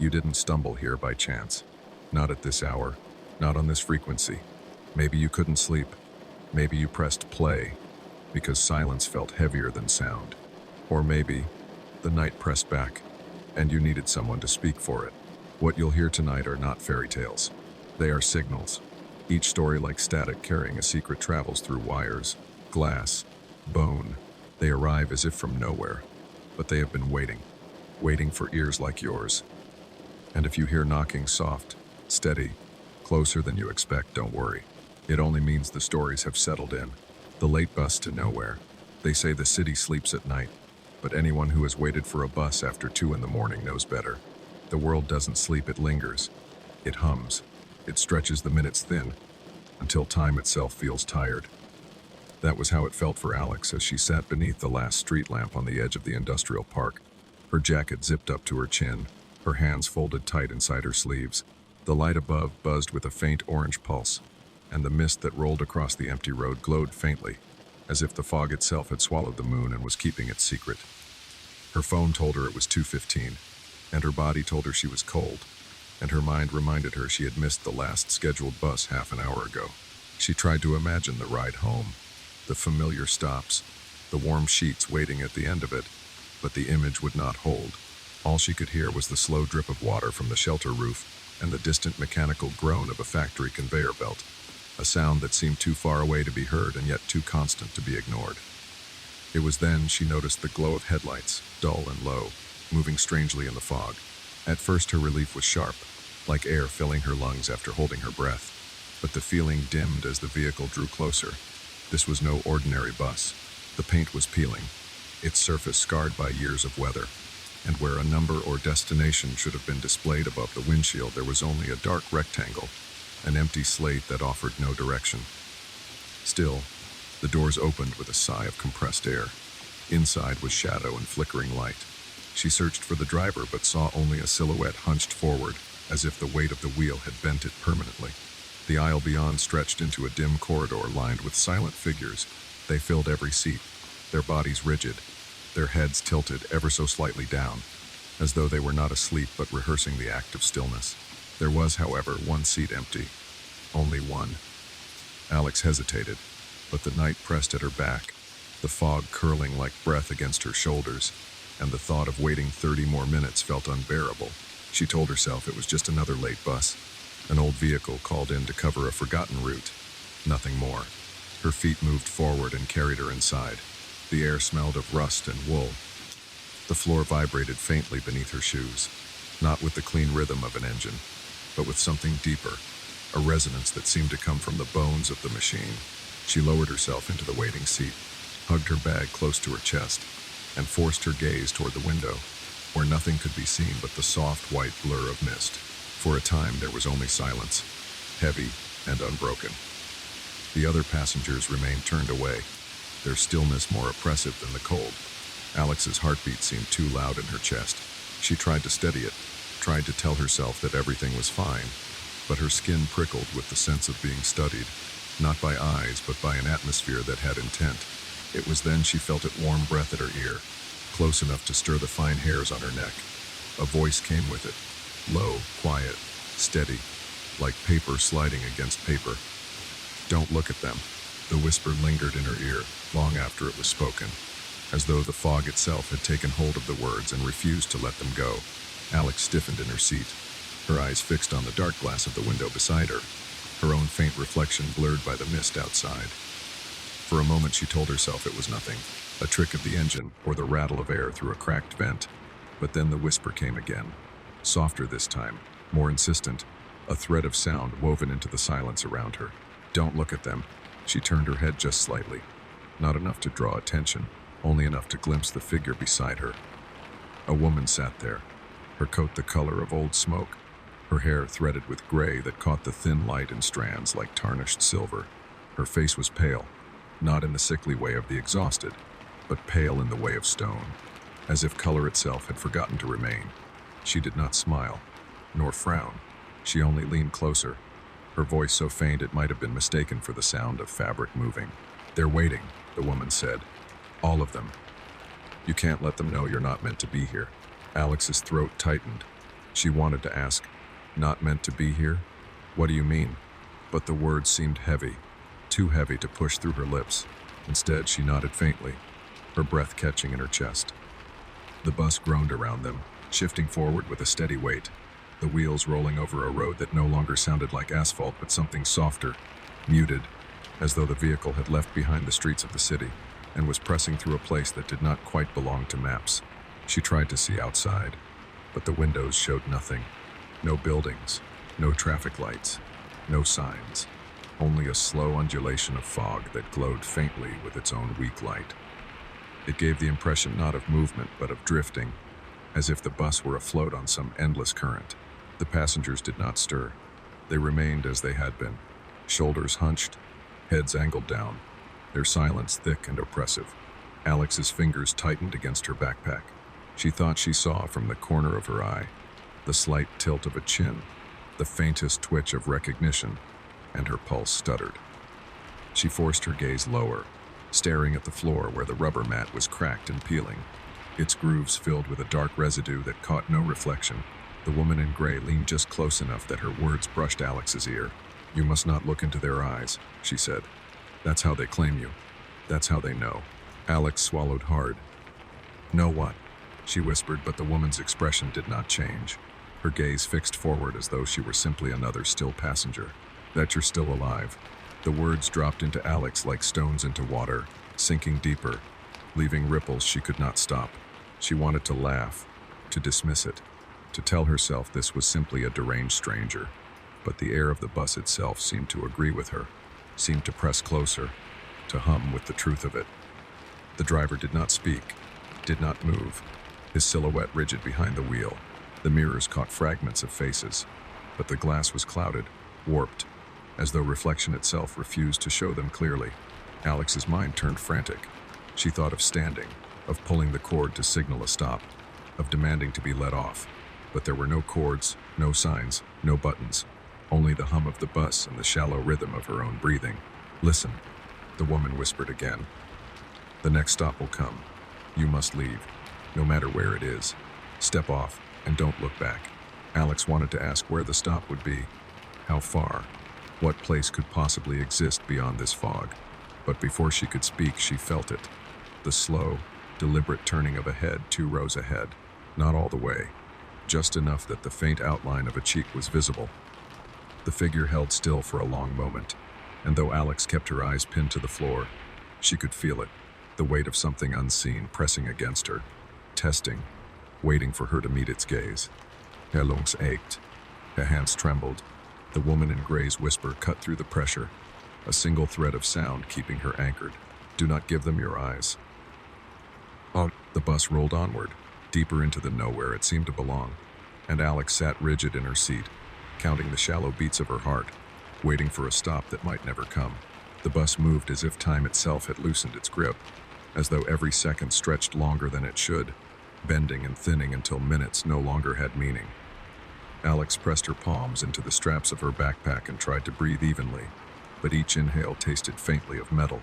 You didn't stumble here by chance. Not at this hour, not on this frequency. Maybe you couldn't sleep. Maybe you pressed play because silence felt heavier than sound. Or maybe the night pressed back and you needed someone to speak for it. What you'll hear tonight are not fairy tales. They are signals. Each story like static carrying a secret travels through wires, glass, bone. They arrive as if from nowhere, but they have been waiting for ears like yours. And if you hear knocking soft, steady, closer than you expect, don't worry. It only means the stories have settled in. The late bus to nowhere. They say the city sleeps at night, but anyone who has waited for a bus after 2 in the morning knows better. The world doesn't sleep, it lingers. It hums. It stretches the minutes thin, until time itself feels tired. That was how it felt for Alex as she sat beneath the last street lamp on the edge of the industrial park. Her jacket zipped up to her chin, her hands folded tight inside her sleeves. The light above buzzed with a faint orange pulse, and the mist that rolled across the empty road glowed faintly, as if the fog itself had swallowed the moon and was keeping its secret. Her phone told her it was 2:15, and her body told her she was cold, and her mind reminded her she had missed the last scheduled bus half an hour ago. She tried to imagine the ride home, the familiar stops, the warm sheets waiting at the end of it, but the image would not hold. All she could hear was the slow drip of water from the shelter roof and the distant mechanical groan of a factory conveyor belt, a sound that seemed too far away to be heard and yet too constant to be ignored. It was then she noticed the glow of headlights, dull and low, moving strangely in the fog. At first her relief was sharp, like air filling her lungs after holding her breath, but the feeling dimmed as the vehicle drew closer. This was no ordinary bus. The paint was peeling, its surface scarred by years of weather, and where a number or destination should have been displayed above the windshield, there was only a dark rectangle, an empty slate that offered no direction. Still, the doors opened with a sigh of compressed air. Inside was shadow and flickering light. She searched for the driver but saw only a silhouette hunched forward, as if the weight of the wheel had bent it permanently. The aisle beyond stretched into a dim corridor lined with silent figures. They filled every seat, their bodies rigid, their heads tilted ever so slightly down, as though they were not asleep but rehearsing the act of stillness. There was, however, one seat empty. Only one. Alex hesitated, but the night pressed at her back, the fog curling like breath against her shoulders, and the thought of waiting 30 more minutes felt unbearable. She told herself it was just another late bus, an old vehicle called in to cover a forgotten route. Nothing more. Her feet moved forward and carried her inside. The air smelled of rust and wool. The floor vibrated faintly beneath her shoes, not with the clean rhythm of an engine, but with something deeper, a resonance that seemed to come from the bones of the machine. She lowered herself into the waiting seat, hugged her bag close to her chest, and forced her gaze toward the window, where nothing could be seen but the soft white blur of mist. For a time there was only silence, heavy and unbroken. The other passengers remained turned away, their stillness more oppressive than the cold. Alex's heartbeat seemed too loud in her chest. She tried to steady it, tried to tell herself that everything was fine, but her skin prickled with the sense of being studied, not by eyes but by an atmosphere that had intent. It was then she felt its warm breath at her ear, close enough to stir the fine hairs on her neck. A voice came with it, low, quiet, steady, like paper sliding against paper. "Don't look at them." The whisper lingered in her ear long after it was spoken, as though the fog itself had taken hold of the words and refused to let them go. Alex stiffened in her seat, her eyes fixed on the dark glass of the window beside her, her own faint reflection blurred by the mist outside. For a moment she told herself it was nothing, a trick of the engine or the rattle of air through a cracked vent. But then the whisper came again, softer this time, more insistent, a thread of sound woven into the silence around her. "Don't look at them." She turned her head just slightly, not enough to draw attention, only enough to glimpse the figure beside her. A woman sat there, her coat the color of old smoke, her hair threaded with gray that caught the thin light in strands like tarnished silver. Her face was pale, not in the sickly way of the exhausted, but pale in the way of stone, as if color itself had forgotten to remain. She did not smile, nor frown. She only leaned closer, her voice so faint it might have been mistaken for the sound of fabric moving. "They're waiting," the woman said. "All of them. You can't let them know you're not meant to be here." Alex's throat tightened. She wanted to ask, "Not meant to be here? What do you mean?" But the words seemed heavy, too heavy to push through her lips. Instead, she nodded faintly, her breath catching in her chest. The bus groaned around them, shifting forward with a steady weight, the wheels rolling over a road that no longer sounded like asphalt but something softer, muted, as though the vehicle had left behind the streets of the city and was pressing through a place that did not quite belong to maps. She tried to see outside, but the windows showed nothing. No buildings, no traffic lights, no signs, only a slow undulation of fog that glowed faintly with its own weak light. It gave the impression not of movement but of drifting, as if the bus were afloat on some endless current. The passengers did not stir. They remained as they had been, shoulders hunched, heads angled down, their silence thick and oppressive. Alex's fingers tightened against her backpack. She thought she saw from the corner of her eye the slight tilt of a chin, the faintest twitch of recognition, and her pulse stuttered. She forced her gaze lower, staring at the floor where the rubber mat was cracked and peeling, its grooves filled with a dark residue that caught no reflection. The woman in gray leaned just close enough that her words brushed Alex's ear. "You must not look into their eyes," she said. "That's how they claim you. That's how they know." Alex swallowed hard. "Know what?" she whispered, but the woman's expression did not change. Her gaze fixed forward as though she were simply another still passenger. "That you're still alive." The words dropped into Alex like stones into water, sinking deeper, leaving ripples she could not stop. She wanted to laugh, to dismiss it, to tell herself this was simply a deranged stranger, but the air of the bus itself seemed to agree with her, seemed to press closer, to hum with the truth of it. The driver did not speak, did not move, his silhouette rigid behind the wheel. The mirrors caught fragments of faces, but the glass was clouded, warped, as though reflection itself refused to show them clearly. Alex's mind turned frantic. She thought of standing, of pulling the cord to signal a stop, of demanding to be let off. But there were no cords, no signs, no buttons, only the hum of the bus and the shallow rhythm of her own breathing. "Listen," the woman whispered again. "The next stop will come. You must leave, no matter where it is. Step off and don't look back." Alex wanted to ask where the stop would be, how far, what place could possibly exist beyond this fog. But before she could speak, she felt it. The slow, deliberate turning of a head 2 rows ahead, not all the way, just enough that the faint outline of a cheek was visible. The figure held still for a long moment, and though Alex kept her eyes pinned to the floor, she could feel it, the weight of something unseen pressing against her, testing, waiting for her to meet its gaze. Her lungs ached, her hands trembled. The woman in gray's whisper cut through the pressure, a single thread of sound keeping her anchored. "Do not give them your eyes." Oh, the bus rolled onward, deeper into the nowhere it seemed to belong, and Alex sat rigid in her seat, counting the shallow beats of her heart, waiting for a stop that might never come. The bus moved as if time itself had loosened its grip, as though every second stretched longer than it should, bending and thinning until minutes no longer had meaning. Alex pressed her palms into the straps of her backpack and tried to breathe evenly, but each inhale tasted faintly of metal,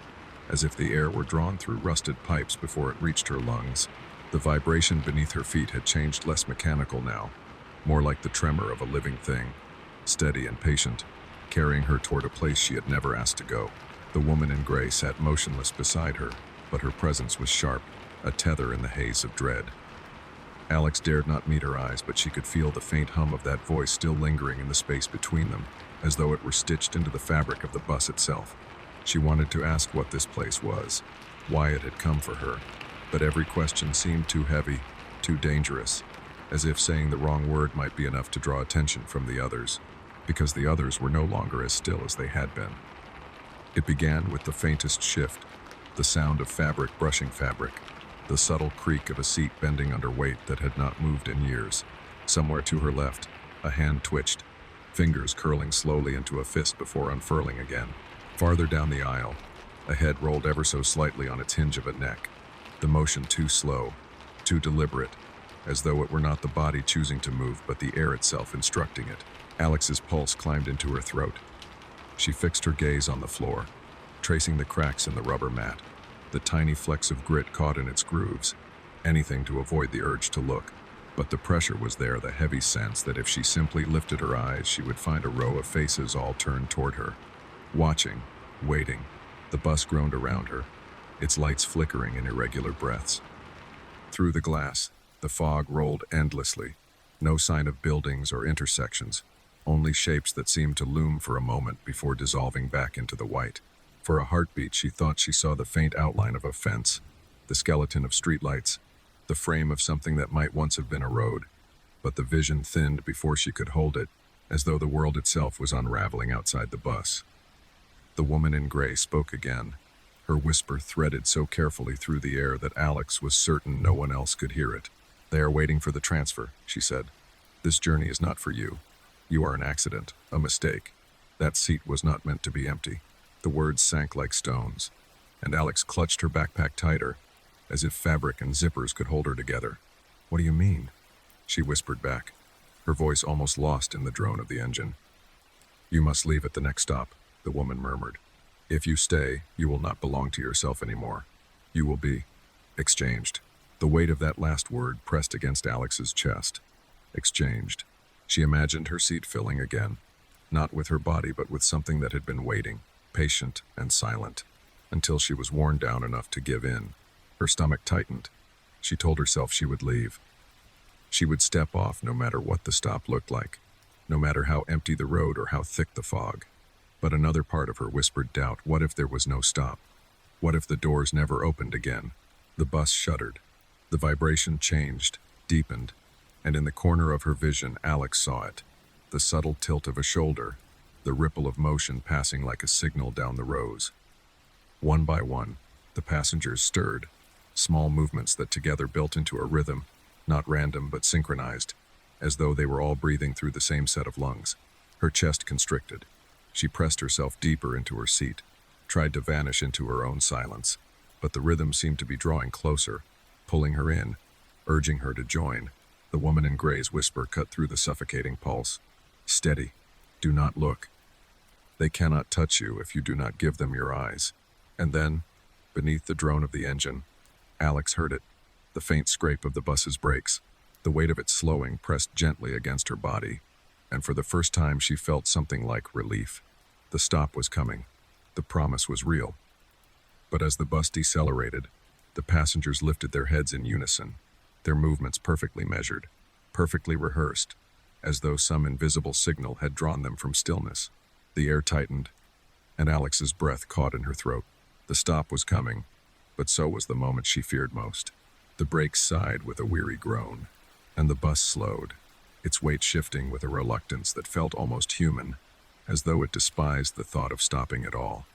as if the air were drawn through rusted pipes before it reached her lungs. The vibration beneath her feet had changed less mechanical now, more like the tremor of a living thing, steady and patient, carrying her toward a place she had never asked to go. The woman in gray sat motionless beside her, but her presence was sharp, a tether in the haze of dread. Alex dared not meet her eyes, but she could feel the faint hum of that voice still lingering in the space between them, as though it were stitched into the fabric of the bus itself. She wanted to ask what this place was, why it had come for her, but every question seemed too heavy, too dangerous, as if saying the wrong word might be enough to draw attention from the others, because the others were no longer as still as they had been. It began with the faintest shift, the sound of fabric brushing fabric, the subtle creak of a seat bending under weight that had not moved in years. Somewhere to her left, a hand twitched, fingers curling slowly into a fist before unfurling again. Farther down the aisle, a head rolled ever so slightly on its hinge of a neck, the motion too slow, too deliberate, as though it were not the body choosing to move but the air itself instructing it. Alex's pulse climbed into her throat. She fixed her gaze on the floor, tracing the cracks in the rubber mat, the tiny flecks of grit caught in its grooves, anything to avoid the urge to look. But the pressure was there, the heavy sense that if she simply lifted her eyes, she would find a row of faces all turned toward her, watching, waiting. The bus groaned around her, its lights flickering in irregular breaths. Through the glass, the fog rolled endlessly. No sign of buildings or intersections, only shapes that seemed to loom for a moment before dissolving back into the white. For a heartbeat, she thought she saw the faint outline of a fence, the skeleton of streetlights, the frame of something that might once have been a road. But the vision thinned before she could hold it, as though the world itself was unraveling outside the bus. The woman in gray spoke again. Her whisper threaded so carefully through the air that Alex was certain no one else could hear it. "They are waiting for the transfer," she said. "This journey is not for you. You are an accident, a mistake. That seat was not meant to be empty." The words sank like stones, and Alex clutched her backpack tighter, as if fabric and zippers could hold her together. "What do you mean?" she whispered back, her voice almost lost in the drone of the engine. "You must leave at the next stop," the woman murmured. "If you stay, you will not belong to yourself anymore. You will be exchanged." The weight of that last word pressed against Alex's chest. Exchanged. She imagined her seat filling again, not with her body but with something that had been waiting, patient and silent, until she was worn down enough to give in. Her stomach tightened. She told herself she would leave. She would step off no matter what the stop looked like, no matter how empty the road or how thick the fog. But another part of her whispered doubt. What if there was no stop? What if the doors never opened again? The bus shuddered. The vibration changed, deepened, and in the corner of her vision, Alex saw it. The subtle tilt of a shoulder, the ripple of motion passing like a signal down the rows. One by one, the passengers stirred, small movements that together built into a rhythm, not random but synchronized, as though they were all breathing through the same set of lungs. Her chest constricted. She pressed herself deeper into her seat, tried to vanish into her own silence, but the rhythm seemed to be drawing closer, pulling her in, urging her to join. The woman in gray's whisper cut through the suffocating pulse. "Steady. Do not look. They cannot touch you if you do not give them your eyes." And then, beneath the drone of the engine, Alex heard it, the faint scrape of the bus's brakes. The weight of it slowing pressed gently against her body, and for the first time she felt something like relief. The stop was coming. The promise was real. But as the bus decelerated, the passengers lifted their heads in unison, their movements perfectly measured, perfectly rehearsed, as though some invisible signal had drawn them from stillness. The air tightened, and Alex's breath caught in her throat. The stop was coming, but so was the moment she feared most. The brakes sighed with a weary groan, and the bus slowed, its weight shifting with a reluctance that felt almost human, as though it despised the thought of stopping at all.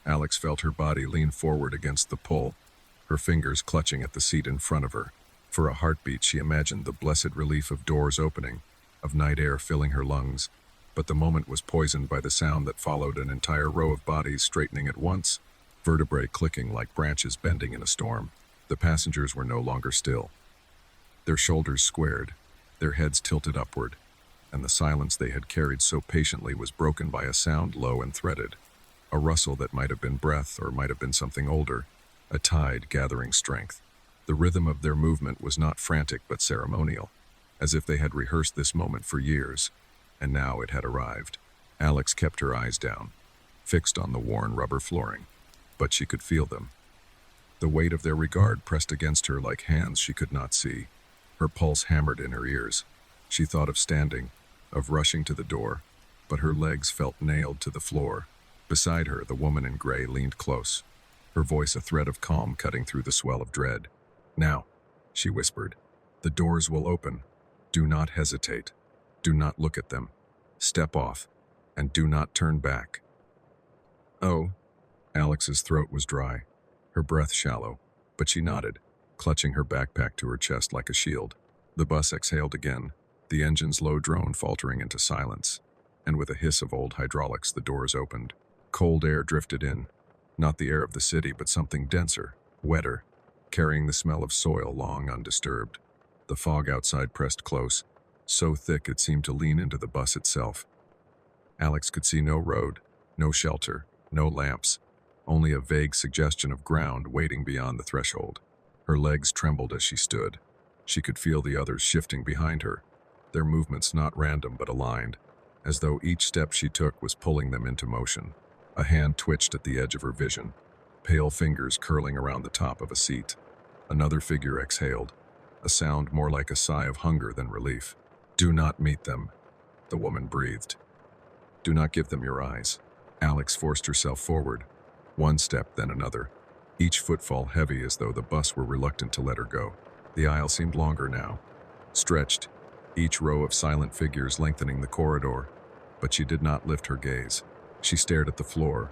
Alex felt her body lean forward against the pull, her fingers clutching at the seat in front of her. For a heartbeat, she imagined the blessed relief of doors opening, of night air filling her lungs, but the moment was poisoned by the sound that followed, an entire row of bodies straightening at once, vertebrae clicking like branches bending in a storm. The passengers were no longer still. Their shoulders squared, their heads tilted upward, and the silence they had carried so patiently was broken by a sound low and threaded, a rustle that might have been breath or might have been something older, a tide gathering strength. The rhythm of their movement was not frantic but ceremonial, as if they had rehearsed this moment for years, and now it had arrived. Alex kept her eyes down, fixed on the worn rubber flooring, but she could feel them. The weight of their regard pressed against her like hands she could not see. Her pulse hammered in her ears. She thought of standing, of rushing to the door, but her legs felt nailed to the floor. Beside her, the woman in gray leaned close, her voice a thread of calm cutting through the swell of dread. "Now," she whispered, "the doors will open. Do not hesitate. Do not look at them. Step off, and do not turn back." "Oh." Alex's throat was dry, her breath shallow, but she nodded, clutching her backpack to her chest like a shield. The bus exhaled again, the engine's low drone faltering into silence, and with a hiss of old hydraulics the doors opened. Cold air drifted in, not the air of the city but something denser, wetter, carrying the smell of soil long undisturbed. The fog outside pressed close, so thick it seemed to lean into the bus itself. Alex could see no road, no shelter, no lamps, only a vague suggestion of ground waiting beyond the threshold. Her legs trembled as she stood. She could feel the others shifting behind her, their movements not random but aligned, as though each step she took was pulling them into motion. A hand twitched at the edge of her vision, pale fingers curling around the top of a seat. Another figure exhaled, a sound more like a sigh of hunger than relief. "Do not meet them," the woman breathed. "Do not give them your eyes." Alex forced herself forward, one step then another, each footfall heavy as though the bus were reluctant to let her go. The aisle seemed longer now, stretched, each row of silent figures lengthening the corridor, but she did not lift her gaze. She stared at the floor,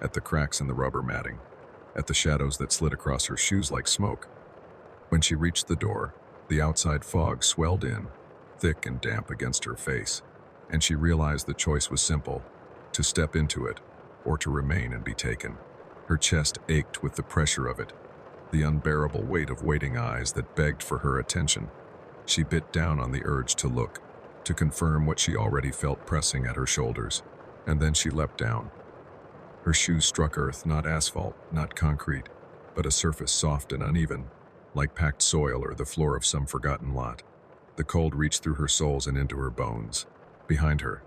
at the cracks in the rubber matting, at the shadows that slid across her shoes like smoke. When she reached the door, the outside fog swelled in, thick and damp against her face, and she realized the choice was simple: to step into it or to remain and be taken. Her chest ached with the pressure of it, the unbearable weight of waiting eyes that begged for her attention. She bit down on the urge to look, to confirm what she already felt pressing at her shoulders, and then she leapt down. Her shoes struck earth, not asphalt, not concrete, but a surface soft and uneven, like packed soil or the floor of some forgotten lot. The cold reached through her soles and into her bones. Behind her,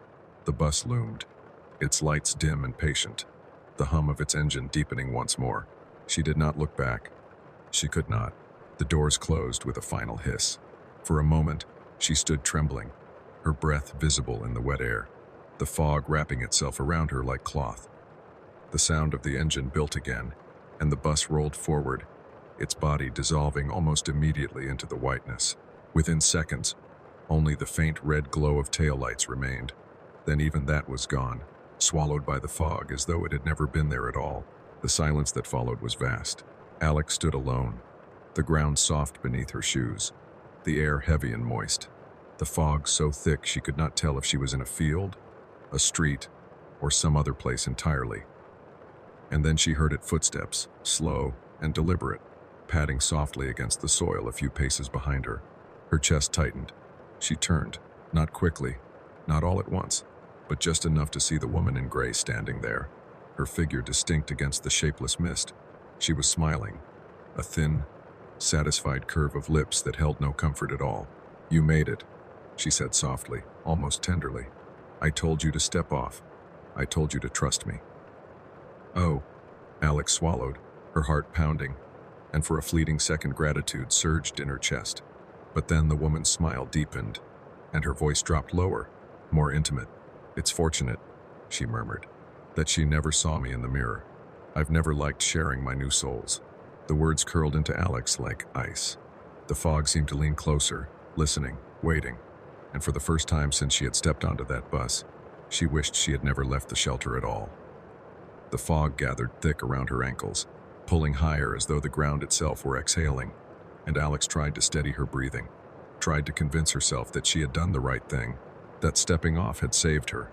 the bus loomed, its lights dim and patient, the hum of its engine deepening once more. She did not look back. She could not. The doors closed with a final hiss. For a moment, she stood trembling, her breath visible in the wet air, the fog wrapping itself around her like cloth. The sound of the engine built again, and the bus rolled forward, its body dissolving almost immediately into the whiteness. Within seconds, only the faint red glow of taillights remained. Then even that was gone, swallowed by the fog as though it had never been there at all. The silence that followed was vast. Alex stood alone, the ground soft beneath her shoes, the air heavy and moist, the fog so thick she could not tell if she was in a field, a street, or some other place entirely. And then she heard its footsteps, slow and deliberate, padding softly against the soil a few paces behind her. Her chest tightened. She turned, not quickly, not all at once, but just enough to see the woman in gray standing there, her figure distinct against the shapeless mist. She was smiling, a thin, satisfied curve of lips that held no comfort at all. "You made it," she said softly, almost tenderly. "I told you to step off. I told you to trust me." "Oh," Alex swallowed, her heart pounding, and for a fleeting second gratitude surged in her chest. But then the woman's smile deepened, and her voice dropped lower, more intimate. "It's fortunate," she murmured, "that she never saw me in the mirror. I've never liked sharing my new souls." The words curled into Alex like ice. The fog seemed to lean closer, listening, waiting, and for the first time since she had stepped onto that bus, she wished she had never left the shelter at all. The fog gathered thick around her ankles, pulling higher as though the ground itself were exhaling, and Alex tried to steady her breathing, tried to convince herself that she had done the right thing, that stepping off had saved her.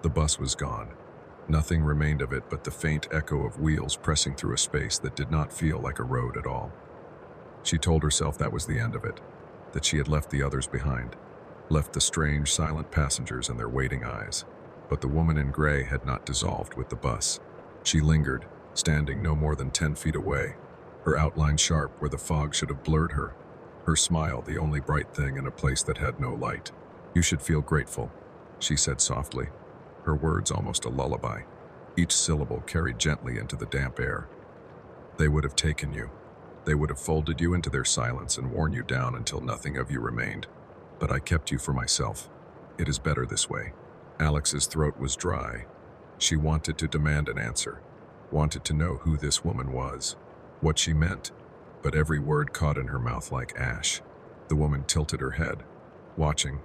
The bus was gone. Nothing remained of it but the faint echo of wheels pressing through a space that did not feel like a road at all. She told herself that was the end of it, that she had left the others behind, left the strange, silent passengers and their waiting eyes. But the woman in gray had not dissolved with the bus. She lingered, standing no more than 10 feet away, her outline sharp where the fog should have blurred her, her smile the only bright thing in a place that had no light. "You should feel grateful," she said softly, her words almost a lullaby, each syllable carried gently into the damp air. "They would have taken you. They would have folded you into their silence and worn you down until nothing of you remained. But I kept you for myself. It is better this way." Alex's throat was dry. She wanted to demand an answer, wanted to know who this woman was, what she meant, but every word caught in her mouth like ash. The woman tilted her head, watching,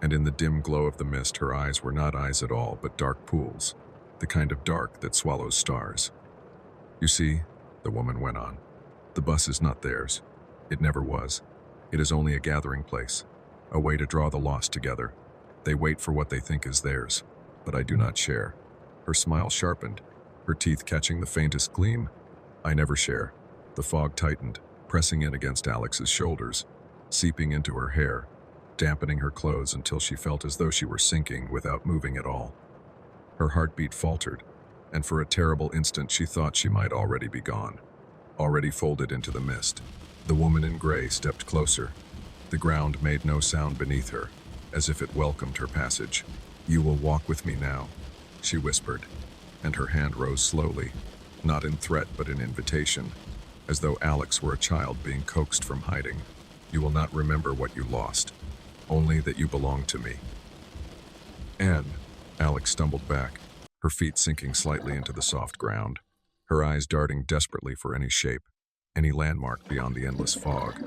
and in the dim glow of the mist her eyes were not eyes at all but dark pools, the kind of dark that swallows stars. "You see," the woman went on, "the bus is not theirs. It never was. It is only a gathering place, a way to draw the lost together. They wait for what they think is theirs, but I do not share." Her smile sharpened, her teeth catching the faintest gleam. "I never share." The fog tightened, pressing in against Alex's shoulders, seeping into her hair, dampening her clothes until she felt as though she were sinking without moving at all. Her heartbeat faltered, and for a terrible instant she thought she might already be gone, already folded into the mist. The woman in gray stepped closer, The ground made no sound beneath her, as if it welcomed her passage. "You will walk with me now," she whispered, and her hand rose slowly, not in threat but in invitation, as though Alex were a child being coaxed from hiding. "You will not remember what you lost, only that you belong to me." "Anne," Alex stumbled back, her feet sinking slightly into the soft ground, her eyes darting desperately for any shape, any landmark beyond the endless fog.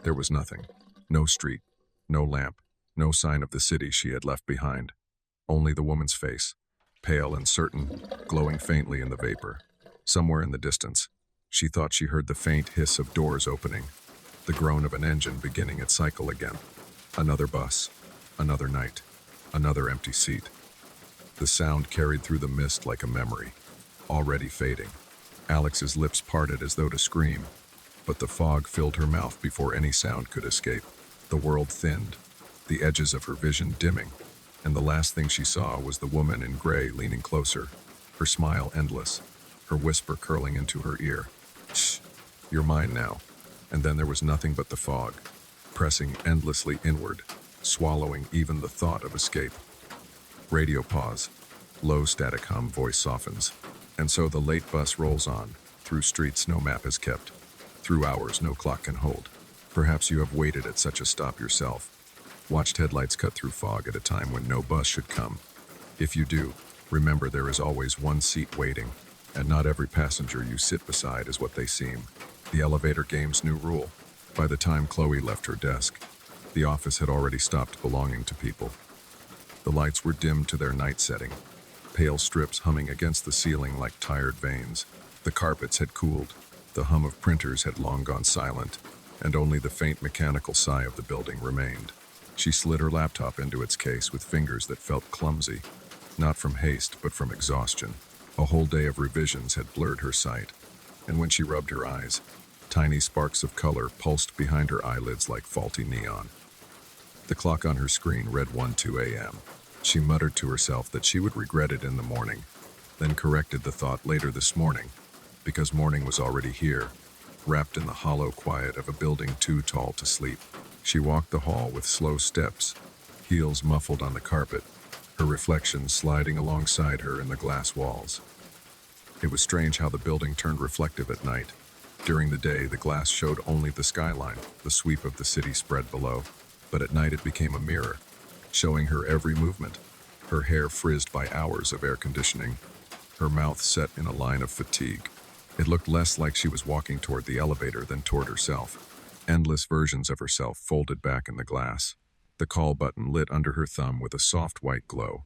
There was nothing. No street, no lamp, no sign of the city she had left behind. Only the woman's face, pale and certain, glowing faintly in the vapor. Somewhere in the distance, she thought she heard the faint hiss of doors opening, the groan of an engine beginning its cycle again. Another bus, another night, another empty seat. The sound carried through the mist like a memory, already fading. Alex's lips parted as though to scream, but the fog filled her mouth before any sound could escape. The world thinned, the edges of her vision dimming, and the last thing she saw was the woman in gray leaning closer, her smile endless, her whisper curling into her ear. "Shh, you're mine now." And then there was nothing but the fog, pressing endlessly inward, swallowing even the thought of escape. Radio pause. Low static hum voice softens. And so the late bus rolls on, through streets no map has kept, through hours no clock can hold. Perhaps you have waited at such a stop yourself, watched headlights cut through fog at a time when no bus should come. If you do, remember there is always one seat waiting, and not every passenger you sit beside is what they seem. The elevator game's new rule. By the time Chloe left her desk, the office had already stopped belonging to people. The lights were dimmed to their night setting, pale strips humming against the ceiling like tired veins. The carpets had cooled, the hum of printers had long gone silent, and only the faint mechanical sigh of the building remained. She slid her laptop into its case with fingers that felt clumsy, not from haste but from exhaustion. A whole day of revisions had blurred her sight, and when she rubbed her eyes, tiny sparks of color pulsed behind her eyelids like faulty neon. The clock on her screen read 1:02 a.m. She muttered to herself that she would regret it in the morning, then corrected the thought later this morning, because morning was already here, wrapped in the hollow quiet of a building too tall to sleep. She walked the hall with slow steps, heels muffled on the carpet, her reflection sliding alongside her in the glass walls. It was strange how the building turned reflective at night. During the day, the glass showed only the skyline, the sweep of the city spread below, but at night it became a mirror, showing her every movement, her hair frizzed by hours of air conditioning, her mouth set in a line of fatigue. It looked less like she was walking toward the elevator than toward herself. Endless versions of herself folded back in the glass. The call button lit under her thumb with a soft white glow.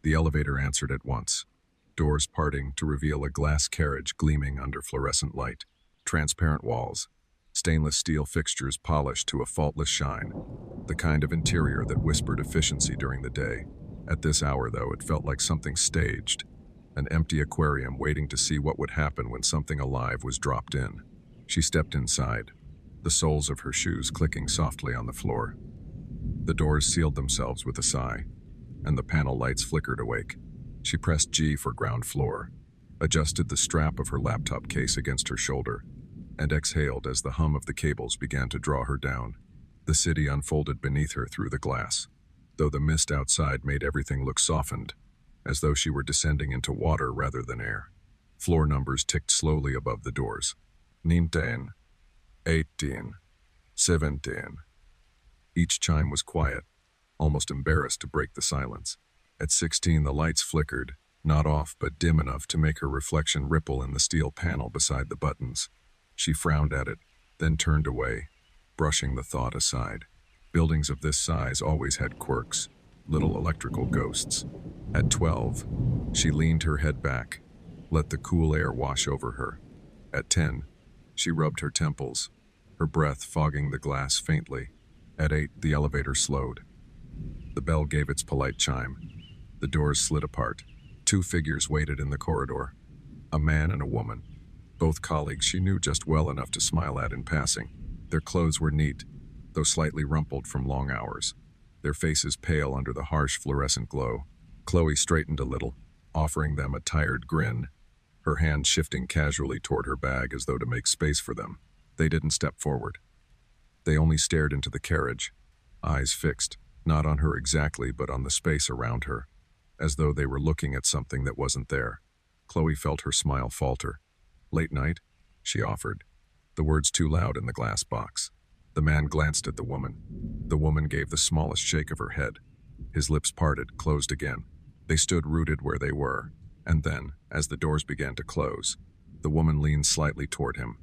The elevator answered at once, doors parting to reveal a glass carriage gleaming under fluorescent light, transparent walls, stainless steel fixtures polished to a faultless shine, the kind of interior that whispered efficiency during the day. At this hour, though, it felt like something staged, an empty aquarium waiting to see what would happen when something alive was dropped in. She stepped inside, the soles of her shoes clicking softly on the floor. The doors sealed themselves with a sigh, and the panel lights flickered awake. She pressed G for ground floor, adjusted the strap of her laptop case against her shoulder, and exhaled as the hum of the cables began to draw her down. The city unfolded beneath her through the glass, though the mist outside made everything look softened, as though she were descending into water rather than air. Floor numbers ticked slowly above the doors. 19, 18, 17. Each chime was quiet, almost embarrassed to break the silence. At 16, the lights flickered, not off but dim enough to make her reflection ripple in the steel panel beside the buttons. She frowned at it, then turned away, brushing the thought aside. Buildings of this size always had quirks, little electrical ghosts. At 12, she leaned her head back, let the cool air wash over her. At 10, she rubbed her temples, her breath fogging the glass faintly. At 8, the elevator slowed. The bell gave its polite chime. The doors slid apart. Two figures waited in the corridor, a man and a woman, both colleagues she knew just well enough to smile at in passing. Their clothes were neat, though slightly rumpled from long hours, their faces pale under the harsh fluorescent glow. Chloe straightened a little, offering them a tired grin, her hand shifting casually toward her bag as though to make space for them. They didn't step forward. They only stared into the carriage, eyes fixed, not on her exactly but on the space around her, as though they were looking at something that wasn't there. Chloe felt her smile falter. "Late night?" she offered, the words too loud in the glass box. The man glanced at the woman. The woman gave the smallest shake of her head. His lips parted, closed again. They stood rooted where they were, and then, as the doors began to close, the woman leaned slightly toward him.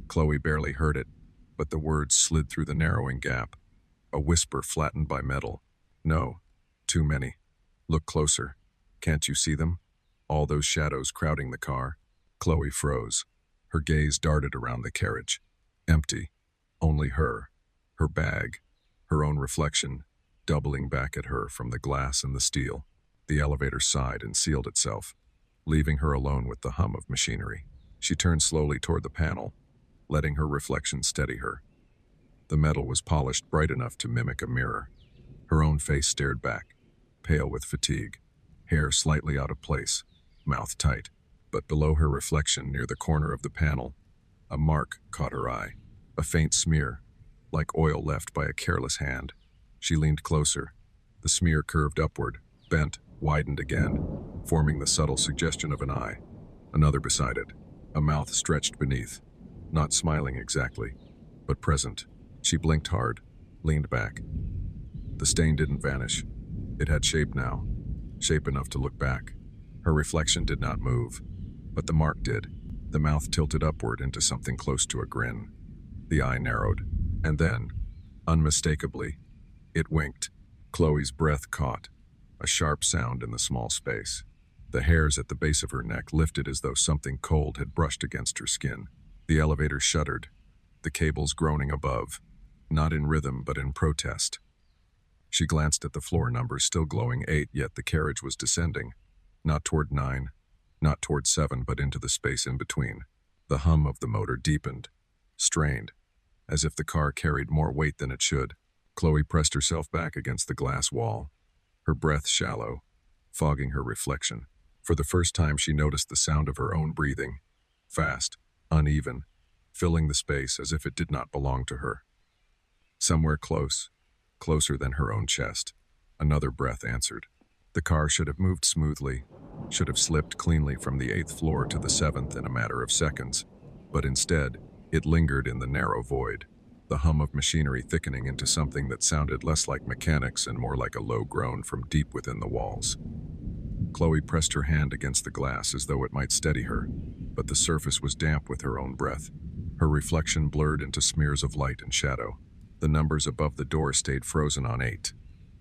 Chloe barely heard it, but the words slid through the narrowing gap. A whisper flattened by metal. "No, too many. Look closer. Can't you see them? All those shadows crowding the car." Chloe froze. Her gaze darted around the carriage. Empty. Only her bag, her own reflection, doubling back at her from the glass and the steel. The elevator sighed and sealed itself, leaving her alone with the hum of machinery. She turned slowly toward the panel, letting her reflection steady her. The metal was polished bright enough to mimic a mirror. Her own face stared back, pale with fatigue, hair slightly out of place, mouth tight. But below her reflection, near the corner of the panel, a mark caught her eye. A faint smear, like oil left by a careless hand. She leaned closer. The smear curved upward, bent, widened again, forming the subtle suggestion of an eye. Another beside it, a mouth stretched beneath, not smiling exactly, but present. She blinked hard, leaned back. The stain didn't vanish. It had shape now, shape enough to look back. Her reflection did not move, but the mark did. The mouth tilted upward into something close to a grin. The eye narrowed, and then, unmistakably, it winked. Chloe's breath caught, a sharp sound in the small space. The hairs at the base of her neck lifted as though something cold had brushed against her skin. The elevator shuddered, the cables groaning above, not in rhythm but in protest. She glanced at the floor numbers, still glowing 8, yet the carriage was descending, not toward 9, not toward 7, but into the space in between. The hum of the motor deepened, strained, as if the car carried more weight than it should. Chloe pressed herself back against the glass wall, her breath shallow, fogging her reflection. For the first time she noticed the sound of her own breathing, fast, uneven, filling the space as if it did not belong to her. Somewhere close, closer than her own chest, another breath answered. The car should have moved smoothly, should have slipped cleanly from the 8th floor to the 7th in a matter of seconds, but instead, it lingered in the narrow void, the hum of machinery thickening into something that sounded less like mechanics and more like a low groan from deep within the walls. Chloe pressed her hand against the glass as though it might steady her, but the surface was damp with her own breath. Her reflection blurred into smears of light and shadow. The numbers above the door stayed frozen on 8.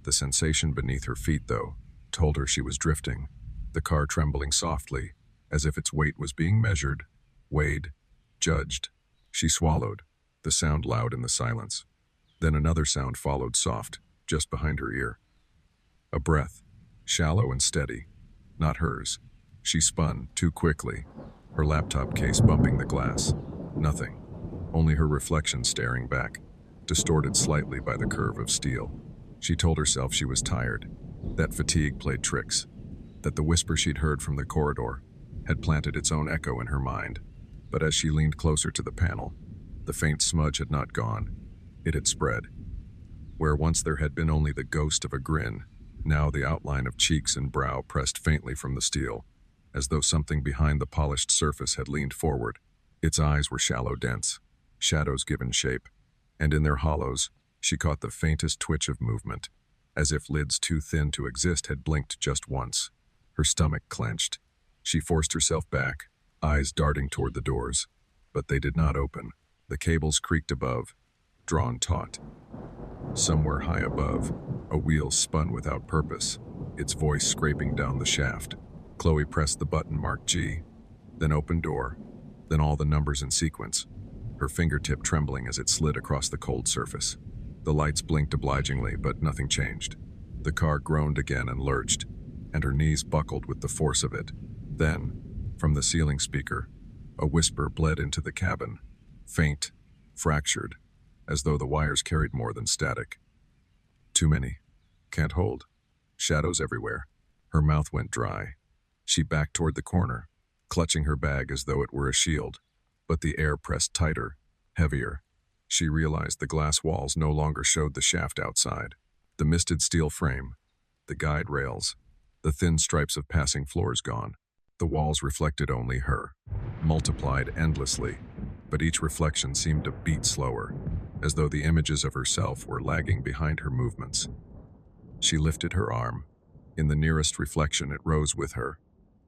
The sensation beneath her feet, though, told her she was drifting, the car trembling softly, as if its weight was being measured, weighed, judged. She swallowed, the sound loud in the silence. Then another sound followed, soft, just behind her ear. A breath, shallow and steady, not hers. She spun, too quickly, her laptop case bumping the glass. Nothing, only her reflection staring back, distorted slightly by the curve of steel. She told herself she was tired, that fatigue played tricks, that the whisper she'd heard from the corridor had planted its own echo in her mind. But as she leaned closer to the panel, the faint smudge had not gone. It had spread. Where once there had been only the ghost of a grin, now the outline of cheeks and brow pressed faintly from the steel, as though something behind the polished surface had leaned forward. Its eyes were shallow, dense, shadows given shape, and in their hollows, she caught the faintest twitch of movement, as if lids too thin to exist had blinked just once. Her stomach clenched. She forced herself back, eyes darting toward the doors, but they did not open. The cables creaked above, drawn taut. Somewhere high above, a wheel spun without purpose, its voice scraping down the shaft. Chloe pressed the button marked G, then open door, then all the numbers in sequence, her fingertip trembling as it slid across the cold surface. The lights blinked obligingly, but nothing changed. The car groaned again and lurched, and her knees buckled with the force of it. Then, from the ceiling speaker, a whisper bled into the cabin, faint, fractured, as though the wires carried more than static. Too many. Can't hold. Shadows everywhere. Her mouth went dry. She backed toward the corner, clutching her bag as though it were a shield, but the air pressed tighter, heavier. She realized the glass walls no longer showed the shaft outside. The misted steel frame, the guide rails, the thin stripes of passing floors gone. The walls reflected only her, multiplied endlessly, but each reflection seemed to beat slower, as though the images of herself were lagging behind her movements. She lifted her arm. In the nearest reflection, it rose with her,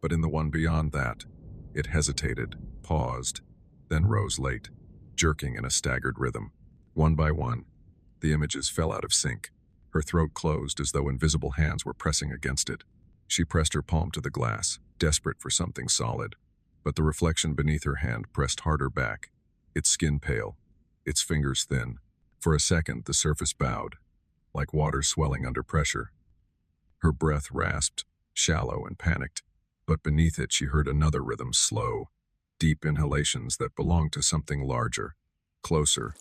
but in the one beyond that, it hesitated, paused, then rose late, jerking in a staggered rhythm. One by one, the images fell out of sync. Her throat closed as though invisible hands were pressing against it. She pressed her palm to the glass, desperate for something solid, but the reflection beneath her hand pressed harder back, its skin pale, its fingers thin. For a second, the surface bowed, like water swelling under pressure. Her breath rasped, shallow and panicked, but beneath it she heard another rhythm, slow, deep inhalations that belonged to something larger, closer,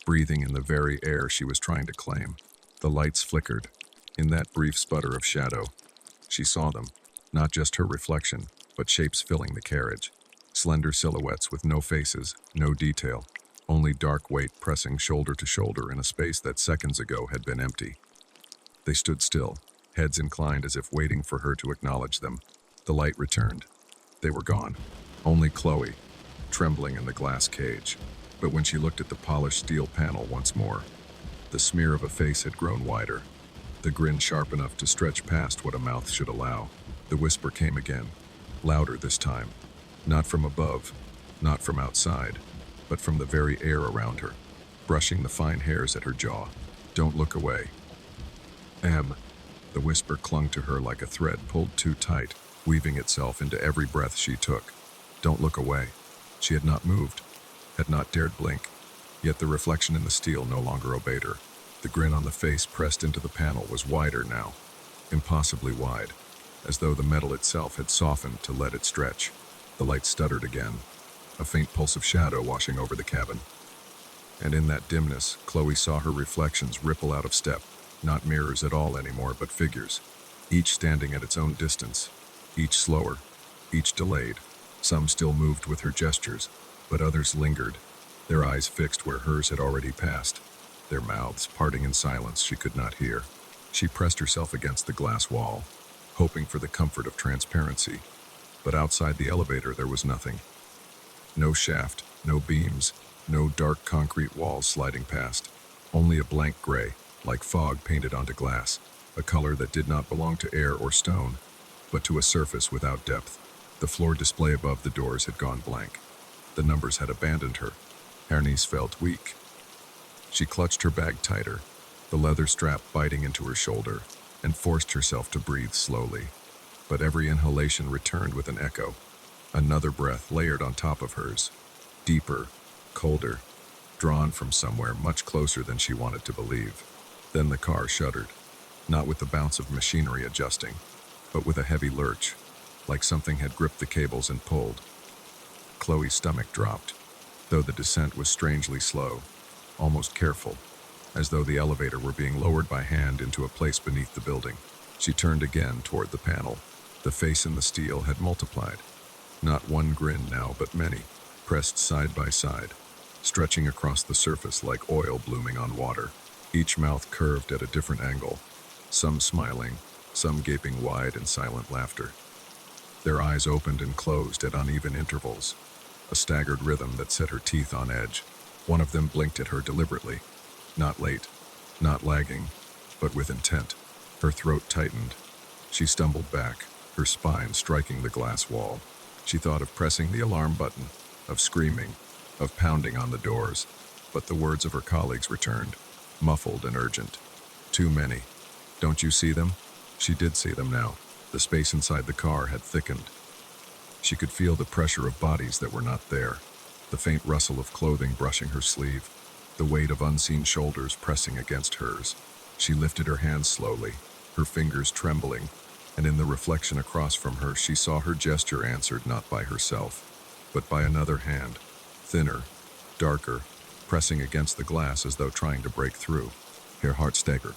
breathing in the very air she was trying to claim. The lights flickered. In that brief sputter of shadow, she saw them, not just her reflection, but shapes filling the carriage. Slender silhouettes with no faces, no detail, only dark weight pressing shoulder to shoulder in a space that seconds ago had been empty. They stood still, heads inclined as if waiting for her to acknowledge them. The light returned. They were gone. Only Chloe, trembling in the glass cage. But when she looked at the polished steel panel once more, the smear of a face had grown wider, the grin sharp enough to stretch past what a mouth should allow. The whisper came again, louder this time, not from above, not from outside, but from the very air around her, brushing the fine hairs at her jaw. Don't look away. Em. The whisper clung to her like a thread pulled too tight, weaving itself into every breath she took. Don't look away. She had not moved, had not dared blink, yet the reflection in the steel no longer obeyed her. The grin on the face pressed into the panel was wider now, impossibly wide, as though the metal itself had softened to let it stretch. The light stuttered again, a faint pulse of shadow washing over the cabin. And in that dimness, Chloe saw her reflections ripple out of step, not mirrors at all anymore, but figures, each standing at its own distance, each slower, each delayed. Some still moved with her gestures, but others lingered, their eyes fixed where hers had already passed, their mouths parting in silence she could not hear. She pressed herself against the glass wall, hoping for the comfort of transparency, but outside the elevator there was nothing. No shaft, no beams, no dark concrete walls sliding past, only a blank gray, like fog painted onto glass, a color that did not belong to air or stone, but to a surface without depth. The floor display above the doors had gone blank. The numbers had abandoned her. Her knees felt weak. She clutched her bag tighter, the leather strap biting into her shoulder, and forced herself to breathe slowly. But every inhalation returned with an echo. Another breath layered on top of hers, deeper, colder, drawn from somewhere much closer than she wanted to believe. Then the car shuddered, not with the bounce of machinery adjusting, but with a heavy lurch, like something had gripped the cables and pulled. Chloe's stomach dropped, though the descent was strangely slow, almost careful, as though the elevator were being lowered by hand into a place beneath the building. She turned again toward the panel. The face in the steel had multiplied. Not one grin now, but many, pressed side by side, stretching across the surface like oil blooming on water. Each mouth curved at a different angle, some smiling, some gaping wide in silent laughter. Their eyes opened and closed at uneven intervals, a staggered rhythm that set her teeth on edge. One of them blinked at her deliberately, not late, not lagging, but with intent. Her throat tightened. She stumbled back, her spine striking the glass wall. She thought of pressing the alarm button, of screaming, of pounding on the doors, but the words of her colleagues returned, muffled and urgent. Too many. Don't you see them? She did see them now. The space inside the car had thickened. She could feel the pressure of bodies that were not there, the faint rustle of clothing brushing her sleeve, the weight of unseen shoulders pressing against hers. She lifted her hands slowly, her fingers trembling, and in the reflection across from her she saw her gesture answered not by herself, but by another hand, thinner, darker, pressing against the glass as though trying to break through. Her heart staggered.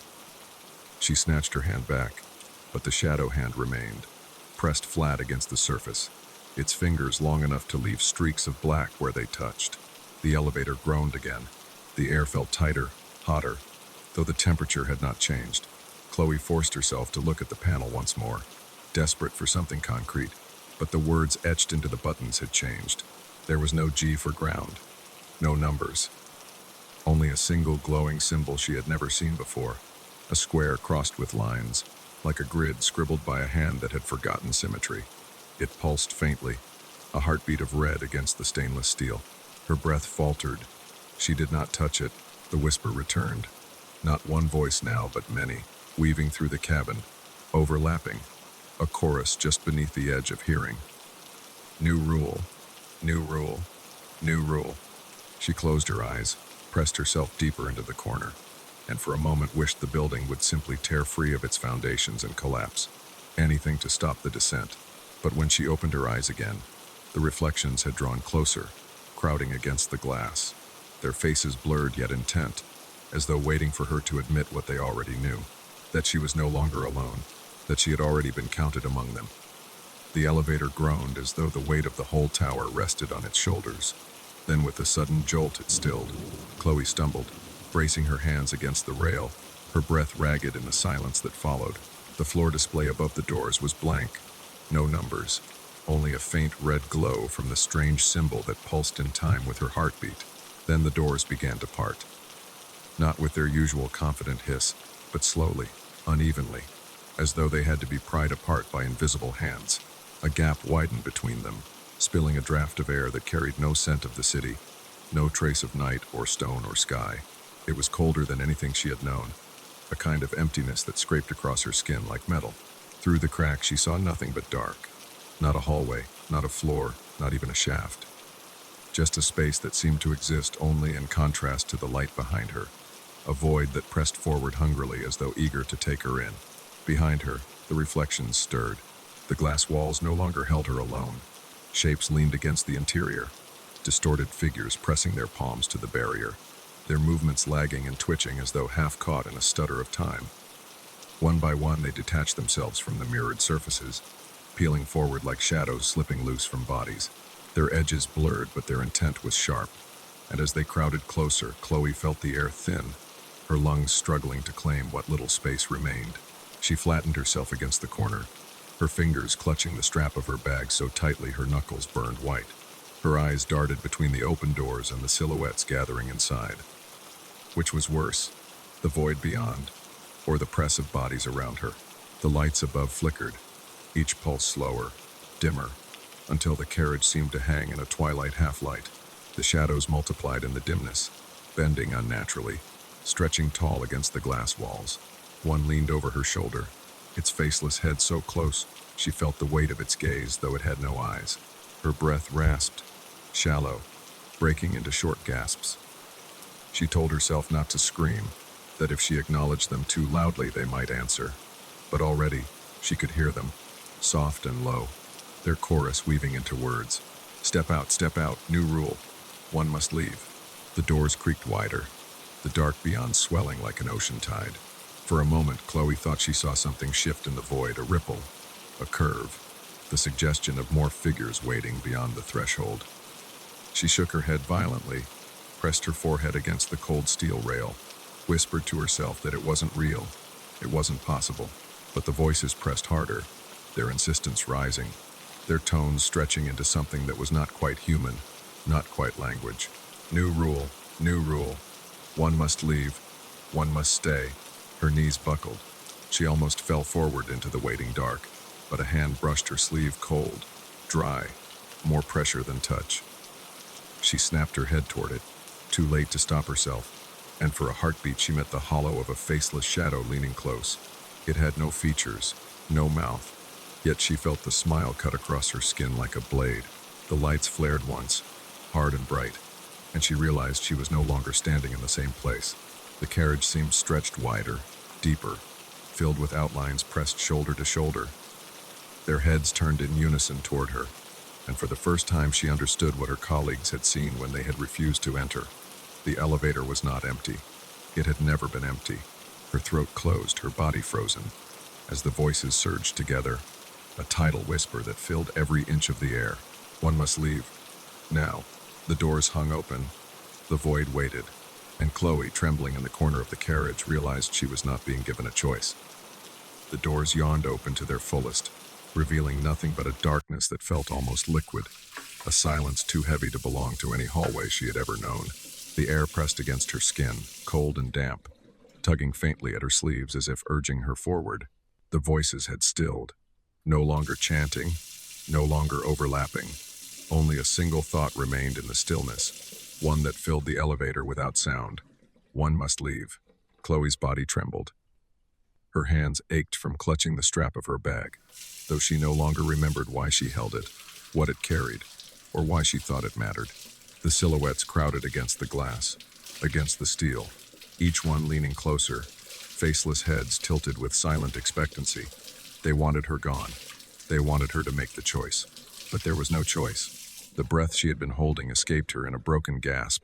She snatched her hand back, but the shadow hand remained, pressed flat against the surface, its fingers long enough to leave streaks of black where they touched. The elevator groaned again, The air felt tighter, hotter, though the temperature had not changed. Chloe forced herself to look at the panel once more, desperate for something concrete, but the words etched into the buttons had changed. There was no G for ground, no numbers, only a single glowing symbol she had never seen before, a square crossed with lines, like a grid scribbled by a hand that had forgotten symmetry. It pulsed faintly, a heartbeat of red against the stainless steel. Her breath faltered. She did not touch it. The whisper returned. Not one voice now, but many, weaving through the cabin, overlapping, a chorus just beneath the edge of hearing. New rule, new rule, new rule. She closed her eyes, pressed herself deeper into the corner, and for a moment wished the building would simply tear free of its foundations and collapse. Anything to stop the descent. But when she opened her eyes again, the reflections had drawn closer, crowding against the glass, their faces blurred yet intent, as though waiting for her to admit what they already knew, that she was no longer alone, that she had already been counted among them. The elevator groaned as though the weight of the whole tower rested on its shoulders. Then with a sudden jolt it stilled. Chloe stumbled, bracing her hands against the rail, her breath ragged in the silence that followed. The floor display above the doors was blank. No numbers, only a faint red glow from the strange symbol that pulsed in time with her heartbeat. Then the doors began to part. Not with their usual confident hiss, but slowly, unevenly, as though they had to be pried apart by invisible hands. A gap widened between them, spilling a draft of air that carried no scent of the city, no trace of night or stone or sky. It was colder than anything she had known, a kind of emptiness that scraped across her skin like metal. Through the crack she saw nothing but dark. Not a hallway, not a floor, not even a shaft. Just a space that seemed to exist only in contrast to the light behind her, a void that pressed forward hungrily as though eager to take her in. Behind her, the reflections stirred. The glass walls no longer held her alone. Shapes leaned against the interior, distorted figures pressing their palms to the barrier, their movements lagging and twitching as though half caught in a stutter of time. One by one they detached themselves from the mirrored surfaces, peeling forward like shadows slipping loose from bodies. Their edges blurred, but their intent was sharp, and as they crowded closer, Chloe felt the air thin, her lungs struggling to claim what little space remained. She flattened herself against the corner, her fingers clutching the strap of her bag so tightly her knuckles burned white. Her eyes darted between the open doors and the silhouettes gathering inside. Which was worse, the void beyond, or the press of bodies around her? The lights above flickered, each pulse slower, dimmer, until the carriage seemed to hang in a twilight half-light. The shadows multiplied in the dimness, bending unnaturally, stretching tall against the glass walls. One leaned over her shoulder, its faceless head so close she felt the weight of its gaze, though it had no eyes. Her breath rasped, shallow, breaking into short gasps. She told herself not to scream, that if she acknowledged them too loudly they might answer. But already she could hear them, soft and low, their chorus weaving into words. Step out, new rule. One must leave. The doors creaked wider, the dark beyond swelling like an ocean tide. For a moment, Chloe thought she saw something shift in the void, a ripple, a curve, the suggestion of more figures waiting beyond the threshold. She shook her head violently, pressed her forehead against the cold steel rail, whispered to herself that it wasn't real, it wasn't possible. But the voices pressed harder, their insistence rising, their tones stretching into something that was not quite human, not quite language. New rule, new rule. One must leave, one must stay. Her knees buckled. She almost fell forward into the waiting dark, but a hand brushed her sleeve cold, dry, more pressure than touch. She snapped her head toward it, too late to stop herself, and for a heartbeat she met the hollow of a faceless shadow leaning close. It had no features, no mouth, yet she felt the smile cut across her skin like a blade. The lights flared once, hard and bright, and she realized she was no longer standing in the same place. The carriage seemed stretched wider, deeper, filled with outlines pressed shoulder to shoulder. Their heads turned in unison toward her, and for the first time she understood what her colleagues had seen when they had refused to enter. The elevator was not empty. It had never been empty. Her throat closed, her body frozen, as the voices surged together, a tidal whisper that filled every inch of the air. One must leave. Now. The doors hung open. The void waited, and Chloe, trembling in the corner of the carriage, realized she was not being given a choice. The doors yawned open to their fullest, revealing nothing but a darkness that felt almost liquid, a silence too heavy to belong to any hallway she had ever known. The air pressed against her skin, cold and damp, tugging faintly at her sleeves as if urging her forward. The voices had stilled, no longer chanting, no longer overlapping. Only a single thought remained in the stillness, one that filled the elevator without sound. One must leave. Chloe's body trembled. Her hands ached from clutching the strap of her bag, though she no longer remembered why she held it, what it carried, or why she thought it mattered. The silhouettes crowded against the glass, against the steel, each one leaning closer, faceless heads tilted with silent expectancy. They wanted her gone. They wanted her to make the choice. But there was no choice. The breath she had been holding escaped her in a broken gasp,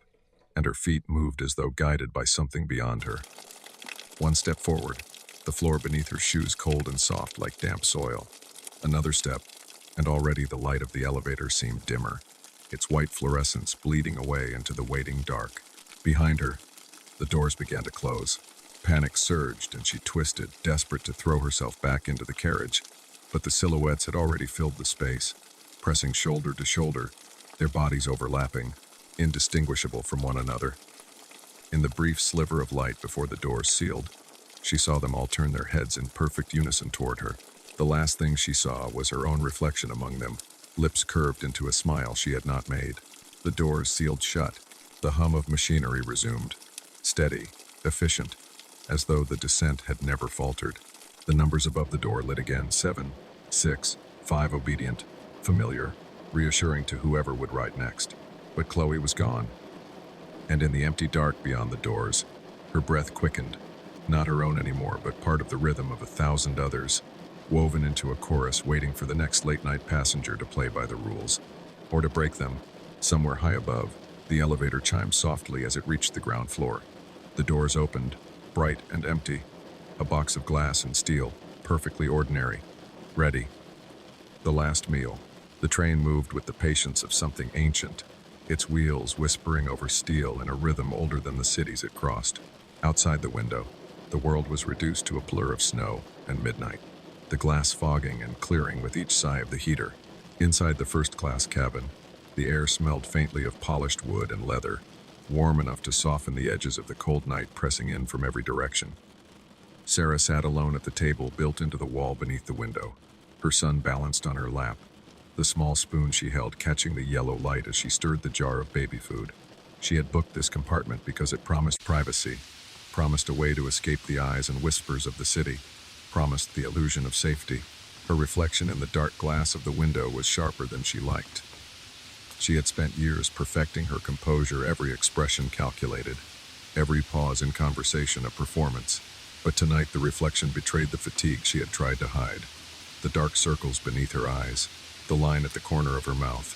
and her feet moved as though guided by something beyond her. One step forward, the floor beneath her shoes cold and soft like damp soil. Another step, and already the light of the elevator seemed dimmer, its white fluorescence bleeding away into the waiting dark. Behind her, the doors began to close. Panic surged, and she twisted, desperate to throw herself back into the carriage. But the silhouettes had already filled the space, pressing shoulder to shoulder, their bodies overlapping, indistinguishable from one another. In the brief sliver of light before the doors sealed, she saw them all turn their heads in perfect unison toward her. The last thing she saw was her own reflection among them, lips curved into a smile she had not made. The doors sealed shut. The hum of machinery resumed, steady, efficient, as though the descent had never faltered. The numbers above the door lit again, 7, 6, 5, obedient, familiar, reassuring to whoever would ride next. But Chloe was gone. And in the empty dark beyond the doors, her breath quickened, not her own anymore, but part of the rhythm of 1,000 others, woven into a chorus waiting for the next late-night passenger to play by the rules, or to break them. Somewhere high above, the elevator chimed softly as it reached the ground floor. The doors opened, bright and empty, a box of glass and steel, perfectly ordinary, ready. The last meal. The train moved with the patience of something ancient, its wheels whispering over steel in a rhythm older than the cities it crossed. Outside the window, the world was reduced to a blur of snow and midnight, the glass fogging and clearing with each sigh of the heater. Inside the first-class cabin, the air smelled faintly of polished wood and leather, warm enough to soften the edges of the cold night pressing in from every direction. Sarah sat alone at the table built into the wall beneath the window, her son balanced on her lap, the small spoon she held catching the yellow light as she stirred the jar of baby food. She had booked this compartment because it promised privacy, promised a way to escape the eyes and whispers of the city, promised the illusion of safety. Her reflection in the dark glass of the window was sharper than she liked. She had spent years perfecting her composure, every expression calculated, every pause in conversation a performance. But tonight the reflection betrayed the fatigue she had tried to hide. The dark circles beneath her eyes, the line at the corner of her mouth,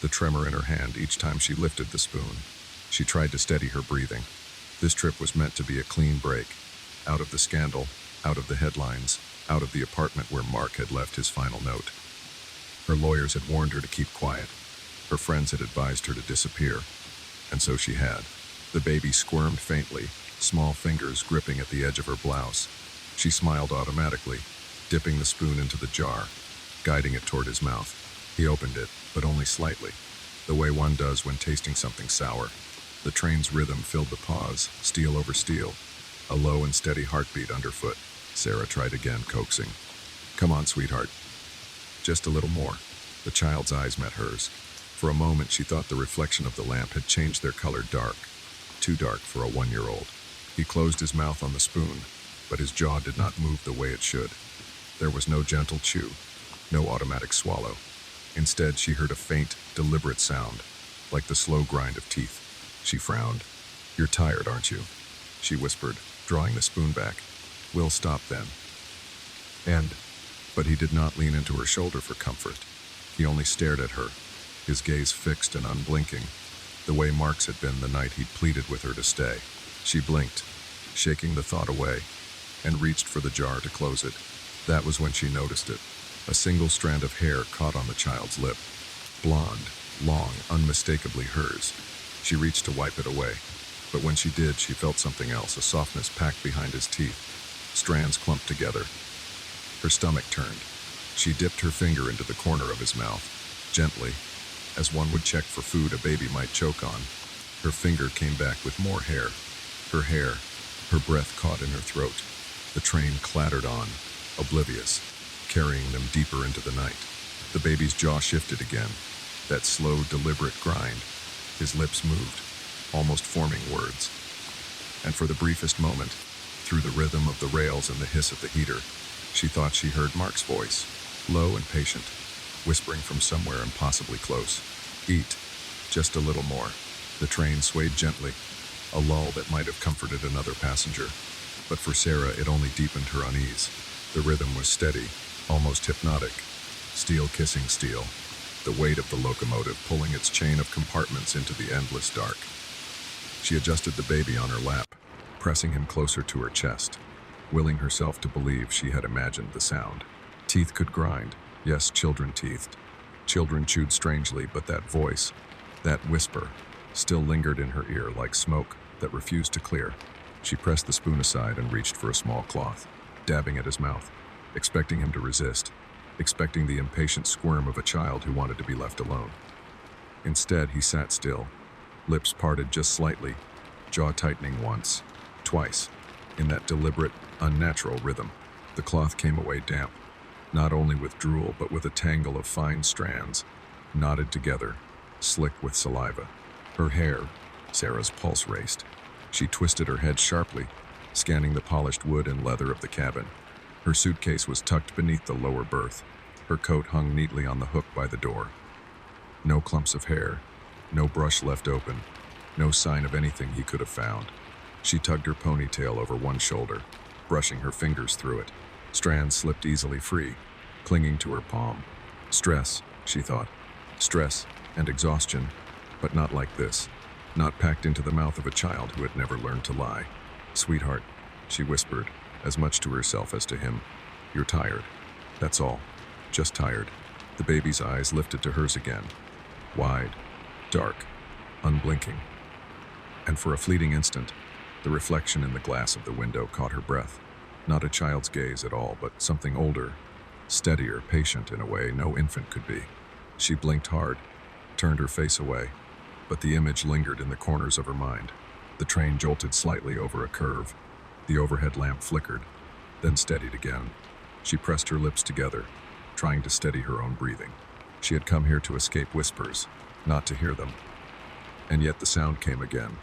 the tremor in her hand each time she lifted the spoon. She tried to steady her breathing. This trip was meant to be a clean break, out of the scandal, out of the headlines, out of the apartment where Mark had left his final note. Her lawyers had warned her to keep quiet. Her friends had advised her to disappear, and so she had. The baby squirmed faintly, small fingers gripping at the edge of her blouse. She smiled automatically, dipping the spoon into the jar, guiding it toward his mouth. He opened it, but only slightly, the way one does when tasting something sour. The train's rhythm filled the pause, steel over steel, a low and steady heartbeat underfoot. Sarah tried again, coaxing. "Come on, sweetheart. Just a little more." The child's eyes met hers. For a moment she thought the reflection of the lamp had changed their color dark, too dark for a 1-year-old. He closed his mouth on the spoon, but his jaw did not move the way it should. There was no gentle chew, no automatic swallow. Instead, she heard a faint, deliberate sound, like the slow grind of teeth. She frowned. "You're tired, aren't you?" she whispered, drawing the spoon back. "We'll stop then." But he did not lean into her shoulder for comfort. He only stared at her, his gaze fixed and unblinking, the way Mark's had been the night he'd pleaded with her to stay. She blinked, shaking the thought away, and reached for the jar to close it. That was when she noticed it. A single strand of hair caught on the child's lip. Blonde, long, unmistakably hers. She reached to wipe it away. But when she did, she felt something else, a softness packed behind his teeth, strands clumped together. Her stomach turned. She dipped her finger into the corner of his mouth, gently, as one would check for food a baby might choke on. Her finger came back with more hair. Her hair, her breath caught in her throat. The train clattered on, oblivious, carrying them deeper into the night. The baby's jaw shifted again, that slow, deliberate grind. His lips moved, almost forming words. And for the briefest moment, through the rhythm of the rails and the hiss of the heater, she thought she heard Mark's voice, low and patient, whispering from somewhere impossibly close. Eat, just a little more. The train swayed gently, a lull that might have comforted another passenger. But for Sarah, it only deepened her unease. The rhythm was steady, almost hypnotic. Steel kissing steel, the weight of the locomotive pulling its chain of compartments into the endless dark. She adjusted the baby on her lap, pressing him closer to her chest, willing herself to believe she had imagined the sound. Teeth could grind, yes, children teethed. Children chewed strangely, but that voice, that whisper, still lingered in her ear like smoke that refused to clear. She pressed the spoon aside and reached for a small cloth, dabbing at his mouth, expecting him to resist, expecting the impatient squirm of a child who wanted to be left alone. Instead, he sat still, lips parted just slightly, jaw tightening once, twice, in that deliberate, unnatural rhythm. The cloth came away damp, not only with drool but with a tangle of fine strands, knotted together, slick with saliva. Her hair, Sarah's pulse raced. She twisted her head sharply, scanning the polished wood and leather of the cabin. Her suitcase was tucked beneath the lower berth. Her coat hung neatly on the hook by the door. No clumps of hair, no brush left open, no sign of anything he could have found. She tugged her ponytail over one shoulder, brushing her fingers through it. Strands slipped easily free, clinging to her palm. Stress, she thought. Stress and exhaustion, but not like this. Not packed into the mouth of a child who had never learned to lie. "Sweetheart," she whispered, as much to herself as to him. "You're tired. That's all. Just tired." The baby's eyes lifted to hers again. Wide, dark, unblinking. And for a fleeting instant, the reflection in the glass of the window caught her breath. Not a child's gaze at all, but something older, steadier, patient in a way no infant could be. She blinked hard, turned her face away, but the image lingered in the corners of her mind. The train jolted slightly over a curve. The overhead lamp flickered, then steadied again. She pressed her lips together, trying to steady her own breathing. She had come here to escape whispers, not to hear them. And yet the sound came again.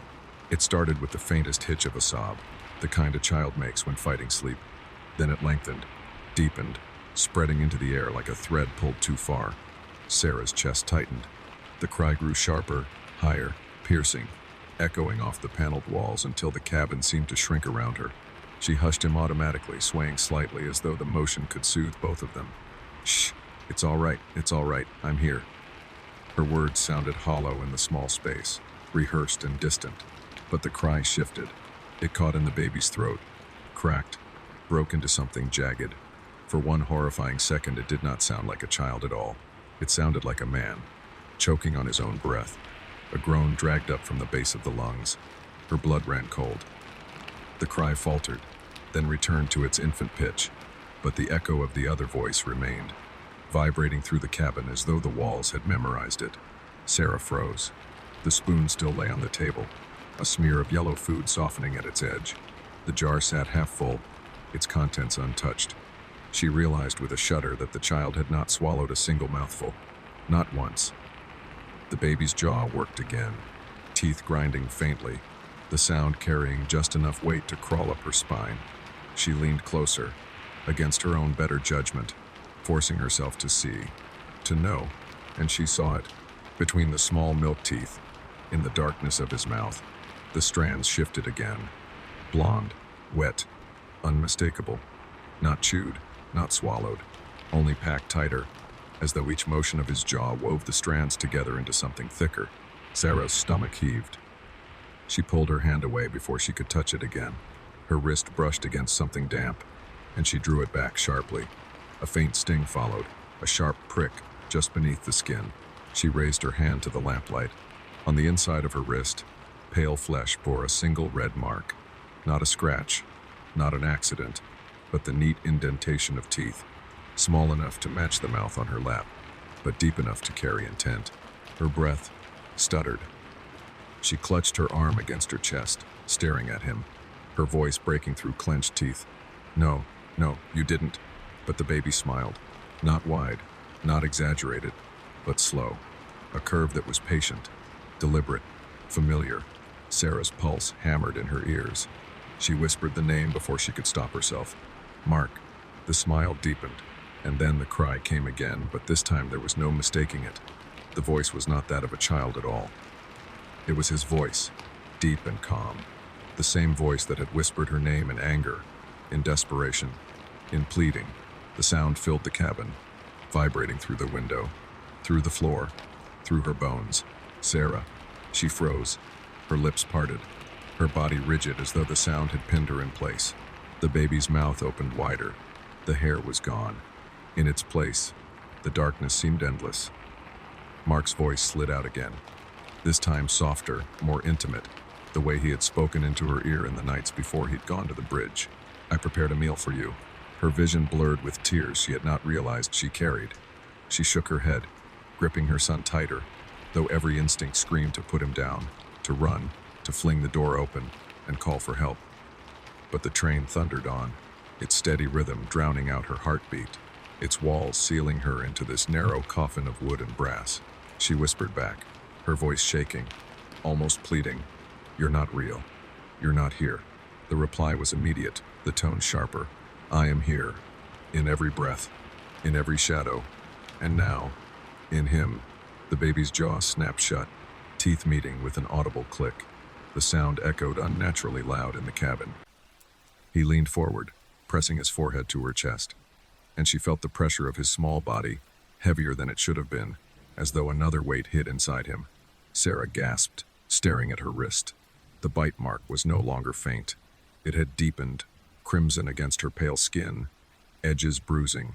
It started with the faintest hitch of a sob, the kind a child makes when fighting sleep. Then it lengthened, deepened, spreading into the air like a thread pulled too far. Sarah's chest tightened. The cry grew sharper, higher, piercing, echoing off the paneled walls until the cabin seemed to shrink around her. She hushed him automatically, swaying slightly as though the motion could soothe both of them. "Shh, it's all right, I'm here." Her words sounded hollow in the small space, rehearsed and distant, but the cry shifted. It caught in the baby's throat, cracked, broke into something jagged. For one horrifying second, it did not sound like a child at all. It sounded like a man, choking on his own breath. A groan dragged up from the base of the lungs. Her blood ran cold. The cry faltered, then returned to its infant pitch, but the echo of the other voice remained, vibrating through the cabin as though the walls had memorized it. Sarah froze. The spoon still lay on the table, a smear of yellow food softening at its edge. The jar sat half full, its contents untouched. She realized with a shudder that the child had not swallowed a single mouthful. Not once. The baby's jaw worked again, teeth grinding faintly, the sound carrying just enough weight to crawl up her spine. She leaned closer, against her own better judgment, forcing herself to see, to know, and she saw it. Between the small milk teeth, in the darkness of his mouth, the strands shifted again. Blonde, wet, unmistakable. Not chewed, not swallowed, only packed tighter, as though each motion of his jaw wove the strands together into something thicker. Sarah's stomach heaved. She pulled her hand away before she could touch it again. Her wrist brushed against something damp, and she drew it back sharply. A faint sting followed, a sharp prick just beneath the skin. She raised her hand to the lamplight. On the inside of her wrist, Pale flesh bore a single red mark. Not a scratch, not an accident, but the neat indentation of teeth, small enough to match the mouth on her lap, but deep enough to carry intent. Her breath stuttered. She clutched her arm against her chest, staring at him, her voice breaking through clenched teeth. No, no, you didn't. But the baby smiled. Not wide, not exaggerated, but slow. A curve that was patient, deliberate, familiar. Sarah's pulse hammered in her ears. She whispered the name before she could stop herself. Mark. The smile deepened, and then the cry came again, but this time there was no mistaking it. The voice was not that of a child at all. It was his voice, deep and calm. The same voice that had whispered her name in anger, in desperation, in pleading. The sound filled the cabin, vibrating through the window, through the floor, through her bones. Sarah. She froze, her lips parted, her body rigid as though the sound had pinned her in place. The baby's mouth opened wider. The hair was gone. In its place, the darkness seemed endless. Mark's voice slid out again, this time softer, more intimate, the way he had spoken into her ear in the nights before he'd gone to the bridge. I prepared a meal for you. Her vision blurred with tears she had not realized she carried. She shook her head, gripping her son tighter, though every instinct screamed to put him down, to run, to fling the door open, and call for help. But the train thundered on, its steady rhythm drowning out her heartbeat, its walls sealing her into this narrow coffin of wood and brass. She whispered back, her voice shaking, almost pleading, "You're not real. You're not here." The reply was immediate, the tone sharper. "I am here, in every breath, in every shadow, and now, in him." The baby's jaw snapped shut, teeth meeting with an audible click. The sound echoed unnaturally loud in the cabin. He leaned forward, pressing his forehead to her chest, and she felt the pressure of his small body, heavier than it should have been, as though another weight hid inside him. Sarah gasped, staring at her wrist. The bite mark was no longer faint. It had deepened, crimson against her pale skin, edges bruising,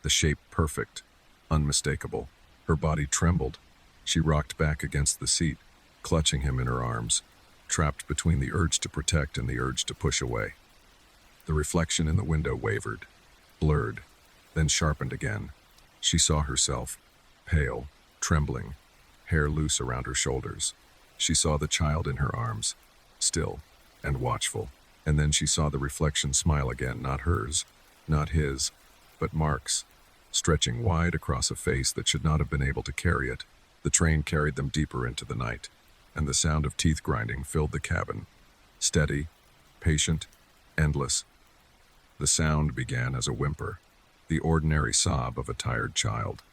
the shape perfect, unmistakable. Her body trembled. She rocked back against the seat, clutching him in her arms, trapped between the urge to protect and the urge to push away. The reflection in the window wavered, blurred, then sharpened again. She saw herself, pale, trembling, hair loose around her shoulders. She saw the child in her arms, still and watchful. And then she saw the reflection smile again, not hers, not his, but Mark's, stretching wide across a face that should not have been able to carry it. The train carried them deeper into the night, and the sound of teeth grinding filled the cabin. Steady, patient, endless. The sound began as a whimper, the ordinary sob of a tired child.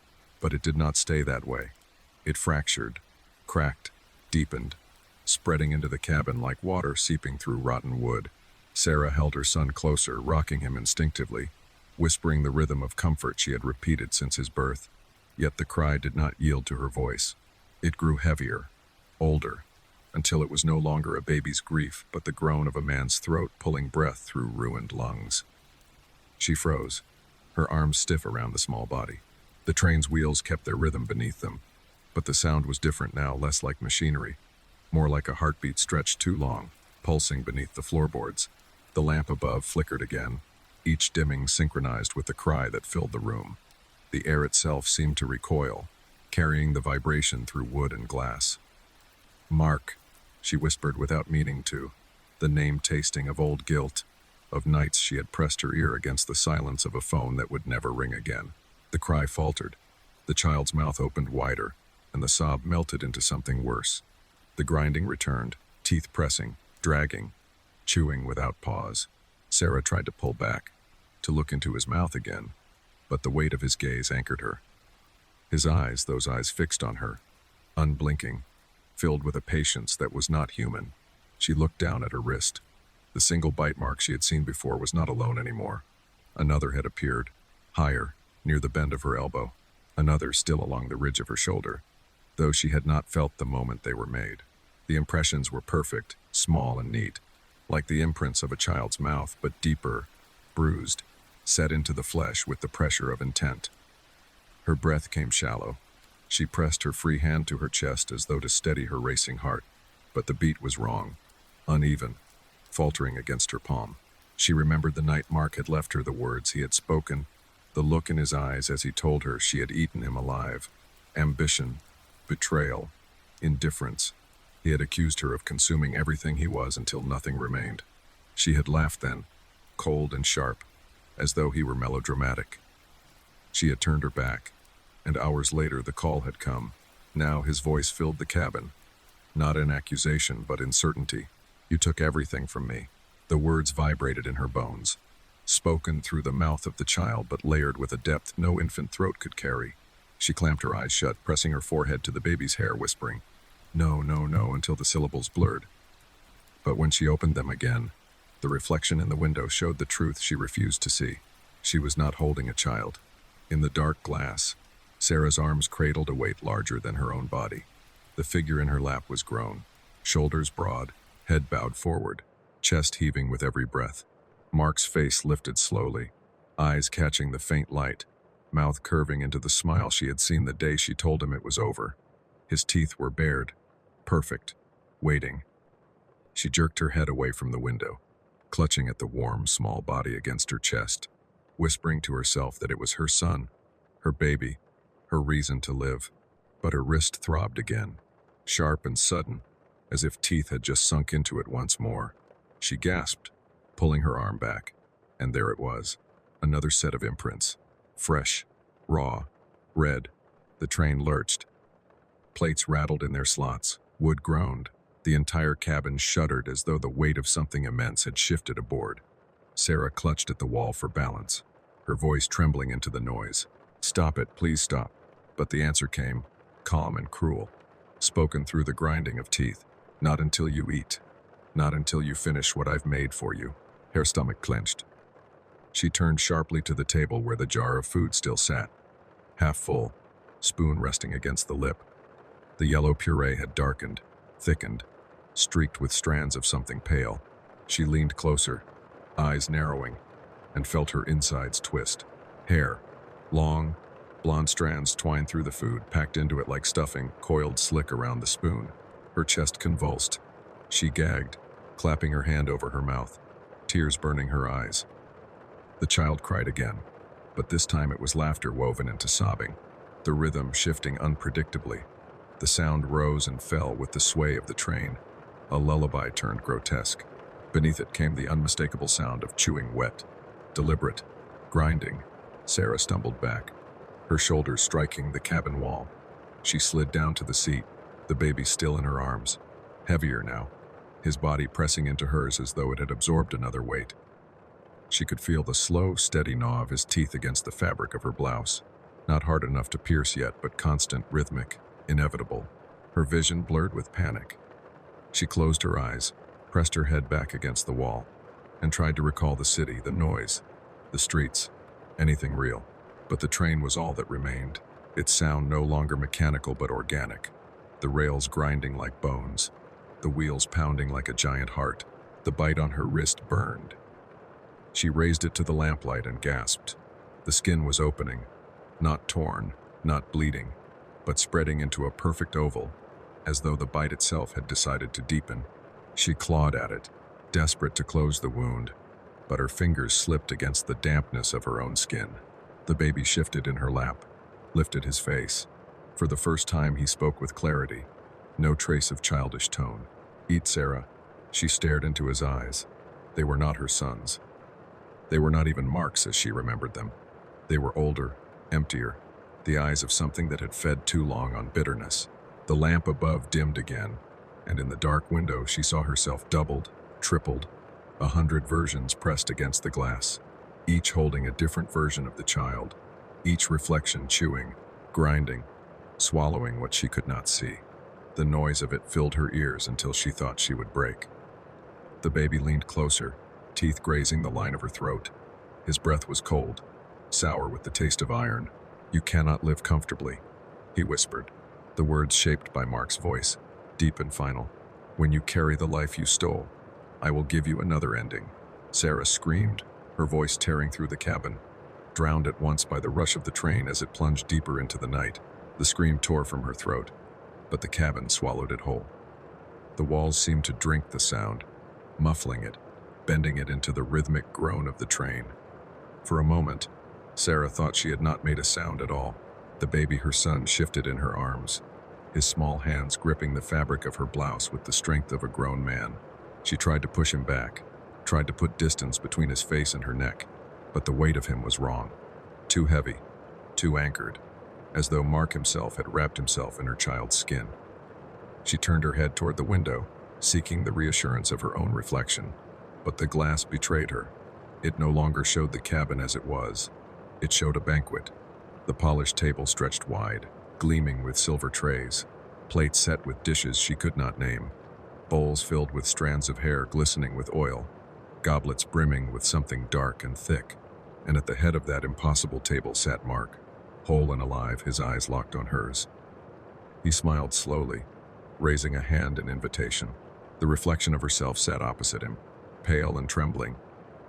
But it did not stay that way. It fractured, cracked, deepened, spreading into the cabin like water seeping through rotten wood. Sarah held her son closer, rocking him instinctively, whispering the rhythm of comfort she had repeated since his birth. Yet the cry did not yield to her voice. It grew heavier, older, until it was no longer a baby's grief, but the groan of a man's throat pulling breath through ruined lungs. She froze, her arms stiff around the small body. The train's wheels kept their rhythm beneath them, but the sound was different now, less like machinery, more like a heartbeat stretched too long, pulsing beneath the floorboards. The lamp above flickered again, each dimming synchronized with the cry that filled the room. The air itself seemed to recoil, carrying the vibration through wood and glass. "Mark," she whispered without meaning to, the name tasting of old guilt, of nights she had pressed her ear against the silence of a phone that would never ring again. The cry faltered. The child's mouth opened wider, and the sob melted into something worse. The grinding returned, teeth pressing, dragging, chewing without pause. Sarah tried to pull back, to look into his mouth again, but the weight of his gaze anchored her. His eyes, those eyes fixed on her, unblinking, filled with a patience that was not human. She looked down at her wrist. The single bite mark she had seen before was not alone anymore. Another had appeared, higher, near the bend of her elbow, another still along the ridge of her shoulder, though she had not felt the moment they were made. The impressions were perfect, small and neat, like the imprints of a child's mouth, but deeper, bruised, set into the flesh with the pressure of intent. Her breath came shallow. She pressed her free hand to her chest as though to steady her racing heart. but the beat was wrong, uneven, faltering against her palm. She remembered the night Mark had left her, the words he had spoken, the look in his eyes as he told her she had eaten him alive. Ambition, betrayal, indifference. He had accused her of consuming everything he was until nothing remained. She had laughed then, cold and sharp, as though he were melodramatic. She had turned her back, and hours later the call had come. Now his voice filled the cabin, not in accusation but in certainty. "You took everything from me." The words vibrated in her bones, spoken through the mouth of the child but layered with a depth no infant throat could carry. She clamped her eyes shut, pressing her forehead to the baby's hair, whispering, "No, no, no," until the syllables blurred. But when she opened them again, the reflection in the window showed the truth she refused to see. She was not holding a child. In the dark glass, Sarah's arms cradled a weight larger than her own body. The figure in her lap was grown, shoulders broad, head bowed forward, chest heaving with every breath. Mark's face lifted slowly, eyes catching the faint light, mouth curving into the smile she had seen the day she told him it was over. His teeth were bared, perfect, waiting. She jerked her head away from the window, clutching at the warm, small body against her chest, whispering to herself that it was her son, her baby, her reason to live. But her wrist throbbed again, sharp and sudden, as if teeth had just sunk into it once more. She gasped, pulling her arm back, and there it was, another set of imprints, fresh, raw, red. The train lurched. Plates rattled in their slots, wood groaned. The entire cabin shuddered as though the weight of something immense had shifted aboard. Sarah clutched at the wall for balance, her voice trembling into the noise. "Stop it, please stop." But the answer came, calm and cruel, spoken through the grinding of teeth. "Not until you eat. Not until you finish what I've made for you." Her stomach clenched. She turned sharply to the table where the jar of food still sat, half full, spoon resting against the lip. The yellow puree had darkened, thickened, streaked with strands of something pale. She leaned closer, eyes narrowing, and felt her insides twist. Hair, long, blonde strands twined through the food, packed into it like stuffing, coiled slick around the spoon. Her chest convulsed. She gagged, clapping her hand over her mouth, tears burning her eyes. The child cried again, but this time it was laughter woven into sobbing, the rhythm shifting unpredictably. The sound rose and fell with the sway of the train. A lullaby turned grotesque. Beneath it came the unmistakable sound of chewing wet, deliberate, grinding. Sarah stumbled back, her shoulders striking the cabin wall. She slid down to the seat, the baby still in her arms, heavier now, his body pressing into hers as though it had absorbed another weight. She could feel the slow, steady gnaw of his teeth against the fabric of her blouse, not hard enough to pierce yet, but constant, rhythmic, inevitable. Her vision blurred with panic. She closed her eyes, pressed her head back against the wall, and tried to recall the city, the noise, the streets, anything real. But the train was all that remained, its sound no longer mechanical but organic, the rails grinding like bones, the wheels pounding like a giant heart. The bite on her wrist burned. She raised it to the lamplight and gasped. The skin was opening, not torn, not bleeding, but spreading into a perfect oval, as though the bite itself had decided to deepen. She clawed at it, desperate to close the wound, but her fingers slipped against the dampness of her own skin. The baby shifted in her lap, lifted his face. For the first time he spoke with clarity, no trace of childish tone. "Eat, Sarah." She stared into his eyes. They were not her son's. They were not even Mark's as she remembered them. They were older, emptier, the eyes of something that had fed too long on bitterness. The lamp above dimmed again, and in the dark window she saw herself doubled, tripled, 100 versions pressed against the glass, each holding a different version of the child, each reflection chewing, grinding, swallowing what she could not see. The noise of it filled her ears until she thought she would break. The baby leaned closer, teeth grazing the line of her throat. His breath was cold, sour with the taste of iron. "You cannot live comfortably," he whispered, the words shaped by Mark's voice, deep and final. "When you carry the life you stole, I will give you another ending." Sarah screamed, her voice tearing through the cabin, drowned at once by the rush of the train as it plunged deeper into the night. The scream tore from her throat, but the cabin swallowed it whole. The walls seemed to drink the sound, muffling it, bending it into the rhythmic groan of the train. For a moment, Sarah thought she had not made a sound at all. The baby, her son, shifted in her arms, his small hands gripping the fabric of her blouse with the strength of a grown man. She tried to push him back, tried to put distance between his face and her neck, but the weight of him was wrong. Too heavy, too anchored, as though Mark himself had wrapped himself in her child's skin. She turned her head toward the window, seeking the reassurance of her own reflection. But the glass betrayed her. It no longer showed the cabin as it was. It showed a banquet. The polished table stretched wide, gleaming with silver trays, plates set with dishes she could not name, bowls filled with strands of hair glistening with oil, goblets brimming with something dark and thick. And at the head of that impossible table sat Mark, whole and alive, his eyes locked on hers. He smiled slowly, raising a hand in invitation. The reflection of herself sat opposite him, pale and trembling,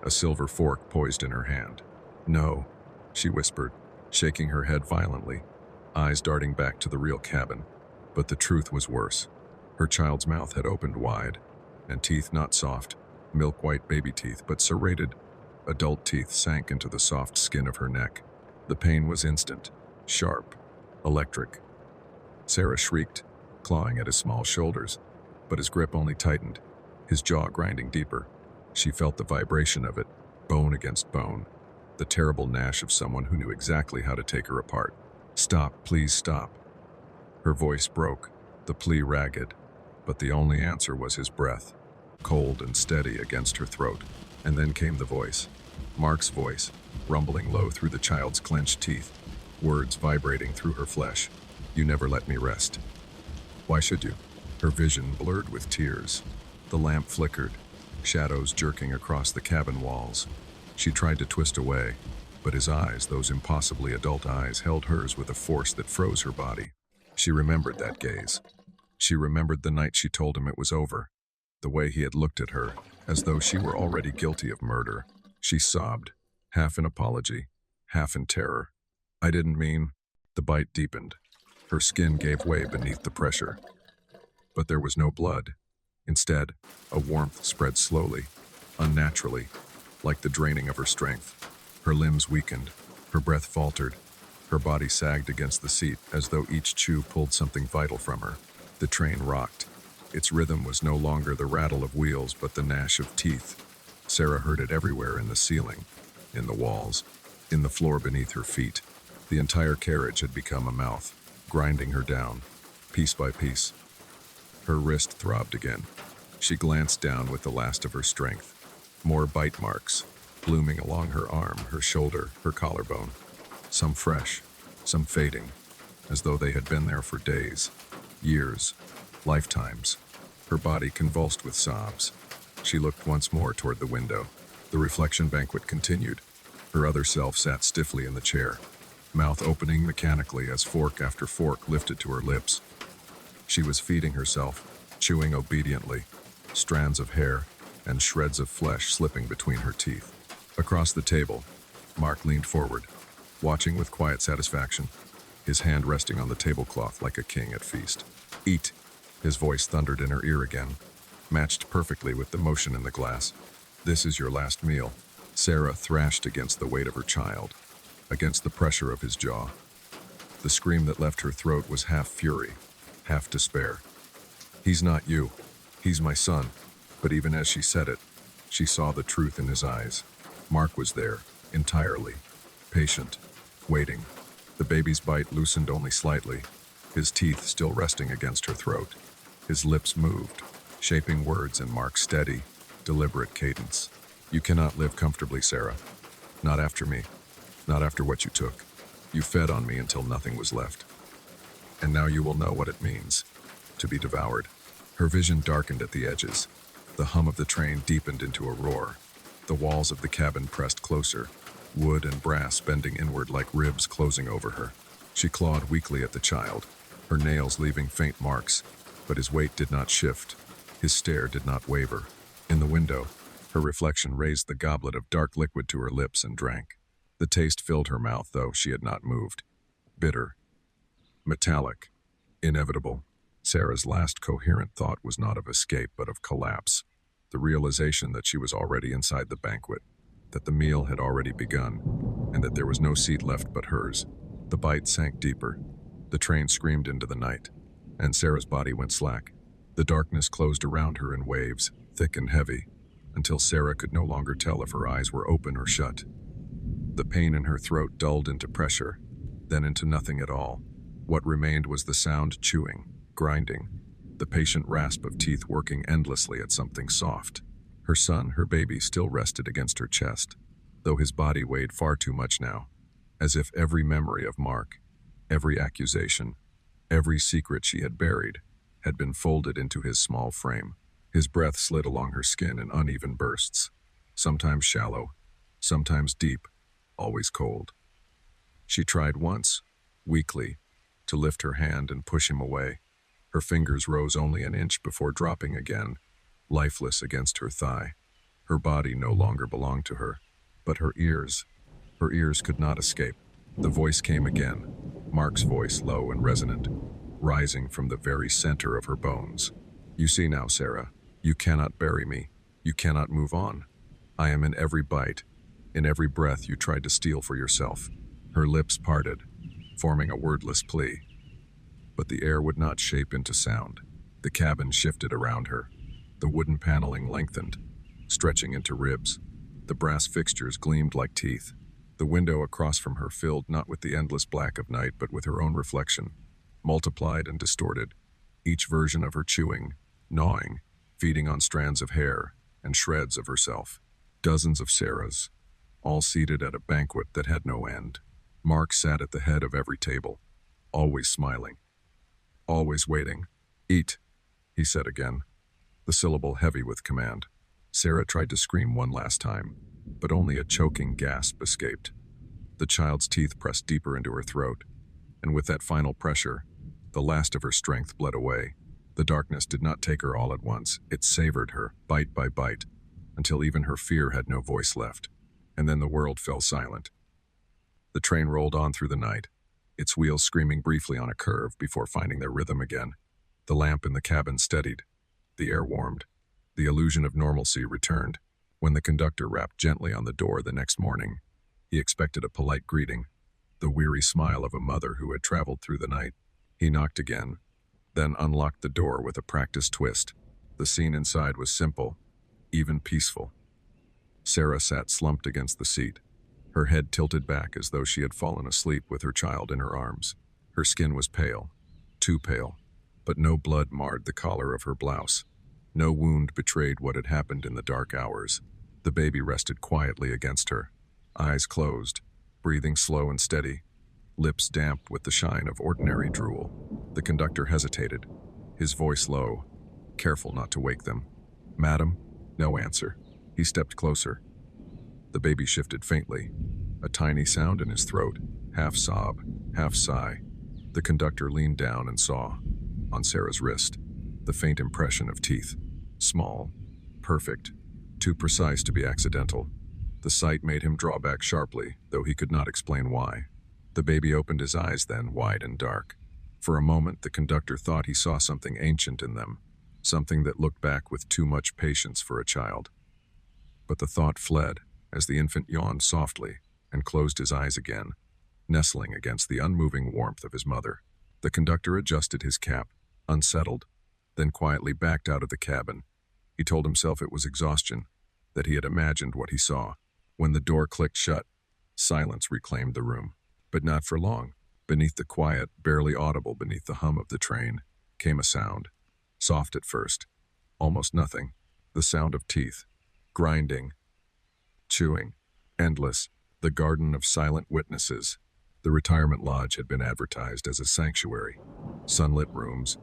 a silver fork poised in her hand. "No," she whispered, shaking her head violently, eyes darting back to the real cabin. But the truth was worse. Her child's mouth had opened wide, and teeth not soft, milk-white baby teeth, but serrated, adult teeth sank into the soft skin of her neck. The pain was instant, sharp, electric. Sarah shrieked, clawing at his small shoulders, but his grip only tightened, his jaw grinding deeper. She felt the vibration of it, bone against bone, the terrible gnash of someone who knew exactly how to take her apart. "Stop, please stop." Her voice broke, the plea ragged, but the only answer was his breath, cold and steady against her throat. And then came the voice, Mark's voice, rumbling low through the child's clenched teeth, words vibrating through her flesh. "You never let me rest." Why should you? Her vision blurred with tears. The lamp flickered, shadows jerking across the cabin walls. She tried to twist away, but his eyes, those impossibly adult eyes, held hers with a force that froze her body. She remembered that gaze. She remembered the night she told him it was over, the way he had looked at her, as though she were already guilty of murder. She sobbed, half in apology, half in terror. "I didn't mean..." The bite deepened. Her skin gave way beneath the pressure. But there was no blood. Instead, a warmth spread slowly, unnaturally, like the draining of her strength. Her limbs weakened, her breath faltered, her body sagged against the seat as though each chew pulled something vital from her. The train rocked. Its rhythm was no longer the rattle of wheels but the gnash of teeth. Sarah heard it everywhere, in the ceiling, in the walls, in the floor beneath her feet. The entire carriage had become a mouth, grinding her down, piece by piece. Her wrist throbbed again. She glanced down with the last of her strength. More bite marks, blooming along her arm, her shoulder, her collarbone. Some fresh, some fading, as though they had been there for days, years, lifetimes. Her body convulsed with sobs. She looked once more toward the window. The reflection banquet continued. Her other self sat stiffly in the chair, mouth opening mechanically as fork after fork lifted to her lips. She was feeding herself, chewing obediently, strands of hair and shreds of flesh slipping between her teeth. Across the table, Mark leaned forward, watching with quiet satisfaction, his hand resting on the tablecloth like a king at feast. "Eat," his voice thundered in her ear again, matched perfectly with the motion in the glass. "This is your last meal." Sarah thrashed against the weight of her child, against the pressure of his jaw. The scream that left her throat was half fury, half despair. "He's not you. He's my son." But even as she said it, she saw the truth in his eyes. Mark was there, entirely, patient, waiting. The baby's bite loosened only slightly, his teeth still resting against her throat. His lips moved, shaping words in Mark's steady, deliberate cadence. "You cannot live comfortably, Sarah. Not after me. Not after what you took. You fed on me until nothing was left. And now you will know what it means, to be devoured." Her vision darkened at the edges. The hum of the train deepened into a roar. The walls of the cabin pressed closer, wood and brass bending inward like ribs closing over her. She clawed weakly at the child, her nails leaving faint marks, but his weight did not shift. His stare did not waver. In the window, her reflection raised the goblet of dark liquid to her lips and drank. The taste filled her mouth, though she had not moved. Bitter, metallic, inevitable. Sarah's last coherent thought was not of escape, but of collapse. The realization that she was already inside the banquet, that the meal had already begun, and that there was no seat left but hers. The bite sank deeper. The train screamed into the night, and Sarah's body went slack. The darkness closed around her in waves, thick and heavy, until Sarah could no longer tell if her eyes were open or shut. The pain in her throat dulled into pressure, then into nothing at all. What remained was the sound chewing, grinding, the patient rasp of teeth working endlessly at something soft. Her son, her baby, still rested against her chest, though his body weighed far too much now, as if every memory of Mark, every accusation, every secret she had buried, had been folded into his small frame. His breath slid along her skin in uneven bursts, sometimes shallow, sometimes deep, always cold. She tried once, weakly, to lift her hand and push him away. Her fingers rose only an inch before dropping again, lifeless against her thigh. Her body no longer belonged to her, but her ears could not escape. The voice came again, Mark's voice, low and resonant, rising from the very center of her bones. "You see now, Sarah, you cannot bury me. You cannot move on. I am in every bite, in every breath you tried to steal for yourself." Her lips parted, forming a wordless plea. But the air would not shape into sound. The cabin shifted around her. The wooden paneling lengthened, stretching into ribs. The brass fixtures gleamed like teeth. The window across from her filled not with the endless black of night, but with her own reflection, multiplied and distorted, each version of her chewing, gnawing, feeding on strands of hair and shreds of herself. Dozens of Sarahs, all seated at a banquet that had no end. Mark sat at the head of every table, always smiling, always waiting. "Eat," he said again, the syllable heavy with command. Sarah tried to scream one last time, but only a choking gasp escaped. The child's teeth pressed deeper into her throat, and with that final pressure, the last of her strength bled away. The darkness did not take her all at once. It savored her, bite by bite, until even her fear had no voice left. And then the world fell silent. The train rolled on through the night, its wheels screaming briefly on a curve before finding their rhythm again. The lamp in the cabin steadied. The air warmed. The illusion of normalcy returned. When the conductor rapped gently on the door the next morning, he expected a polite greeting, the weary smile of a mother who had traveled through the night. He knocked again, then unlocked the door with a practiced twist. The scene inside was simple, even peaceful. Sarah sat slumped against the seat, her head tilted back as though she had fallen asleep with her child in her arms. Her skin was pale, too pale, but no blood marred the collar of her blouse. No wound betrayed what had happened in the dark hours. The baby rested quietly against her, eyes closed, breathing slow and steady, lips damp with the shine of ordinary drool. The conductor hesitated, his voice low, careful not to wake them. "Madam?" No answer. He stepped closer. The baby shifted faintly, a tiny sound in his throat, half sob, half sigh. The conductor leaned down and saw, on Sarah's wrist, the faint impression of teeth. Small, perfect, too precise to be accidental. The sight made him draw back sharply, though he could not explain why. The baby opened his eyes then, wide and dark. For a moment, the conductor thought he saw something ancient in them, something that looked back with too much patience for a child. But the thought fled as the infant yawned softly and closed his eyes again, nestling against the unmoving warmth of his mother. The conductor adjusted his cap, unsettled, then quietly backed out of the cabin. He told himself it was exhaustion, that he had imagined what he saw. When the door clicked shut, silence reclaimed the room. But not for long. Beneath the quiet, barely audible beneath the hum of the train, came a sound. Soft at first, almost nothing. The sound of teeth, grinding, chewing, endless, the garden of silent witnesses. The retirement lodge had been advertised as a sanctuary. Sunlit rooms,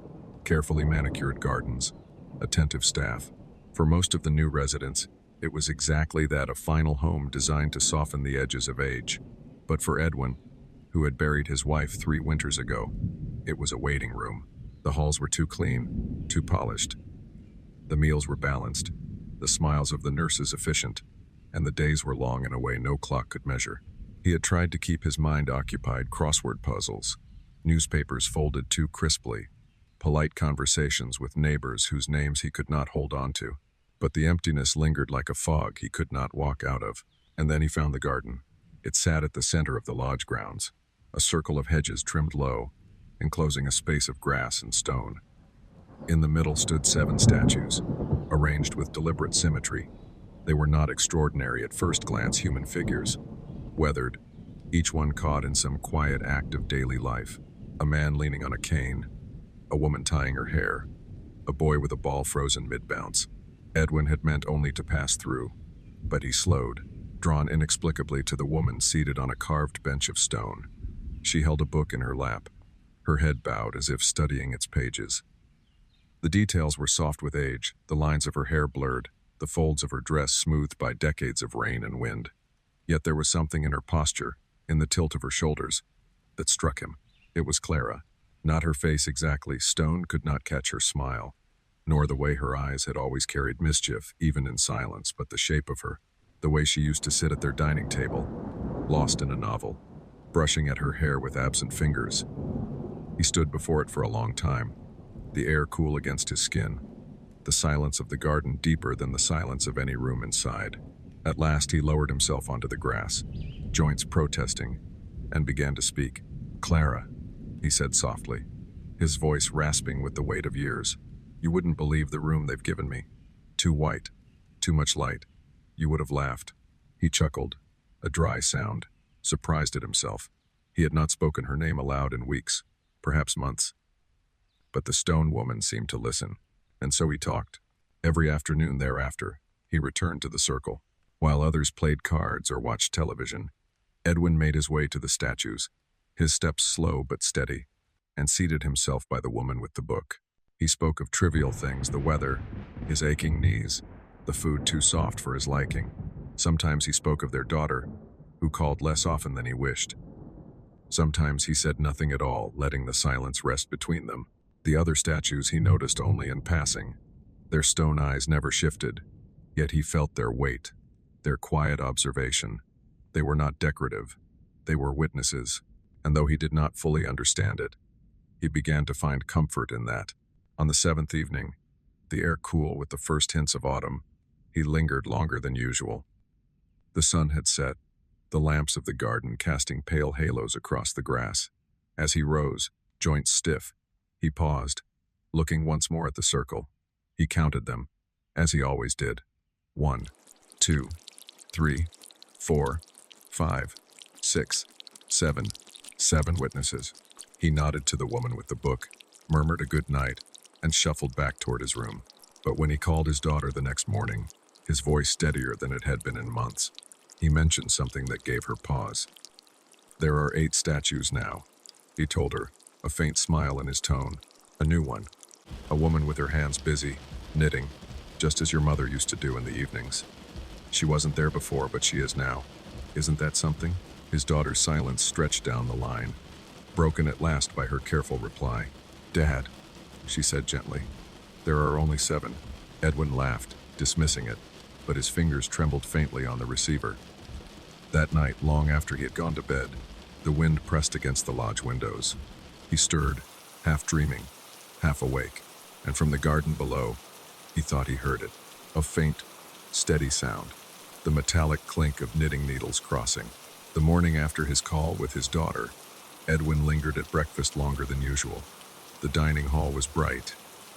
carefully manicured gardens, attentive staff. For most of the new residents, it was exactly that, a final home designed to soften the edges of age. But for Edwin, who had buried his wife 3 winters ago, it was a waiting room. The halls were too clean, too polished. The meals were balanced, the smiles of the nurses efficient, and the days were long in a way no clock could measure. He had tried to keep his mind occupied: crossword puzzles, newspapers folded too crisply, polite conversations with neighbors whose names he could not hold on to. But the emptiness lingered like a fog he could not walk out of. And then he found the garden. It sat at the center of the lodge grounds, a circle of hedges trimmed low, enclosing a space of grass and stone. In the middle stood 7 statues, arranged with deliberate symmetry. They were not extraordinary at first glance human figures, weathered, each one caught in some quiet act of daily life. A man leaning on a cane, a woman tying her hair, a boy with a ball frozen mid-bounce. Edwin had meant only to pass through, but he slowed, drawn inexplicably to the woman seated on a carved bench of stone. She held a book in her lap, her head bowed as if studying its pages. The details were soft with age, the lines of her hair blurred, the folds of her dress smoothed by decades of rain and wind. Yet there was something in her posture, in the tilt of her shoulders, that struck him. It was Clara. Not her face exactly. Stone could not catch her smile, nor the way her eyes had always carried mischief, even in silence, but the shape of her, the way she used to sit at their dining table, lost in a novel, brushing at her hair with absent fingers. He stood before it for a long time, the air cool against his skin, the silence of the garden deeper than the silence of any room inside. At last he lowered himself onto the grass, joints protesting, and began to speak. "Clara," he said softly, his voice rasping with the weight of years. "You wouldn't believe the room they've given me. Too white, too much light. You would have laughed." He chuckled, a dry sound, surprised at himself. He had not spoken her name aloud in weeks, perhaps months. But the stone woman seemed to listen, and so he talked. Every afternoon thereafter, he returned to the circle. While others played cards or watched television, Edwin made his way to the statues, his steps slow but steady, and seated himself by the woman with the book. He spoke of trivial things, the weather, his aching knees, the food too soft for his liking. Sometimes he spoke of their daughter, who called less often than he wished. Sometimes he said nothing at all, letting the silence rest between them. The other statues he noticed only in passing. Their stone eyes never shifted, yet he felt their weight, their quiet observation. They were not decorative, they were witnesses, and though he did not fully understand it, he began to find comfort in that. On the 7th evening, the air cool with the first hints of autumn, he lingered longer than usual. The sun had set, the lamps of the garden casting pale halos across the grass. As he rose, joints stiff, he paused, looking once more at the circle. He counted them, as he always did. 1, 2, 3, 4, 5, 6, 7. 7 witnesses. He nodded to the woman with the book, murmured a good night, and shuffled back toward his room. But when he called his daughter the next morning, his voice steadier than it had been in months, he mentioned something that gave her pause. "There are 8 statues now," he told her, a faint smile in his tone. "A new one. A woman with her hands busy, knitting, just as your mother used to do in the evenings. She wasn't there before, but she is now. Isn't that something?" His daughter's silence stretched down the line, broken at last by her careful reply. "Dad," she said gently, "there are only 7. Edwin laughed, dismissing it, but his fingers trembled faintly on the receiver. That night, long after he had gone to bed, the wind pressed against the lodge windows. He stirred, half dreaming, half awake, and from the garden below, he thought he heard it. A faint, steady sound, the metallic clink of knitting needles crossing. The morning after his call with his daughter, Edwin lingered at breakfast longer than usual. The dining hall was bright,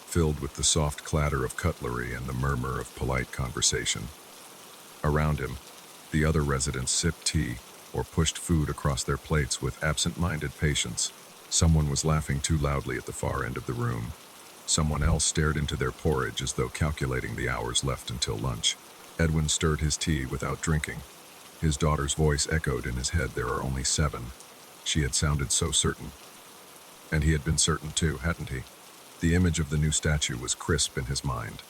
filled with the soft clatter of cutlery and the murmur of polite conversation. Around him, the other residents sipped tea or pushed food across their plates with absent-minded patience. Someone was laughing too loudly at the far end of the room. Someone else stared into their porridge as though calculating the hours left until lunch. Edwin stirred his tea without drinking. His daughter's voice echoed in his head. There are only 7. She had sounded so certain. And he had been certain too, hadn't he? The image of the new statue was crisp in his mind.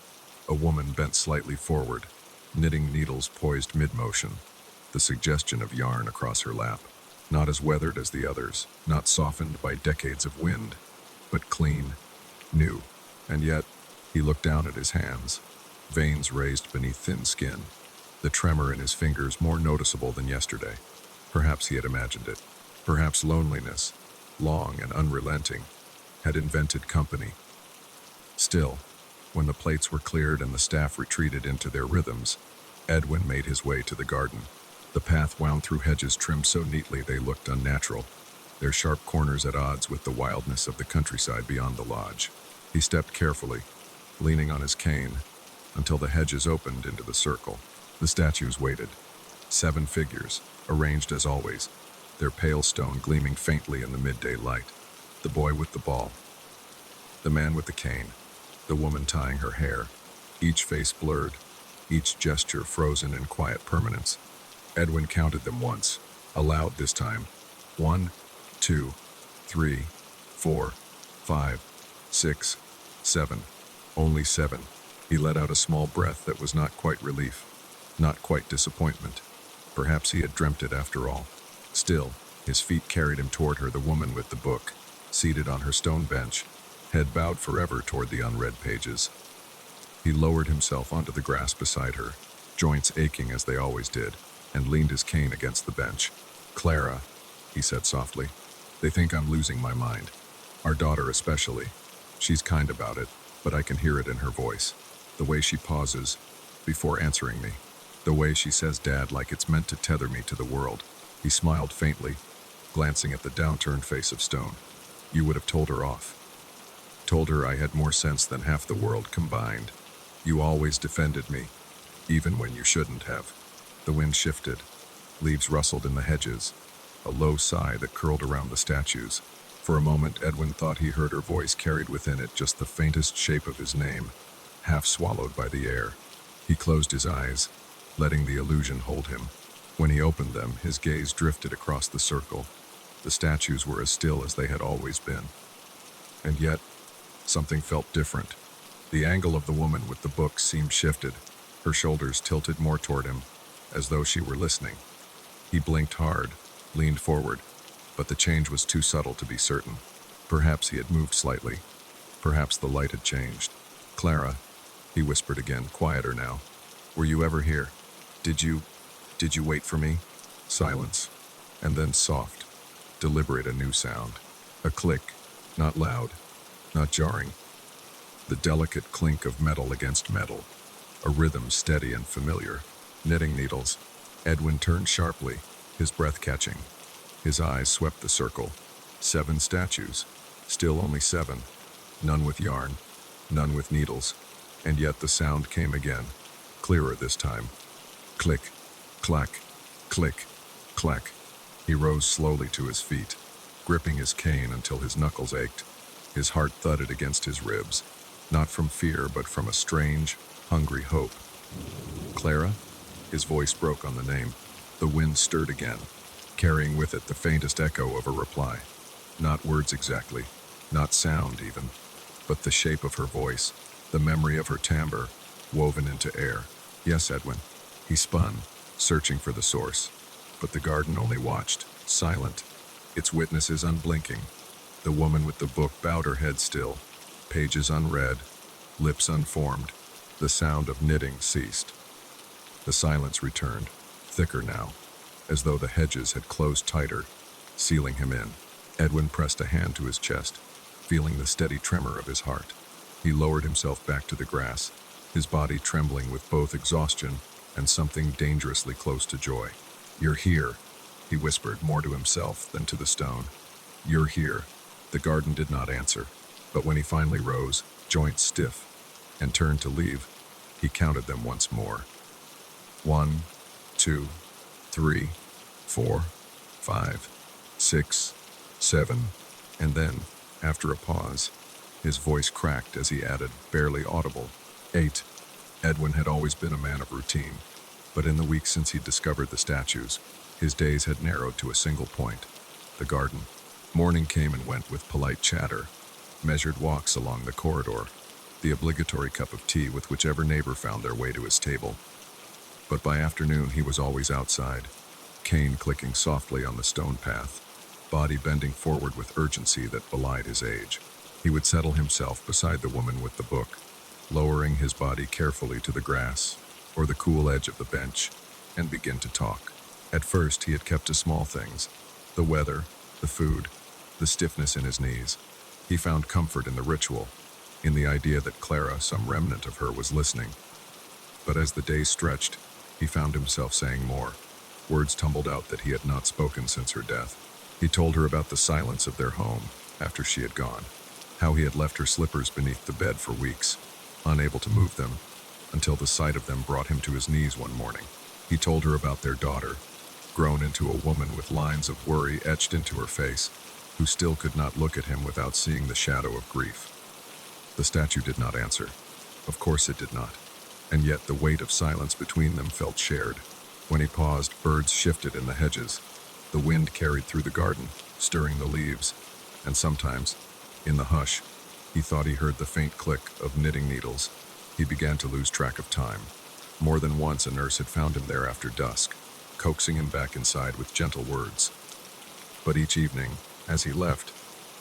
A woman bent slightly forward, knitting needles poised mid-motion, the suggestion of yarn across her lap. Not as weathered as the others, not softened by decades of wind, but clean, new. And yet, he looked down at his hands, veins raised beneath thin skin, the tremor in his fingers more noticeable than yesterday. Perhaps he had imagined it. Perhaps loneliness, long and unrelenting, had invented company. Still, when the plates were cleared and the staff retreated into their rhythms, Edwin made his way to the garden. The path wound through hedges trimmed so neatly they looked unnatural, their sharp corners at odds with the wildness of the countryside beyond the lodge. He stepped carefully, leaning on his cane, until the hedges opened into the circle. The statues waited. 7 figures, arranged as always, their pale stone gleaming faintly in the midday light. The boy with the ball, the man with the cane, the woman tying her hair, each face blurred, each gesture frozen in quiet permanence. Edwin counted them once, aloud this time. 1, 2, 3, 4, 5, 6, 7. Only 7. He let out a small breath that was not quite relief, not quite disappointment. Perhaps he had dreamt it after all. Still, his feet carried him toward her, the woman with the book, seated on her stone bench, head bowed forever toward the unread pages. He lowered himself onto the grass beside her, joints aching as they always did, and leaned his cane against the bench. "Clara," he said softly, "they think I'm losing my mind. Our daughter especially. She's kind about it, but I can hear it in her voice. The way she pauses before answering me. The way she says Dad like it's meant to tether me to the world." He smiled faintly, glancing at the downturned face of stone. "You would have told her off. Told her I had more sense than half the world combined. You always defended me, even when you shouldn't have." The wind shifted. Leaves rustled in the hedges, a low sigh that curled around the statues. For a moment, Edwin thought he heard her voice carried within it just the faintest shape of his name, half swallowed by the air. He closed his eyes, letting the illusion hold him. When he opened them, his gaze drifted across the circle. The statues were as still as they had always been. And yet, something felt different. The angle of the woman with the book seemed shifted, her shoulders tilted more toward him, as though she were listening. He blinked hard, leaned forward, but the change was too subtle to be certain. Perhaps he had moved slightly. Perhaps the light had changed. "Clara," he whispered again, quieter now. "Were you ever here? Did you wait for me?" Silence. And then soft, deliberate, a new sound. A click, not loud, not jarring. The delicate clink of metal against metal. A rhythm steady and familiar. Knitting needles. Edwin turned sharply, his breath catching. His eyes swept the circle. 7 statues. Still only 7. None with yarn, none with needles. And yet the sound came again, clearer this time. Click, clack, click, clack. He rose slowly to his feet, gripping his cane until his knuckles ached. His heart thudded against his ribs, not from fear but from a strange, hungry hope. "Clara?" His voice broke on the name. The wind stirred again, carrying with it the faintest echo of a reply. Not words exactly, not sound even, but the shape of her voice, the memory of her timbre, woven into air. "Yes, Edwin." He spun, searching for the source. But the garden only watched, silent, its witnesses unblinking. The woman with the book bowed her head still, pages unread, lips unformed. The sound of knitting ceased. The silence returned, thicker now, as though the hedges had closed tighter, sealing him in. Edwin pressed a hand to his chest, feeling the steady tremor of his heart. He lowered himself back to the grass, his body trembling with both exhaustion and something dangerously close to joy. "You're here," he whispered, more to himself than to the stone. "You're here." The garden did not answer, but when he finally rose, joints stiff, and turned to leave, he counted them once more. 1, 2, 3, 4, 5, 6, 7, and then, after a pause, his voice cracked as he added, barely audible, 8. Edwin had always been a man of routine, but in the weeks since he'd discovered the statues, his days had narrowed to a single point: the garden. Morning came and went with polite chatter, measured walks along the corridor, the obligatory cup of tea with whichever neighbor found their way to his table. But by afternoon he was always outside, cane clicking softly on the stone path, body bending forward with urgency that belied his age. He would settle himself beside the woman with the book, lowering his body carefully to the grass or the cool edge of the bench, and begin to talk. At first he had kept to small things: the weather, the food, the stiffness in his knees. He found comfort in the ritual, in the idea that Clara, some remnant of her, was listening. But as the days stretched, he found himself saying more. Words tumbled out that he had not spoken since her death. He told her about the silence of their home after she had gone, how he had left her slippers beneath the bed for weeks, unable to move them, until the sight of them brought him to his knees one morning. He told her about their daughter, grown into a woman with lines of worry etched into her face, who still could not look at him without seeing the shadow of grief. The statue did not answer. Of course it did not. And yet the weight of silence between them felt shared. When he paused, birds shifted in the hedges. The wind carried through the garden, stirring the leaves, and sometimes, in the hush, he thought he heard the faint click of knitting needles. He began to lose track of time. More than once a nurse had found him there after dusk, coaxing him back inside with gentle words. But each evening, as he left,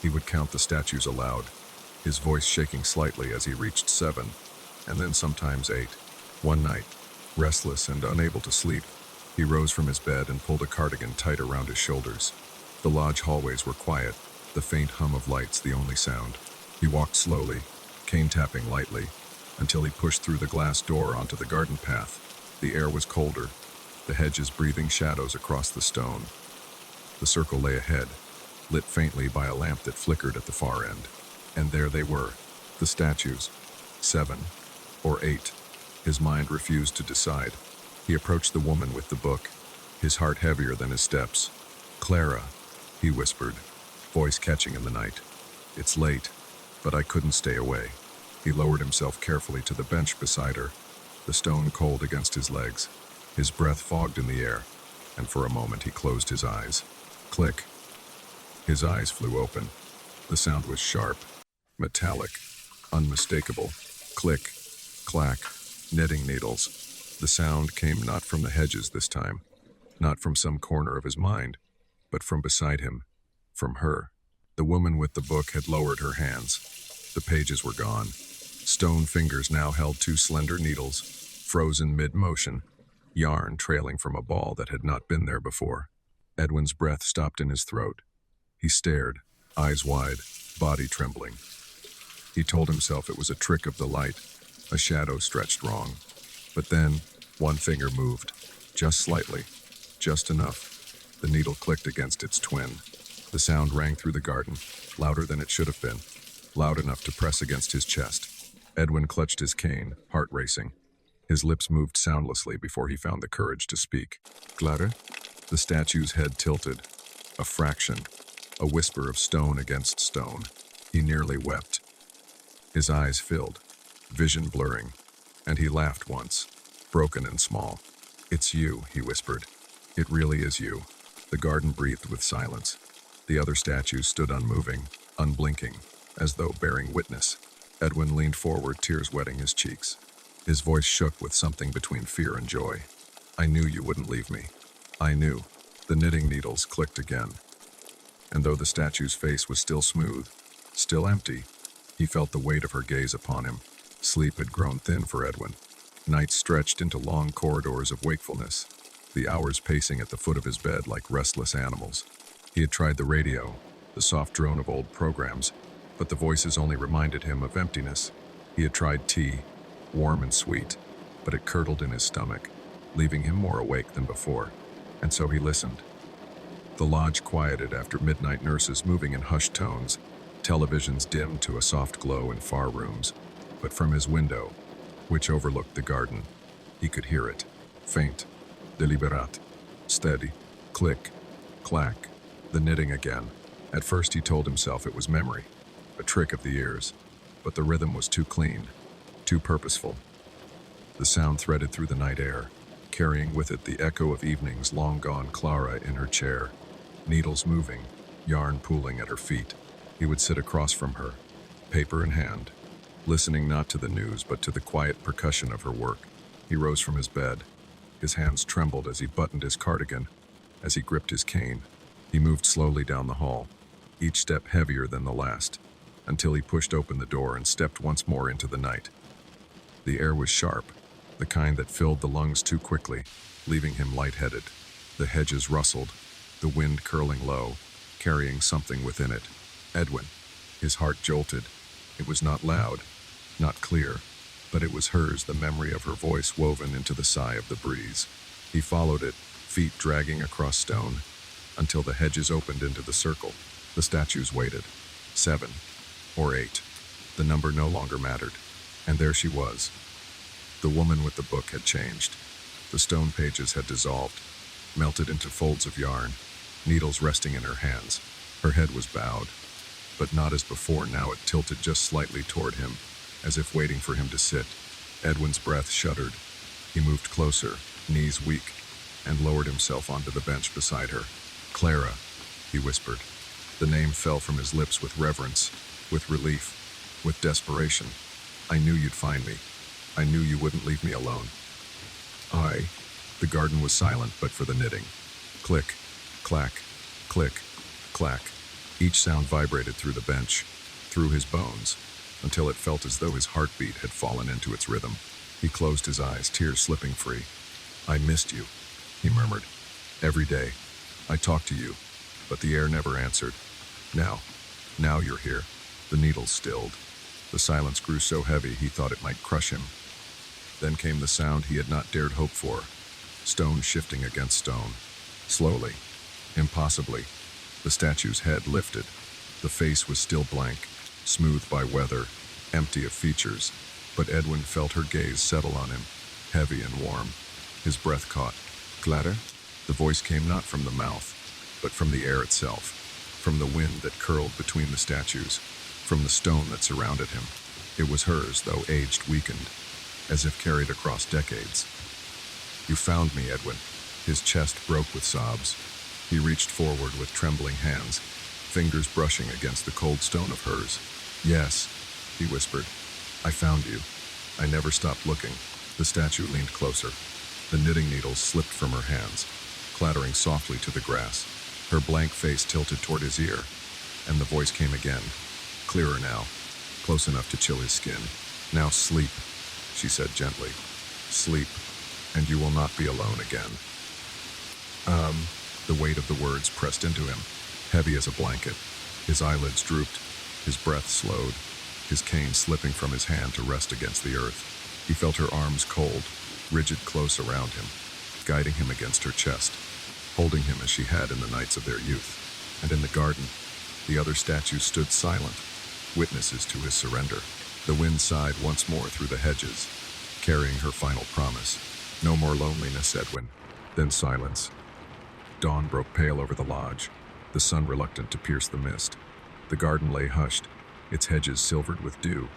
he would count the statues aloud, his voice shaking slightly as he reached 7, and then sometimes 8. One night, restless and unable to sleep, he rose from his bed and pulled a cardigan tight around his shoulders. The lodge hallways were quiet, the faint hum of lights the only sound. He walked slowly, cane tapping lightly, until he pushed through the glass door onto the garden path. The air was colder, the hedges breathing shadows across the stone. The circle lay ahead, lit faintly by a lamp that flickered at the far end. And there they were, the statues. 7 or 8. His mind refused to decide. He approached the woman with the book, his heart heavier than his steps. "Clara," he whispered, voice catching in the night. "It's late, but I couldn't stay away." He lowered himself carefully to the bench beside her, the stone cold against his legs. His breath fogged in the air, and for a moment he closed his eyes. Click. His eyes flew open. The sound was sharp, metallic, unmistakable. Click, clack, knitting needles. The sound came not from the hedges this time, not from some corner of his mind, but from beside him, from her. The woman with the book had lowered her hands. The pages were gone. Stone fingers now held 2 slender needles, frozen mid-motion, yarn trailing from a ball that had not been there before. Edwin's breath stopped in his throat. He stared, eyes wide, body trembling. He told himself it was a trick of the light, a shadow stretched wrong. But then, one finger moved, just slightly, just enough. The needle clicked against its twin. The sound rang through the garden, louder than it should have been, loud enough to press against his chest. Edwin clutched his cane, heart racing. His lips moved soundlessly before he found the courage to speak. "Clara?" The statue's head tilted. A fraction, a whisper of stone against stone. He nearly wept. His eyes filled, vision blurring, and he laughed once, broken and small. "It's you," he whispered. "It really is you." The garden breathed with silence. The other statues stood unmoving, unblinking, as though bearing witness. Edwin leaned forward, tears wetting his cheeks. His voice shook with something between fear and joy. "I knew you wouldn't leave me. I knew." The knitting needles clicked again. And though the statue's face was still smooth, still empty, he felt the weight of her gaze upon him. Sleep had grown thin for Edwin. Nights stretched into long corridors of wakefulness, the hours pacing at the foot of his bed like restless animals. He had tried the radio, the soft drone of old programs, but the voices only reminded him of emptiness. He had tried tea, warm and sweet, but it curdled in his stomach, leaving him more awake than before. And so he listened. The lodge quieted after midnight nurses moving in hushed tones, televisions dimmed to a soft glow in far rooms. But from his window, which overlooked the garden, he could hear it, faint, deliberate, steady, click, clack, the knitting again. At first he told himself it was memory, a trick of the ears, but the rhythm was too clean, too purposeful. The sound threaded through the night air, carrying with it the echo of evenings long gone. Clara in her chair, needles moving, yarn pooling at her feet. He would sit across from her, paper in hand, listening not to the news but to the quiet percussion of her work. He rose from his bed. His hands trembled as he buttoned his cardigan, as he gripped his cane. He moved slowly down the hall, each step heavier than the last, until he pushed open the door and stepped once more into the night. The air was sharp, the kind that filled the lungs too quickly, leaving him lightheaded. The hedges rustled, the wind curling low, carrying something within it. Edwin. His heart jolted. It was not loud, Not clear, but it was hers, the memory of her voice woven into the sigh of the breeze. He followed it, feet dragging across stone, until the hedges opened into the circle. The statues waited. 7 or 8. The number no longer mattered. And there she was. The woman with the book had changed. The stone pages had dissolved, melted into folds of yarn, needles resting in her hands. Her head was bowed, but not as before. Now it tilted just slightly toward him, as if waiting for him to sit. Edwin's breath shuddered. He moved closer, knees weak, and lowered himself onto the bench beside her. "Clara," he whispered. The name fell from his lips with reverence, with relief, with desperation. "I knew you'd find me. I knew you wouldn't leave me alone." The garden was silent but for the knitting. Click, clack, click, clack. Each sound vibrated through the bench, through his bones, until it felt as though his heartbeat had fallen into its rhythm. He closed his eyes, tears slipping free. "I missed you," he murmured. "Every day. I talked to you, but the air never answered. Now you're here." The needles stilled. The silence grew so heavy he thought it might crush him. Then came the sound he had not dared hope for. Stone shifting against stone. Slowly, impossibly, the statue's head lifted. The face was still blank, smoothed by weather, empty of features, but Edwin felt her gaze settle on him, heavy and warm. His breath caught. "Clara?" The voice came not from the mouth, but from the air itself, from the wind that curled between the statues, from the stone that surrounded him. It was hers, though aged, weakened, as if carried across decades. "You found me, Edwin." His chest broke with sobs. He reached forward with trembling hands, fingers brushing against the cold stone of hers. "Yes," he whispered. "I found you. I never stopped looking." The statue leaned closer. The knitting needles slipped from her hands, clattering softly to the grass. Her blank face tilted toward his ear, and the voice came again, clearer now, close enough to chill his skin. "Now sleep," she said gently. "Sleep, and you will not be alone again." The weight of the words pressed into him, heavy as a blanket. His eyelids drooped, his breath slowed, his cane slipping from his hand to rest against the earth. He felt her arms cold, rigid close around him, guiding him against her chest, holding him as she had in the nights of their youth. And in the garden, the other statues stood silent, witnesses to his surrender. The wind sighed once more through the hedges, carrying her final promise. "No more loneliness, Edwin." Then silence. Dawn broke pale over the lodge, the sun reluctant to pierce the mist. The garden lay hushed, its hedges silvered with dew,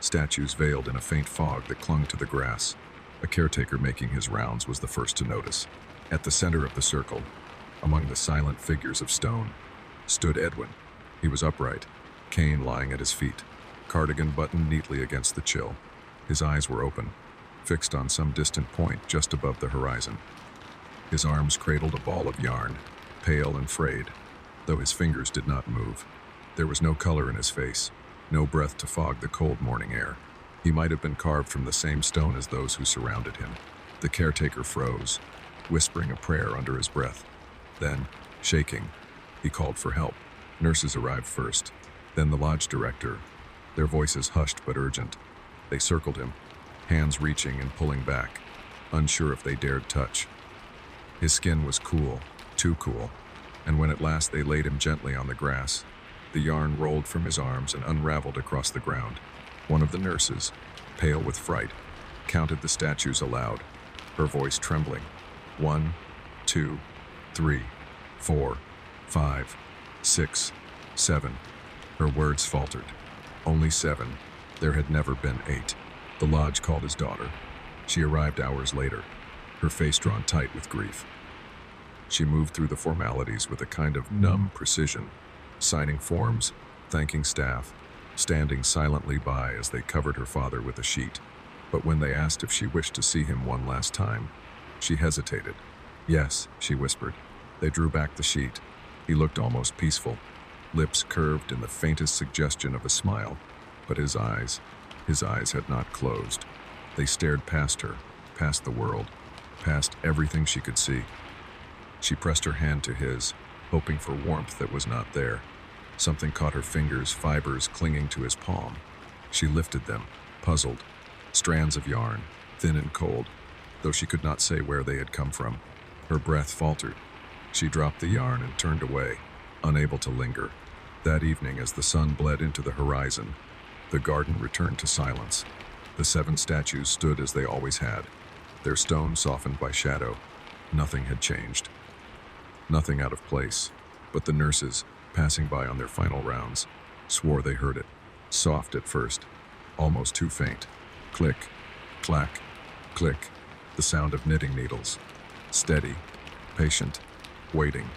statues veiled in a faint fog that clung to the grass. A caretaker making his rounds was the first to notice. At the center of the circle, among the silent figures of stone, stood Edwin. He was upright, cane lying at his feet, cardigan buttoned neatly against the chill. His eyes were open, fixed on some distant point just above the horizon. His arms cradled a ball of yarn, pale and frayed, though his fingers did not move. There was no color in his face, no breath to fog the cold morning air. He might have been carved from the same stone as those who surrounded him. The caretaker froze, whispering a prayer under his breath. Then, shaking, he called for help. Nurses arrived first, then the lodge director, their voices hushed but urgent. They circled him, hands reaching and pulling back, unsure if they dared touch. His skin was cool, too cool, and when at last they laid him gently on the grass, the yarn rolled from his arms and unraveled across the ground. One of the nurses, pale with fright, counted the statues aloud, her voice trembling. 1, 2, 3, 4, 5, 6, 7. Her words faltered. Only 7. There had never been 8. The lodge called his daughter. She arrived hours later, her face drawn tight with grief. She moved through the formalities with a kind of numb precision, signing forms, thanking staff, standing silently by as they covered her father with a sheet. But when they asked if she wished to see him one last time, she hesitated. "Yes," she whispered. They drew back the sheet. He looked almost peaceful, lips curved in the faintest suggestion of a smile, but his eyes had not closed. They stared past her, past the world, past everything she could see. She pressed her hand to his, hoping for warmth that was not there. Something caught her fingers, fibers clinging to his palm. She lifted them, puzzled. Strands of yarn, thin and cold, though she could not say where they had come from. Her breath faltered. She dropped the yarn and turned away, unable to linger. That evening, as the sun bled into the horizon, the garden returned to silence. The 7 statues stood as they always had, their stone softened by shadow. Nothing had changed. Nothing out of place, but the nurses, passing by on their final rounds, swore they heard it. Soft at first, almost too faint. Click, clack, click, the sound of knitting needles. Steady, patient, waiting,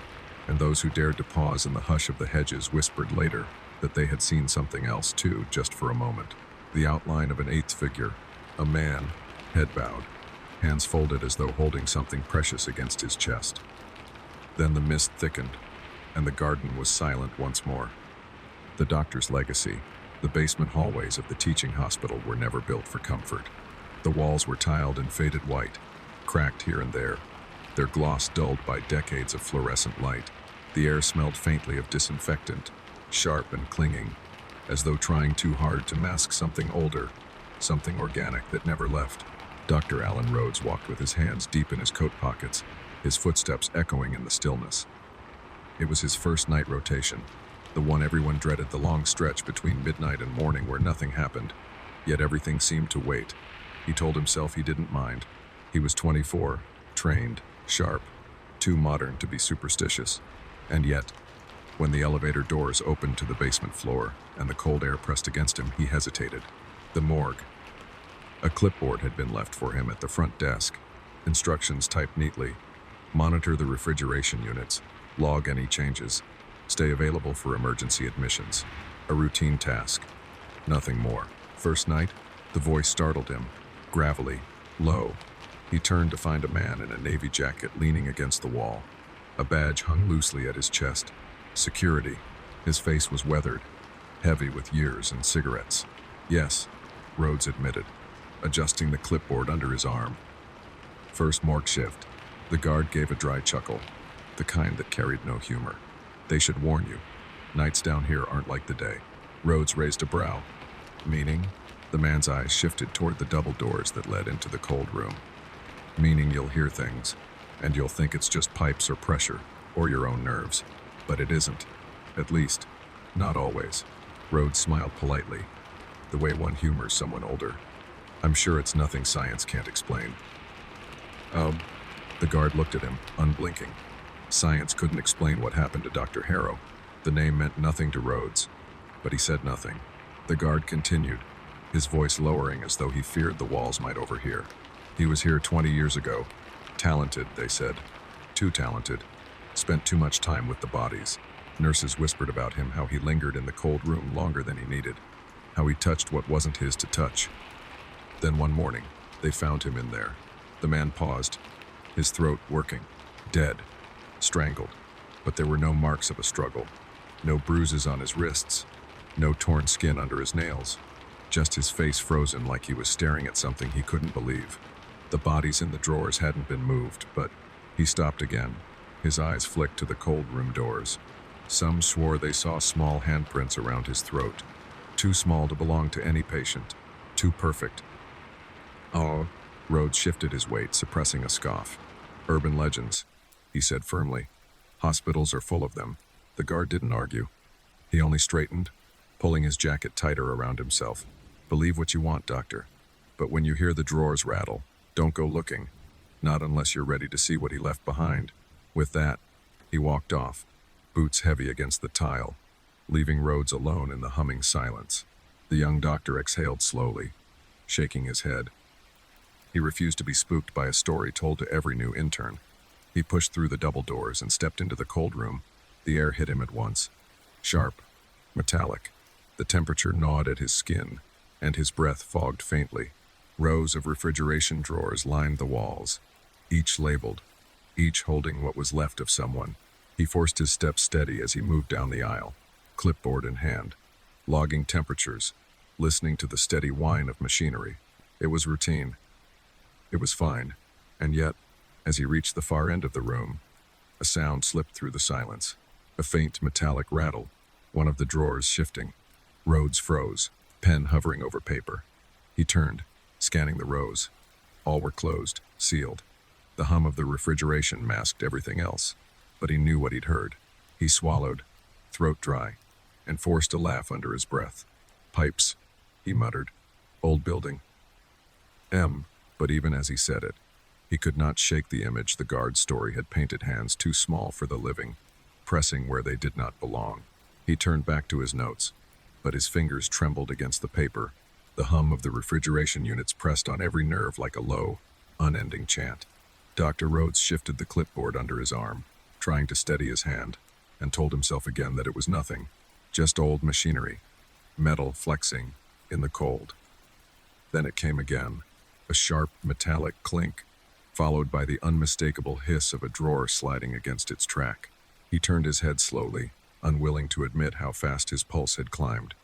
and those who dared to pause in the hush of the hedges whispered later that they had seen something else too, just for a moment. The outline of an 8th figure, a man, head bowed, hands folded as though holding something precious against his chest. Then the mist thickened, and the garden was silent once more. The doctor's legacy, the basement hallways of the teaching hospital were never built for comfort. The walls were tiled in faded white, cracked here and there, their gloss dulled by decades of fluorescent light. The air smelled faintly of disinfectant, sharp and clinging, as though trying too hard to mask something older, something organic that never left. Dr. Alan Rhodes walked with his hands deep in his coat pockets, his footsteps echoing in the stillness. It was his first night rotation, the one everyone dreaded, the long stretch between midnight and morning where nothing happened, yet everything seemed to wait. He told himself he didn't mind. He was 24, trained, sharp, too modern to be superstitious. And yet, when the elevator doors opened to the basement floor and the cold air pressed against him, he hesitated. The morgue. A clipboard had been left for him at the front desk. Instructions typed neatly. Monitor the refrigeration units. Log any changes. Stay available for emergency admissions. A routine task. Nothing more. First night, the voice startled him. Gravelly, low. He turned to find a man in a navy jacket leaning against the wall. A badge hung loosely at his chest. Security. His face was weathered, heavy with years and cigarettes. Yes, Rhodes admitted, adjusting the clipboard under his arm. First morgue shift. The guard gave a dry chuckle, the kind that carried no humor. They should warn you. Nights down here aren't like the day. Rhodes raised a brow. Meaning? The man's eyes shifted toward the double doors that led into the cold room. Meaning you'll hear things, and you'll think it's just pipes or pressure, or your own nerves. But it isn't. At least, not always. Rhodes smiled politely, the way one humors someone older. I'm sure it's nothing science can't explain. The guard looked at him, unblinking. Science couldn't explain what happened to Dr. Harrow. The name meant nothing to Rhodes, but he said nothing. The guard continued, his voice lowering as though he feared the walls might overhear. He was here 20 years ago. Talented, they said. Too talented. Spent too much time with the bodies. Nurses whispered about him, how he lingered in the cold room longer than he needed, how he touched what wasn't his to touch. Then one morning, they found him in there. The man paused, his throat working, dead, strangled, but there were no marks of a struggle, no bruises on his wrists, no torn skin under his nails, just his face frozen like he was staring at something he couldn't believe. The bodies in the drawers hadn't been moved, but he stopped again. His eyes flicked to the cold room doors. Some swore they saw small handprints around his throat, too small to belong to any patient, too perfect. Oh, Rhodes shifted his weight, suppressing a scoff. Urban legends, he said firmly. Hospitals are full of them. The guard didn't argue. He only straightened, pulling his jacket tighter around himself. Believe what you want, doctor. But when you hear the drawers rattle, don't go looking. Not unless you're ready to see what he left behind. With that, he walked off, boots heavy against the tile, leaving Rhodes alone in the humming silence. The young doctor exhaled slowly, shaking his head. He refused to be spooked by a story told to every new intern. He pushed through the double doors and stepped into the cold room. The air hit him at once. Sharp, metallic. The temperature gnawed at his skin, and his breath fogged faintly. Rows of refrigeration drawers lined the walls, each labeled, each holding what was left of someone. He forced his steps steady as he moved down the aisle, clipboard in hand, logging temperatures, listening to the steady whine of machinery. It was routine. It was fine, and yet, as he reached the far end of the room, a sound slipped through the silence, a faint metallic rattle, one of the drawers shifting. Rhodes froze, pen hovering over paper. He turned, scanning the rows. All were closed, sealed. The hum of the refrigeration masked everything else, but he knew what he'd heard. He swallowed, throat dry, and forced a laugh under his breath. Pipes, he muttered. Old building. But even as he said it, he could not shake the image the guard's story had painted hands too small for the living, pressing where they did not belong. He turned back to his notes, but his fingers trembled against the paper. The hum of the refrigeration units pressed on every nerve like a low, unending chant. Dr. Rhodes shifted the clipboard under his arm, trying to steady his hand, and told himself again that it was nothing, just old machinery, metal flexing in the cold. Then it came again, a sharp metallic clink, followed by the unmistakable hiss of a drawer sliding against its track. He turned his head slowly, unwilling to admit how fast his pulse had climbed.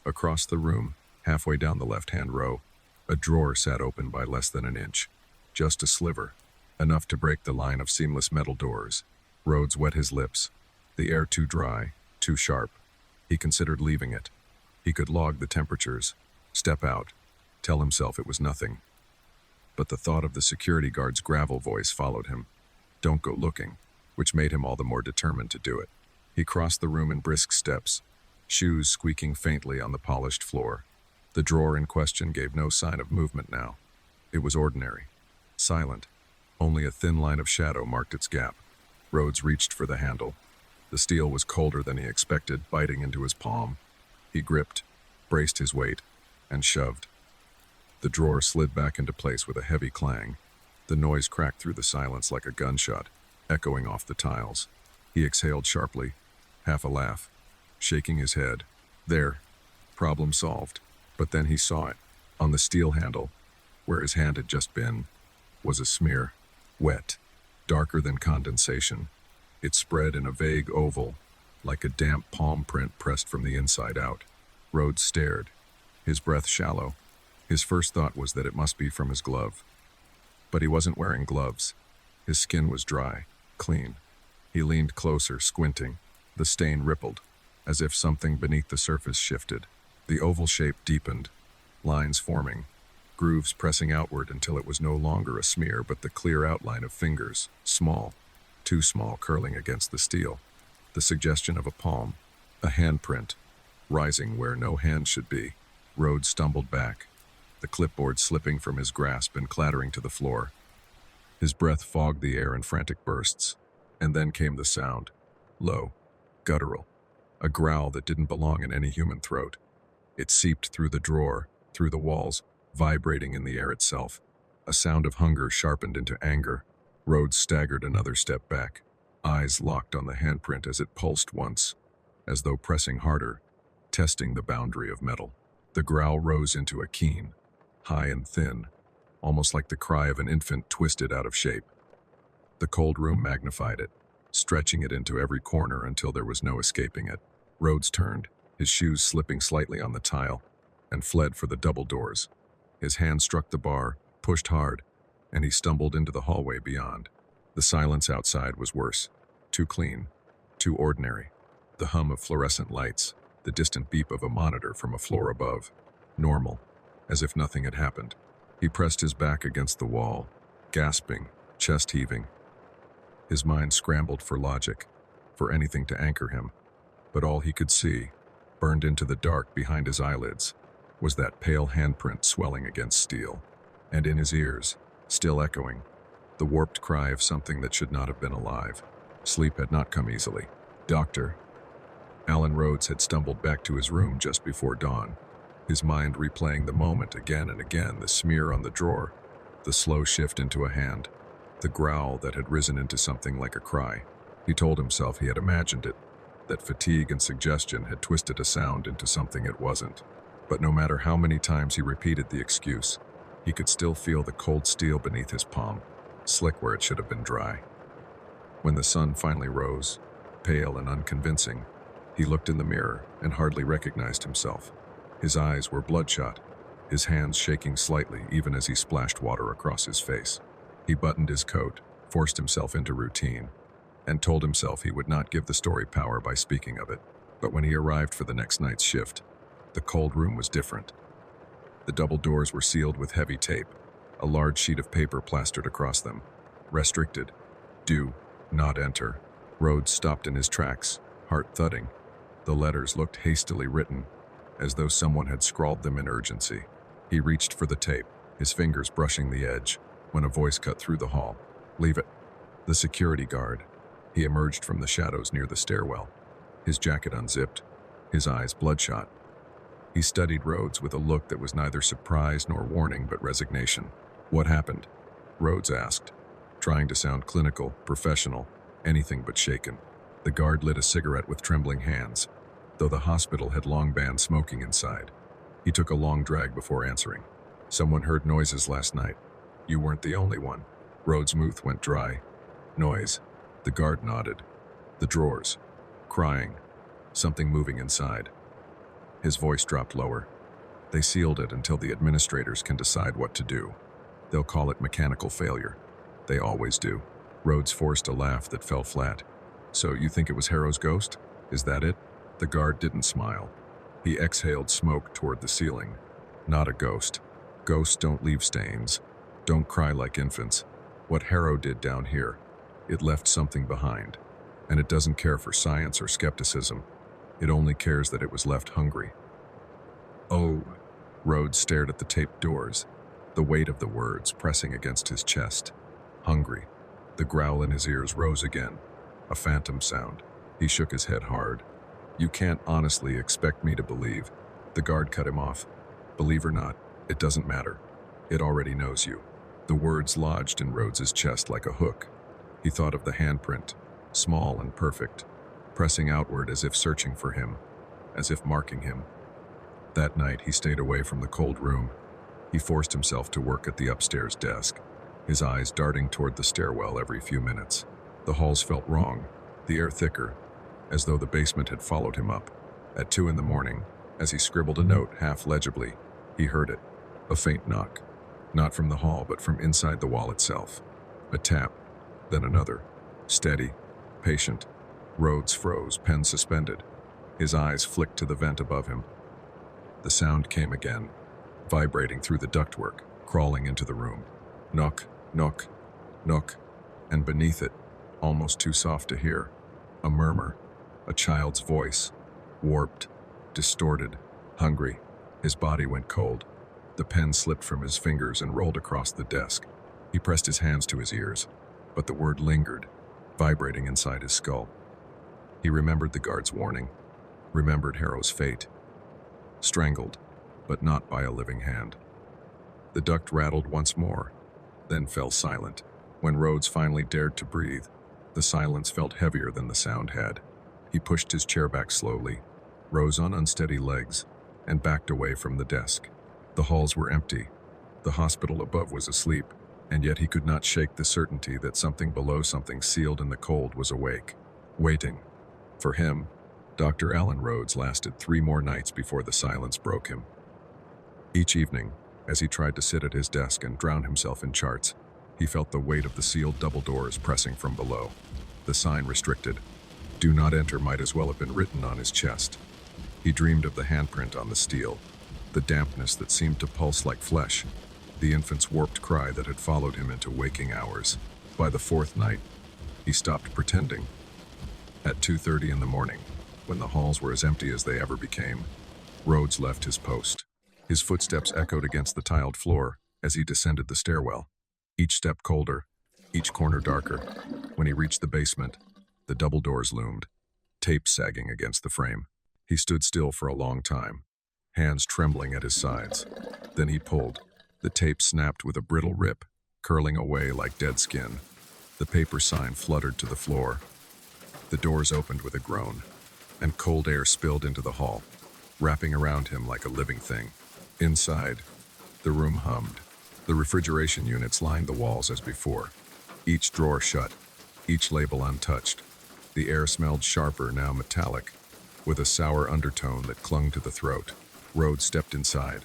Across the room, halfway down the left-hand row, a drawer sat open by less than an inch. Just a sliver, enough to break the line of seamless metal doors. Rhodes wet his lips, the air too dry, too sharp. He considered leaving it. He could log the temperatures, step out, tell himself it was nothing. But the thought of the security guard's gravel voice followed him. Don't go looking, which made him all the more determined to do it. He crossed the room in brisk steps, shoes squeaking faintly on the polished floor. The drawer in question gave no sign of movement now. It was ordinary, silent. Only a thin line of shadow marked its gap. Rhodes reached for the handle. The steel was colder than he expected, biting into his palm. He gripped, braced his weight, and shoved. The drawer slid back into place with a heavy clang. The noise cracked through the silence like a gunshot, echoing off the tiles. He exhaled sharply, half a laugh, shaking his head. There, problem solved. But then he saw it. On the steel handle, where his hand had just been, was a smear. Wet, darker than condensation. It spread in a vague oval, like a damp palm print pressed from the inside out. Rhodes stared, his breath shallow. His first thought was that it must be from his glove. But he wasn't wearing gloves. His skin was dry, clean. He leaned closer, squinting. The stain rippled, as if something beneath the surface shifted. The oval shape deepened, lines forming, grooves pressing outward until it was no longer a smear but the clear outline of fingers, small, too small, curling against the steel. The suggestion of a palm, a handprint, rising where no hand should be. Rhodes stumbled back, the clipboard slipping from his grasp and clattering to the floor. His breath fogged the air in frantic bursts, and then came the sound, low, guttural, a growl that didn't belong in any human throat. It seeped through the drawer, through the walls, vibrating in the air itself. A sound of hunger sharpened into anger. Rhodes staggered another step back, eyes locked on the handprint as it pulsed once, as though pressing harder, testing the boundary of metal. The growl rose into a keen, high and thin, almost like the cry of an infant twisted out of shape. The cold room magnified it, stretching it into every corner until there was no escaping it. Rhodes turned, his shoes slipping slightly on the tile, and fled for the double doors. His hand struck the bar, pushed hard, and he stumbled into the hallway beyond. The silence outside was worse, too clean, too ordinary. The hum of fluorescent lights, the distant beep of a monitor from a floor above. Normal, as if nothing had happened. He pressed his back against the wall, gasping, chest heaving. His mind scrambled for logic, for anything to anchor him, but all he could see, burned into the dark behind his eyelids, was that pale handprint swelling against steel, and in his ears, still echoing, the warped cry of something that should not have been alive. Sleep had not come easily. Doctor. Alan Rhodes had stumbled back to his room just before dawn, his mind replaying the moment again and again, the smear on the drawer, the slow shift into a hand, the growl that had risen into something like a cry. He told himself he had imagined it, that fatigue and suggestion had twisted a sound into something it wasn't. But no matter how many times he repeated the excuse, he could still feel the cold steel beneath his palm, slick where it should have been dry. When the sun finally rose, pale and unconvincing, he looked in the mirror and hardly recognized himself. His eyes were bloodshot, his hands shaking slightly even as he splashed water across his face. He buttoned his coat, forced himself into routine, and told himself he would not give the story power by speaking of it. But when he arrived for the next night's shift, the cold room was different. The double doors were sealed with heavy tape, a large sheet of paper plastered across them. Restricted. Do not enter. Rhodes stopped in his tracks, heart thudding. The letters looked hastily written, as though someone had scrawled them in urgency. He reached for the tape, his fingers brushing the edge, when a voice cut through the hall. "Leave it." The security guard. He emerged from the shadows near the stairwell, his jacket unzipped, his eyes bloodshot. He studied Rhodes with a look that was neither surprise nor warning but resignation. "What happened?" Rhodes asked, trying to sound clinical, professional, anything but shaken. The guard lit a cigarette with trembling hands, though the hospital had long banned smoking inside. He took a long drag before answering. "Someone heard noises last night. You weren't the only one." Rhodes' mouth went dry. "Noise." The guard nodded. "The drawers. Crying. Something moving inside." His voice dropped lower. "They sealed it until the administrators can decide what to do. They'll call it mechanical failure. They always do." Rhodes forced a laugh that fell flat. "So you think it was Harrow's ghost? Is that it?" The guard didn't smile. He exhaled smoke toward the ceiling. "Not a ghost. Ghosts don't leave stains. Don't cry like infants. What Harrow did down here, it left something behind. And it doesn't care for science or skepticism. It only cares that it was left hungry." "Oh." Rhodes stared at the taped doors, the weight of the words pressing against his chest. "Hungry." The growl in his ears rose again, a phantom sound. He shook his head hard. "You can't honestly expect me to believe." The guard cut him off. "Believe or not, it doesn't matter. It already knows you." The words lodged in Rhodes's chest like a hook. He thought of the handprint, small and perfect, pressing outward as if searching for him, as if marking him. That night he stayed away from the cold room. He forced himself to work at the upstairs desk, his eyes darting toward the stairwell every few minutes. The halls felt wrong, the air thicker, as though the basement had followed him up. At 2 a.m, as he scribbled a note half legibly, he heard it, a faint knock, not from the hall but from inside the wall itself. A tap, then another, steady, patient. Rhodes froze, pen suspended. His eyes flicked to the vent above him. The sound came again, vibrating through the ductwork, crawling into the room. Knock, knock, knock, and beneath it, almost too soft to hear, a murmur, a child's voice, warped, distorted, hungry. His body went cold. The pen slipped from his fingers and rolled across the desk. He pressed his hands to his ears, but the word lingered, vibrating inside his skull. He remembered the guard's warning, remembered Harrow's fate. Strangled, but not by a living hand. The duct rattled once more, then fell silent. When Rhodes finally dared to breathe, the silence felt heavier than the sound had. He pushed his chair back slowly, rose on unsteady legs, and backed away from the desk. The halls were empty. The hospital above was asleep, and yet he could not shake the certainty that something below, something sealed in the cold, was awake, waiting. For him, Dr. Alan Rhodes lasted 3 more nights before the silence broke him. Each evening, as he tried to sit at his desk and drown himself in charts, he felt the weight of the sealed double doors pressing from below. The sign restricted, "Do not enter," might as well have been written on his chest. He dreamed of the handprint on the steel, the dampness that seemed to pulse like flesh, the infant's warped cry that had followed him into waking hours. By the 4th night, he stopped pretending. At 2:30 in the morning, when the halls were as empty as they ever became, Rhodes left his post. His footsteps echoed against the tiled floor as he descended the stairwell, each step colder, each corner darker. When he reached the basement, the double doors loomed, tape sagging against the frame. He stood still for a long time, hands trembling at his sides. Then he pulled. The tape snapped with a brittle rip, curling away like dead skin. The paper sign fluttered to the floor. The doors opened with a groan, and cold air spilled into the hall, wrapping around him like a living thing. Inside, the room hummed. The refrigeration units lined the walls as before, each drawer shut, each label untouched. The air smelled sharper, now metallic, with a sour undertone that clung to the throat. Rhodes stepped inside,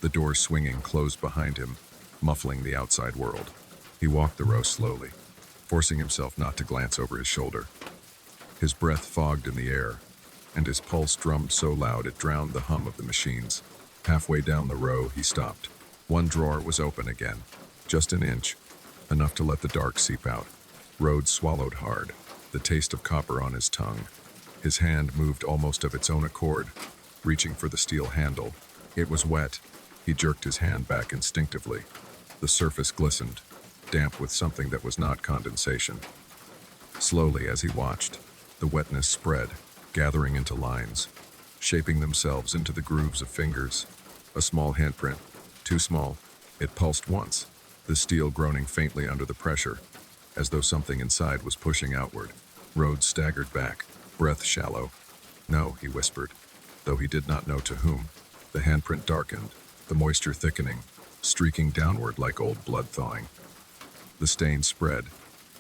the doors swinging closed behind him, muffling the outside world. He walked the row slowly, forcing himself not to glance over his shoulder. His breath fogged in the air, and his pulse drummed so loud it drowned the hum of the machines. Halfway down the row, he stopped. One drawer was open again, just an inch, enough to let the dark seep out. Rhodes swallowed hard, the taste of copper on his tongue. His hand moved almost of its own accord, reaching for the steel handle. It was wet. He jerked his hand back instinctively. The surface glistened, damp with something that was not condensation. Slowly, as he watched, the wetness spread, gathering into lines, shaping themselves into the grooves of fingers. A small handprint, too small. It pulsed once, the steel groaning faintly under the pressure, as though something inside was pushing outward. Rhodes staggered back, breath shallow. "No," he whispered, though he did not know to whom. The handprint darkened, the moisture thickening, streaking downward like old blood thawing. The stain spread,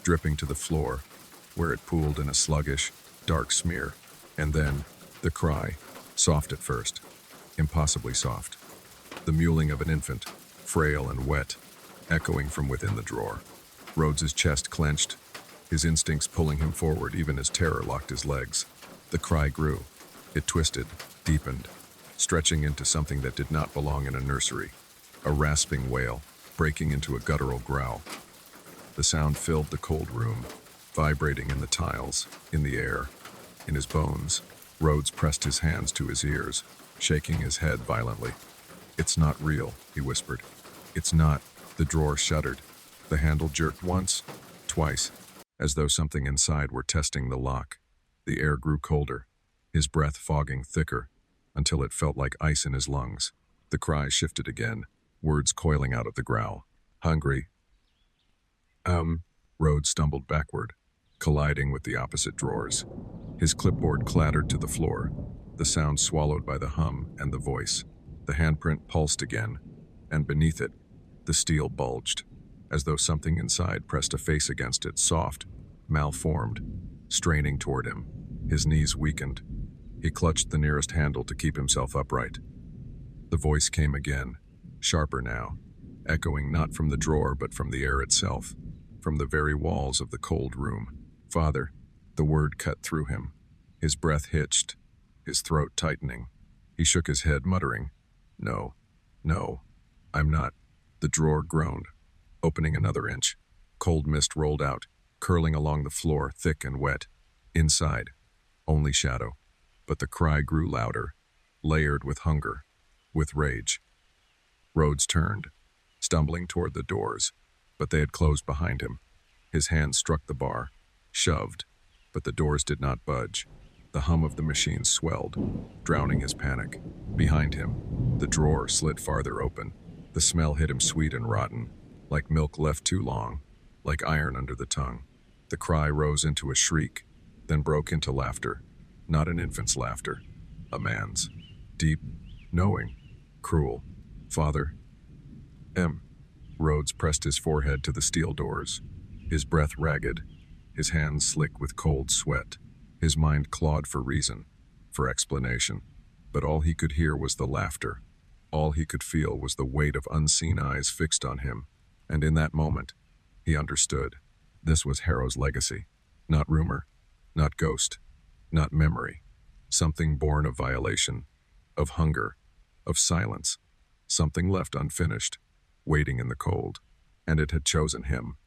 dripping to the floor, where it pooled in a sluggish, dark smear. And then, the cry, soft at first, impossibly soft. The mewling of an infant, frail and wet, echoing from within the drawer. Rhodes's chest clenched, his instincts pulling him forward even as terror locked his legs. The cry grew. It twisted, deepened, stretching into something that did not belong in a nursery. A rasping wail, breaking into a guttural growl. The sound filled the cold room, vibrating in the tiles, in the air, in his bones. Rhodes pressed his hands to his ears, shaking his head violently. "It's not real," he whispered. "It's not." The drawer shuddered. The handle jerked once, twice, as though something inside were testing the lock. The air grew colder, his breath fogging thicker, until it felt like ice in his lungs. The cry shifted again, words coiling out of the growl. "Hungry." Rhodes stumbled backward, colliding with the opposite drawers. His clipboard clattered to the floor, the sound swallowed by the hum and the voice. The handprint pulsed again, and beneath it, the steel bulged, as though something inside pressed a face against it, soft, malformed, straining toward him. His knees weakened. He clutched the nearest handle to keep himself upright. The voice came again, sharper now, echoing not from the drawer but from the air itself, from the very walls of the cold room. "Father." The word cut through him. His breath hitched, his throat tightening. He shook his head, muttering, "No, no, I'm not." The drawer groaned, opening another inch. Cold mist rolled out, curling along the floor, thick and wet. Inside, only shadow. But the cry grew louder, layered with hunger, with rage. Rhodes turned, stumbling toward the doors, but they had closed behind him. His hand struck the bar, shoved, but the doors did not budge. The hum of the machine swelled, drowning his panic. Behind him, the drawer slid farther open. The smell hit him sweet and rotten, like milk left too long, like iron under the tongue. The cry rose into a shriek, then broke into laughter. Not an infant's laughter, a man's. Deep, knowing, cruel. "Father." Rhodes pressed his forehead to the steel doors, his breath ragged, his hands slick with cold sweat. His mind clawed for reason, for explanation, but all he could hear was the laughter. All he could feel was the weight of unseen eyes fixed on him, and in that moment, he understood. This was Harrow's legacy. Not rumor, not ghost, not memory. Something born of violation, of hunger, of silence. Something left unfinished, waiting in the cold, and it had chosen him.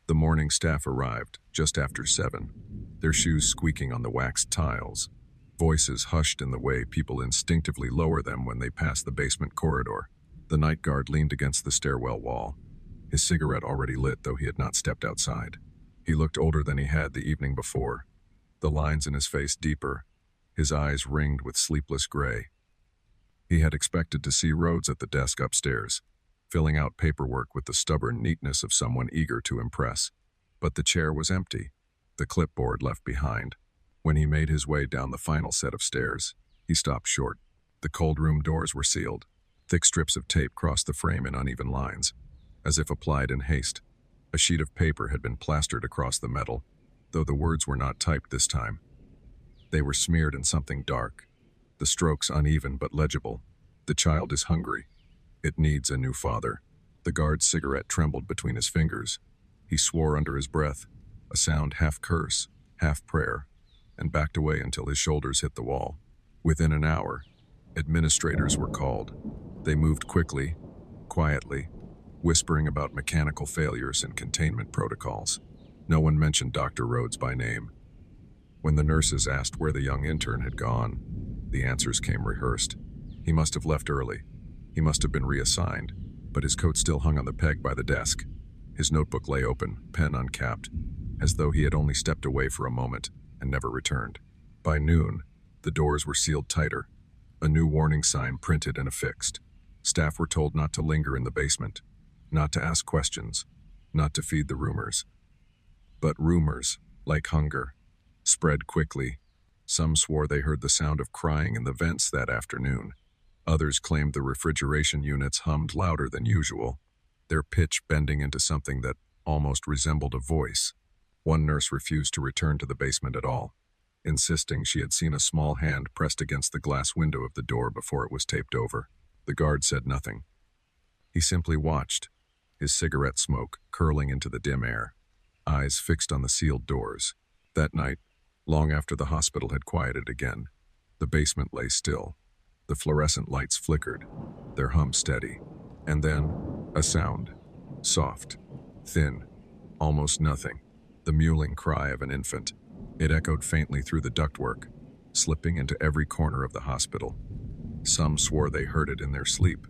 The morning staff arrived, just after 7, their shoes squeaking on the waxed tiles, voices hushed in the way people instinctively lower them when they pass the basement corridor. The night guard leaned against the stairwell wall, his cigarette already lit though he had not stepped outside. He looked older than he had the evening before, the lines in his face deeper, his eyes ringed with sleepless gray. He had expected to see Rhodes at the desk upstairs, filling out paperwork with the stubborn neatness of someone eager to impress. But the chair was empty, the clipboard left behind. When he made his way down the final set of stairs, he stopped short. The cold room doors were sealed. Thick strips of tape crossed the frame in uneven lines, as if applied in haste. A sheet of paper had been plastered across the metal, though the words were not typed this time. They were smeared in something dark, the strokes uneven but legible. "The child is hungry. It needs a new father." The guard's cigarette trembled between his fingers. He swore under his breath, a sound half curse, half prayer, and backed away until his shoulders hit the wall. Within an hour, Administrators were called. They moved quickly, quietly, whispering about mechanical failures and containment protocols. No one mentioned Dr. Rhodes by name. When the nurses asked where the young intern had gone, the answers came rehearsed. He must have left early. He must have been reassigned, but his coat still hung on the peg by the desk. His notebook lay open, pen uncapped, as though he had only stepped away for a moment and never returned. By noon, the doors were sealed tighter, a new warning sign printed and affixed. Staff were told not to linger in the basement, not to ask questions, not to feed the rumors. But rumors, like hunger, spread quickly. Some swore they heard the sound of crying in the vents that afternoon. Others claimed the refrigeration units hummed louder than usual, their pitch bending into something that almost resembled a voice. One nurse refused to return to the basement at all, insisting she had seen a small hand pressed against the glass window of the door before it was taped over. The guard said nothing. He simply watched, his cigarette smoke curling into the dim air, eyes fixed on the sealed doors. That night, long after the hospital had quieted again, the basement lay still. The fluorescent lights flickered, their hum steady. And then, a sound. Soft, thin, almost nothing. The mewling cry of an infant. It echoed faintly through the ductwork, slipping into every corner of the hospital. Some swore they heard it in their sleep,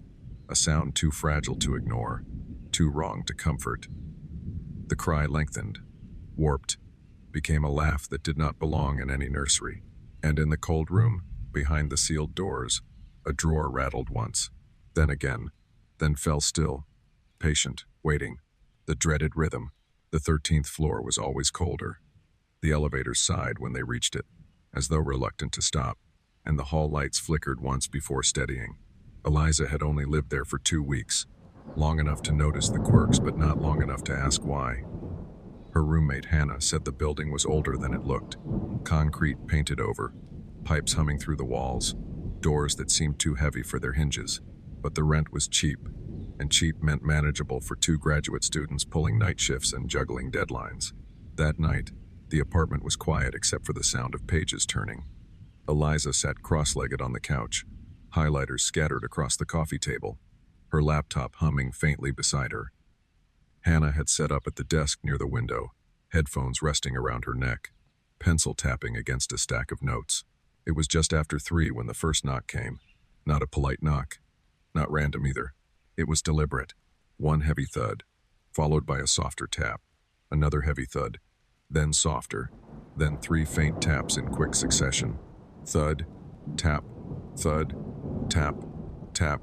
a sound too fragile to ignore, too wrong to comfort. The cry lengthened, warped, became a laugh that did not belong in any nursery. And in the cold room, behind the sealed doors, a drawer rattled once, then again, then fell still, patient, waiting. The dreaded rhythm. The 13th floor was always colder. The elevators sighed when they reached it, as though reluctant to stop, and the hall lights flickered once before steadying. Eliza had only lived there for 2 weeks, long enough to notice the quirks but not long enough to ask why. Her roommate Hannah said the building was older than it looked, concrete painted over, pipes humming through the walls, doors that seemed too heavy for their hinges. But the rent was cheap, and cheap meant manageable for 2 graduate students pulling night shifts and juggling deadlines. That night, the apartment was quiet except for the sound of pages turning. Eliza sat cross-legged on the couch, highlighters scattered across the coffee table, her laptop humming faintly beside her. Hannah had sat up at the desk near the window, headphones resting around her neck, pencil tapping against a stack of notes. It was just after 3 when the first knock came. Not a polite knock. Not random either. It was deliberate. One heavy thud, followed by a softer tap, another heavy thud, then softer, then 3 faint taps in quick succession. Thud, tap, thud, tap, tap,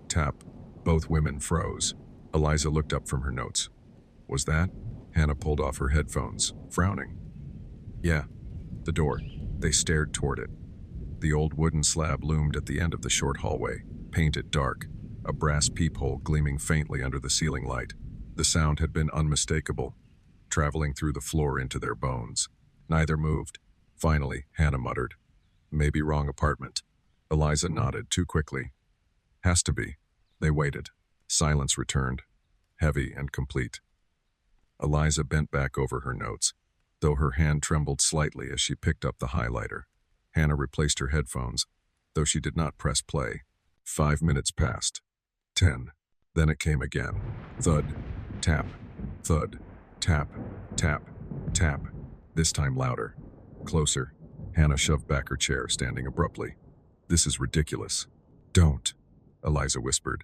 tap. Both women froze. Eliza looked up from her notes. Was that? Hannah pulled off her headphones, frowning. Yeah, the door. They stared toward it. The old wooden slab loomed at the end of the short hallway, painted dark, a brass peephole gleaming faintly under the ceiling light. The sound had been unmistakable, traveling through the floor into their bones. Neither moved. Finally, Hannah muttered, "Maybe wrong apartment." Eliza nodded too quickly. "Has to be." They waited. Silence returned, heavy and complete. Eliza bent back over her notes, though her hand trembled slightly as she picked up the highlighter. Hannah replaced her headphones, though she did not press play. 5 minutes passed. 10. Then it came again. Thud, tap, thud, tap, tap, tap. This time louder. Closer. Hannah shoved back her chair, standing abruptly. "This is ridiculous." "Don't," Eliza whispered.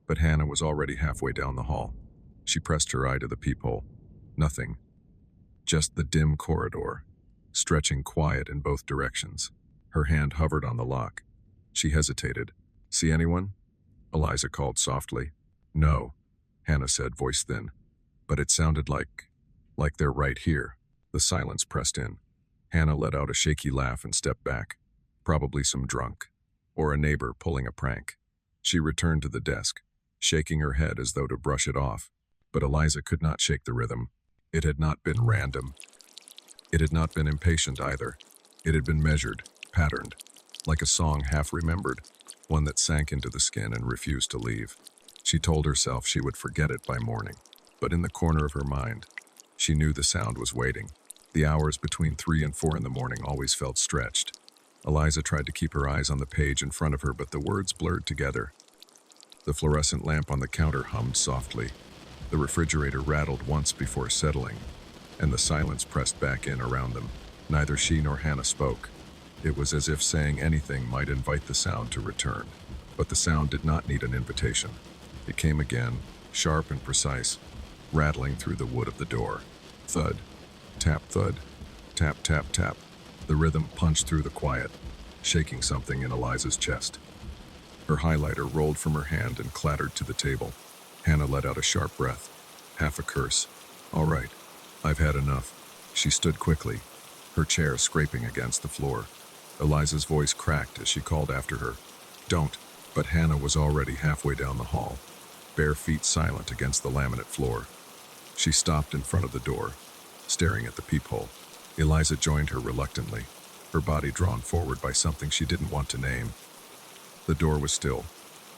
But Hannah was already halfway down the hall. She pressed her eye to the peephole. Nothing. Just the dim corridor, stretching quiet in both directions. Her hand hovered on the lock. She hesitated. "See anyone?" Eliza called softly. "No," Hannah said, voice thin. "But it sounded like they're right here." The silence pressed in. Hannah let out a shaky laugh and stepped back. Probably some drunk, or a neighbor pulling a prank. She returned to the desk, shaking her head as though to brush it off. But Eliza could not shake the rhythm. It had not been random. It had not been impatient either. It had been measured, patterned, like a song half remembered, one that sank into the skin and refused to leave. She told herself she would forget it by morning, but in the corner of her mind, she knew the sound was waiting. The hours between 3 and 4 in the morning always felt stretched. Eliza tried to keep her eyes on the page in front of her, but the words blurred together. The fluorescent lamp on the counter hummed softly. The refrigerator rattled once before settling, and the silence pressed back in around them. Neither she nor Hannah spoke. It was as if saying anything might invite the sound to return. But the sound did not need an invitation. It came again, sharp and precise, rattling through the wood of the door. Thud, tap, thud, tap, tap, tap. The rhythm punched through the quiet, shaking something in Eliza's chest. Her highlighter rolled from her hand and clattered to the table. Hannah let out a sharp breath, half a curse. All right, I've had enough. She stood quickly, her chair scraping against the floor. Eliza's voice cracked as she called after her. Don't. But Hannah was already halfway down the hall, bare feet silent against the laminate floor. She stopped in front of the door, staring at the peephole. Eliza joined her reluctantly, her body drawn forward by something she didn't want to name. The door was still,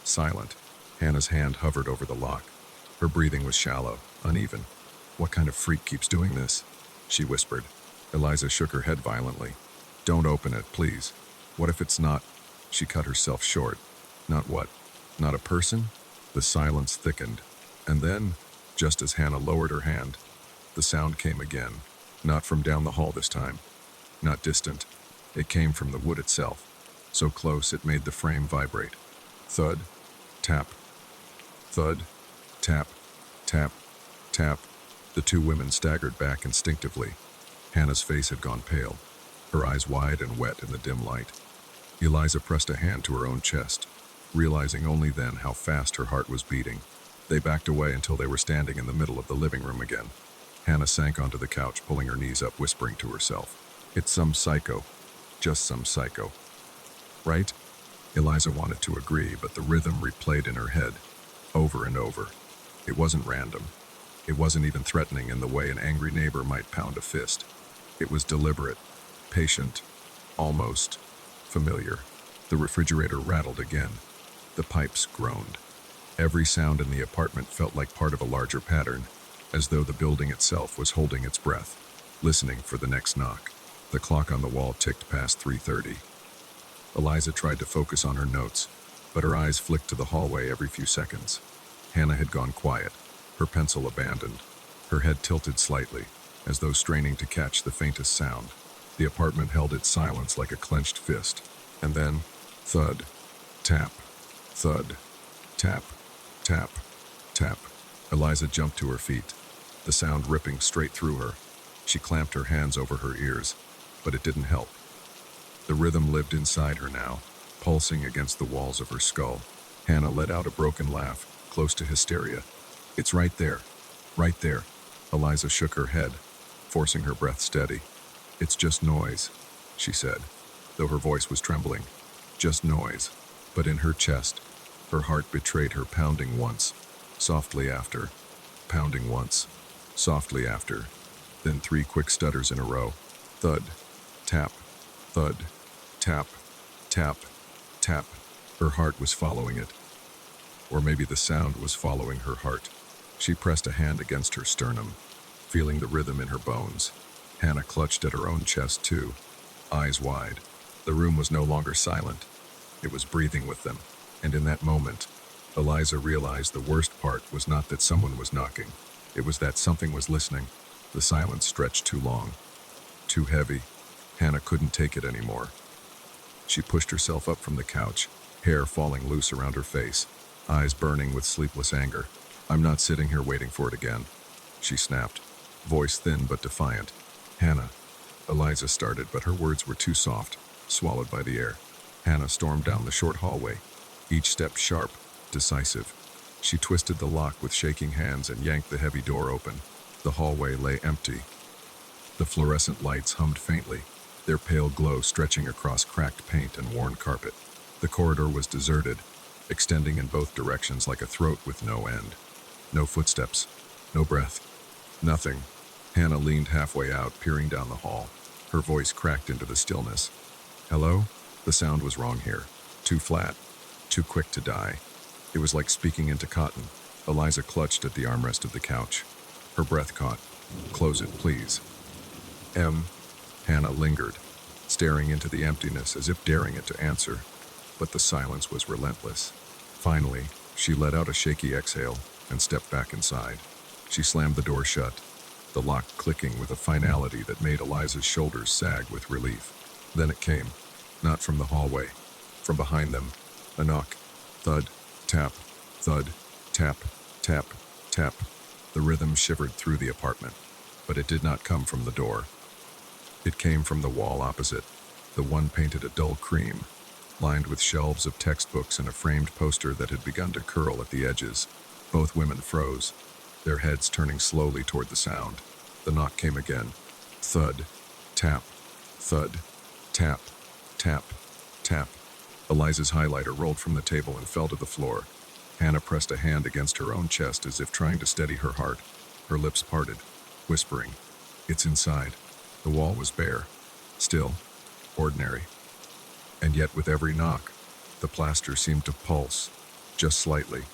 silent. Hannah's hand hovered over the lock. Her breathing was shallow, uneven. What kind of freak keeps doing this? She whispered. Eliza shook her head violently. Don't open it, please. What if it's not? She cut herself short. Not what? Not a person? The silence thickened. And then, just as Hannah lowered her hand, the sound came again. Not from down the hall this time. Not distant. It came from the wood itself, so close it made the frame vibrate. Thud, tap, thud, tap, tap, tap. The two women staggered back instinctively. Hannah's face had gone pale, her eyes wide and wet in the dim light. Eliza pressed a hand to her own chest, realizing only then how fast her heart was beating. They backed away until they were standing in the middle of the living room again. Hannah sank onto the couch, pulling her knees up, whispering to herself. It's some psycho. Just some psycho. Right? Eliza wanted to agree, but the rhythm replayed in her head, over and over. It wasn't random. It wasn't even threatening in the way an angry neighbor might pound a fist. It was deliberate, patient, almost familiar. The refrigerator rattled again. The pipes groaned. Every sound in the apartment felt like part of a larger pattern, as though the building itself was holding its breath, listening for the next knock. The clock on the wall ticked past 3:30. Eliza tried to focus on her notes, but her eyes flicked to the hallway every few seconds. Hannah had gone quiet, her pencil abandoned, her head tilted slightly, as though straining to catch the faintest sound. The apartment held its silence like a clenched fist. And then, thud, tap, thud, tap, tap, tap. Eliza jumped to her feet, the sound ripping straight through her. She clamped her hands over her ears, but it didn't help. The rhythm lived inside her now, pulsing against the walls of her skull. Hannah let out a broken laugh, close to hysteria. It's right there, right there. Eliza shook her head, forcing her breath steady. It's just noise, she said, though her voice was trembling. Just noise. But in her chest, her heart betrayed her, pounding once, softly after, pounding once, softly after, then 3 quick stutters in a row. Thud, tap, thud, tap, tap, tap. Her heart was following it. Or maybe the sound was following her heart. She pressed a hand against her sternum, feeling the rhythm in her bones. Hannah clutched at her own chest too, eyes wide. The room was no longer silent. It was breathing with them. And in that moment, Eliza realized the worst part was not that someone was knocking. It was that something was listening. The silence stretched too long, too heavy. Hannah couldn't take it anymore. She pushed herself up from the couch, hair falling loose around her face, eyes burning with sleepless anger. I'm not sitting here waiting for it again, she snapped, voice thin but defiant. Hannah. Eliza started, but her words were too soft, swallowed by the air. Hannah stormed down the short hallway, each step sharp, decisive. She twisted the lock with shaking hands and yanked the heavy door open. The hallway lay empty. The fluorescent lights hummed faintly, their pale glow stretching across cracked paint and worn carpet. The corridor was deserted, extending in both directions like a throat with no end. No footsteps, no breath, nothing. Hannah leaned halfway out, peering down the hall. Her voice cracked into the stillness. Hello? The sound was wrong here. Too flat, too quick to die. It was like speaking into cotton. Eliza clutched at the armrest of the couch. Her breath caught. Close it, please. Hannah lingered, staring into the emptiness as if daring it to answer. But the silence was relentless. Finally, she let out a shaky exhale and stepped back inside. She slammed the door shut, the lock clicking with a finality that made Eliza's shoulders sag with relief. Then it came, not from the hallway, from behind them. A knock. Thud, tap, thud, tap, tap, tap. The rhythm shivered through the apartment, but it did not come from the door. It came from the wall opposite, the one painted a dull cream, lined with shelves of textbooks and a framed poster that had begun to curl at the edges. Both women froze, their heads turning slowly toward the sound. The knock came again. Thud, tap, thud, tap, tap, tap. Eliza's highlighter rolled from the table and fell to the floor. Hannah pressed a hand against her own chest as if trying to steady her heart. Her lips parted, whispering, "It's inside." The wall was bare, still, ordinary. And yet with every knock, the plaster seemed to pulse, just slightly,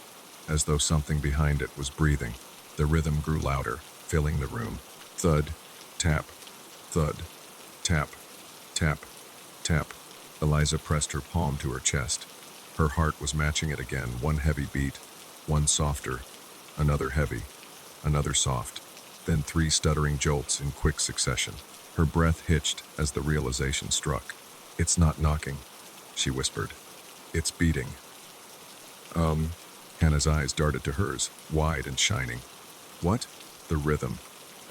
as though something behind it was breathing. The rhythm grew louder, filling the room. Thud, tap, thud, tap, tap, tap. Eliza pressed her palm to her chest. Her heart was matching it again, one heavy beat, one softer, another heavy, another soft, then 3 stuttering jolts in quick succession. Her breath hitched as the realization struck. "It's not knocking," she whispered. "It's beating." Hannah's eyes darted to hers, wide and shining. "What?" "The rhythm,"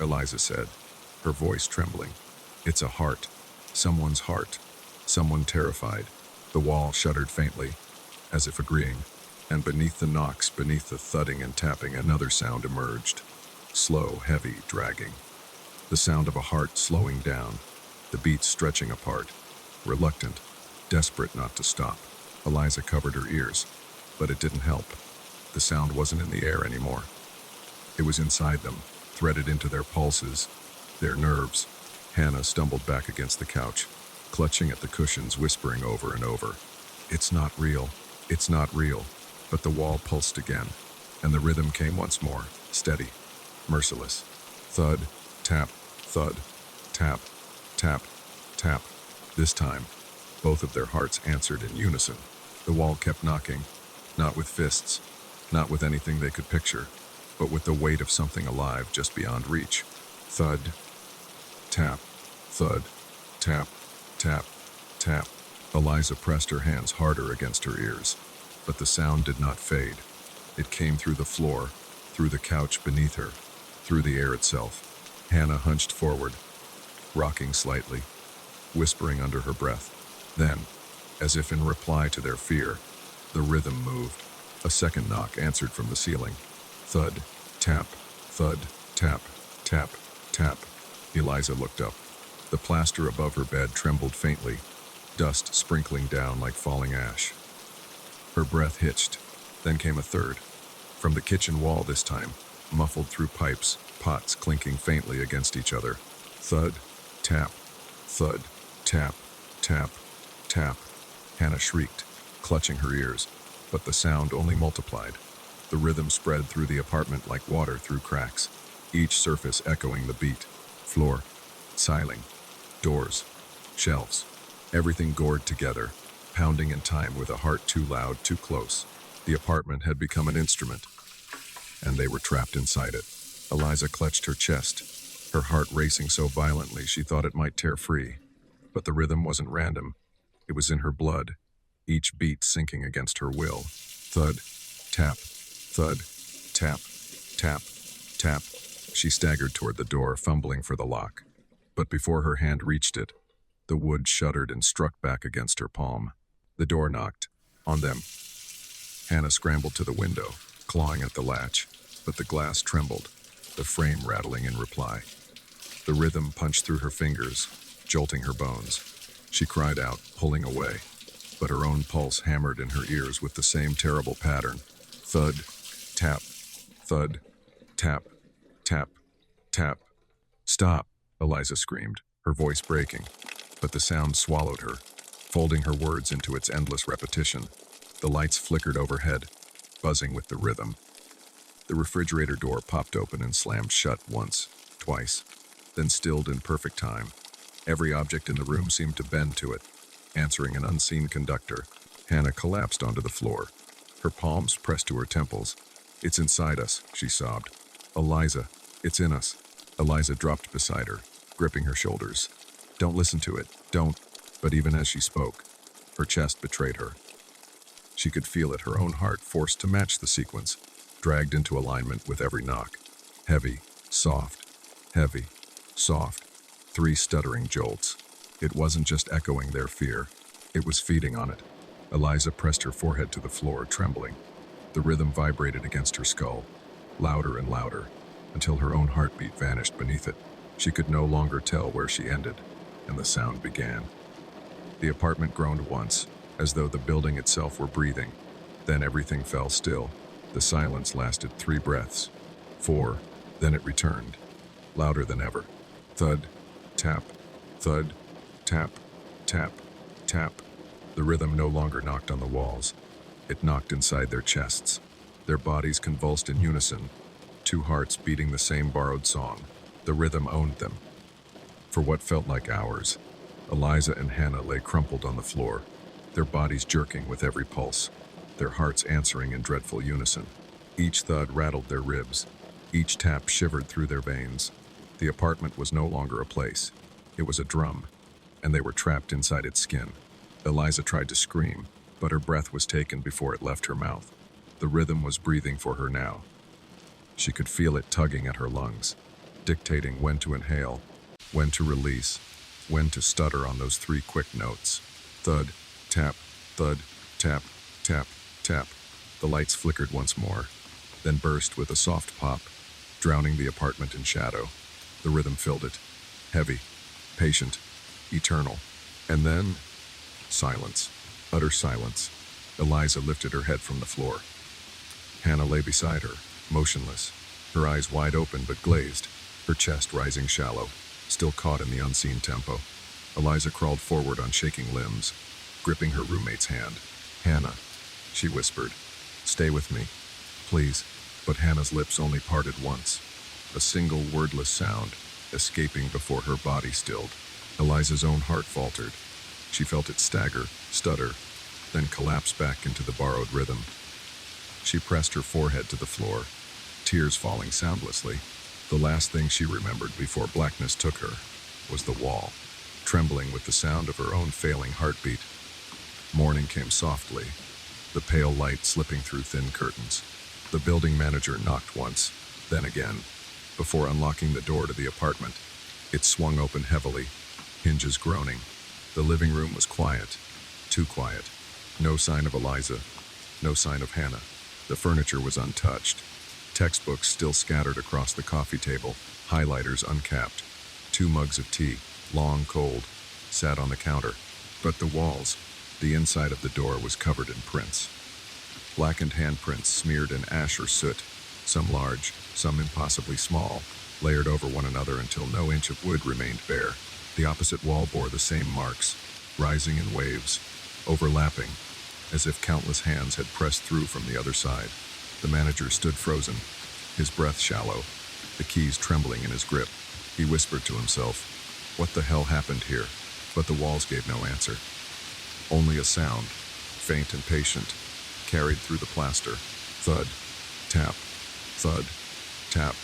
Eliza said, her voice trembling. "It's a heart. Someone's heart. Someone terrified." The wall shuddered faintly, as if agreeing, and beneath the knocks, beneath the thudding and tapping, another sound emerged. Slow, heavy, dragging. The sound of a heart slowing down, the beats stretching apart, reluctant, desperate not to stop. Eliza covered her ears, but it didn't help. The sound wasn't in the air anymore. It was inside them, threaded into their pulses, their nerves. Hannah stumbled back against the couch, clutching at the cushions, whispering over and over, "It's not real. It's not real." But the wall pulsed again, and the rhythm came once more, steady, merciless. Thud, tap, thud, tap, tap, tap. This time, both of their hearts answered in unison. The wall kept knocking, not with fists, not with anything they could picture, but with the weight of something alive just beyond reach. Thud, tap, thud, tap, tap, tap. Eliza pressed her hands harder against her ears, but the sound did not fade. It came through the floor, through the couch beneath her, through the air itself. Hannah hunched forward, rocking slightly, whispering under her breath. Then, as if in reply to their fear, the rhythm moved. A second knock answered from the ceiling. Thud, tap, thud, tap, tap, tap. Eliza looked up. The plaster above her bed trembled faintly, dust sprinkling down like falling ash. Her breath hitched. Then came a third. From the kitchen wall this time, muffled through pipes, pots clinking faintly against each other. Thud, tap, thud, tap, tap, tap. Hannah shrieked, clutching her ears, but the sound only multiplied. The rhythm spread through the apartment like water through cracks, each surface echoing the beat. Floor, ceiling, doors, shelves, everything gored together, pounding in time with a heart too loud, too close. The apartment had become an instrument, and they were trapped inside it. Eliza clutched her chest, her heart racing so violently she thought it might tear free. But the rhythm wasn't random. It was in her blood, each beat sinking against her will. Thud, tap, thud, tap, tap, tap. She staggered toward the door, fumbling for the lock. But before her hand reached it, the wood shuddered and struck back against her palm. The door knocked. On them. Hannah scrambled to the window, clawing at the latch, but the glass trembled, the frame rattling in reply. The rhythm punched through her fingers, jolting her bones. She cried out, pulling away, but her own pulse hammered in her ears with the same terrible pattern. Thud, tap, thud, tap, tap, tap. "Stop," Eliza screamed, her voice breaking, but the sound swallowed her, folding her words into its endless repetition. The lights flickered overhead, buzzing with the rhythm. The refrigerator door popped open and slammed shut once, twice, then stilled in perfect time. Every object in the room seemed to bend to it, answering an unseen conductor. Hannah collapsed onto the floor, her palms pressed to her temples. "It's inside us," she sobbed. "Eliza, it's in us." Eliza dropped beside her, gripping her shoulders. "Don't listen to it, don't." But even as she spoke, her chest betrayed her. She could feel it, her own heart forced to match the sequence, dragged into alignment with every knock. Heavy, soft, heavy, soft. 3 stuttering jolts. It wasn't just echoing their fear, it was feeding on it. Eliza pressed her forehead to the floor, trembling. The rhythm vibrated against her skull, louder and louder, until her own heartbeat vanished beneath it. She could no longer tell where she ended, and the sound began. The apartment groaned once, as though the building itself were breathing. Then everything fell still. The silence lasted 3 breaths, 4, then it returned, louder than ever. Thud, tap, thud, tap, tap, tap. The rhythm no longer knocked on the walls. It knocked inside their chests. Their bodies convulsed in unison, 2 hearts beating the same borrowed song. The rhythm owned them. For what felt like hours, Eliza and Hannah lay crumpled on the floor, their bodies jerking with every pulse, their hearts answering in dreadful unison. Each thud rattled their ribs. Each tap shivered through their veins. The apartment was no longer a place. It was a drum, and they were trapped inside its skin. Eliza tried to scream, but her breath was taken before it left her mouth. The rhythm was breathing for her now. She could feel it tugging at her lungs, dictating when to inhale, when to release, when to stutter on those 3 quick notes. Thud, tap, thud, tap, tap, tap. The lights flickered once more, then burst with a soft pop, drowning the apartment in shadow. The rhythm filled it, heavy, patient, eternal. And then, silence, utter silence. Eliza lifted her head from the floor. Hannah lay beside her, motionless, her eyes wide open but glazed, her chest rising shallow, still caught in the unseen tempo. Eliza crawled forward on shaking limbs, gripping her roommate's hand. "Hannah," she whispered, "stay with me, please." But Hannah's lips only parted once, a single wordless sound escaping before her body stilled. Eliza's own heart faltered. She felt it stagger, stutter, then collapse back into the borrowed rhythm. She pressed her forehead to the floor, tears falling soundlessly. The last thing she remembered before blackness took her was the wall, trembling with the sound of her own failing heartbeat. Morning came softly, the pale light slipping through thin curtains. The building manager knocked once, then again, before unlocking the door to the apartment. It swung open heavily, hinges groaning. The living room was quiet, too quiet. No sign of Eliza, no sign of Hannah. The furniture was untouched. Textbooks still scattered across the coffee table, highlighters uncapped. 2 mugs of tea, long cold, sat on the counter. But the walls, the inside of the door was covered in prints. Blackened handprints smeared in ash or soot, some large, some impossibly small, layered over one another until no inch of wood remained bare. The opposite wall bore the same marks, rising in waves, overlapping, as if countless hands had pressed through from the other side. The manager stood frozen, his breath shallow, the keys trembling in his grip. He whispered to himself, "What the hell happened here?" But the walls gave no answer. Only a sound, faint and patient, carried through the plaster. Thud, tap, thud, tap,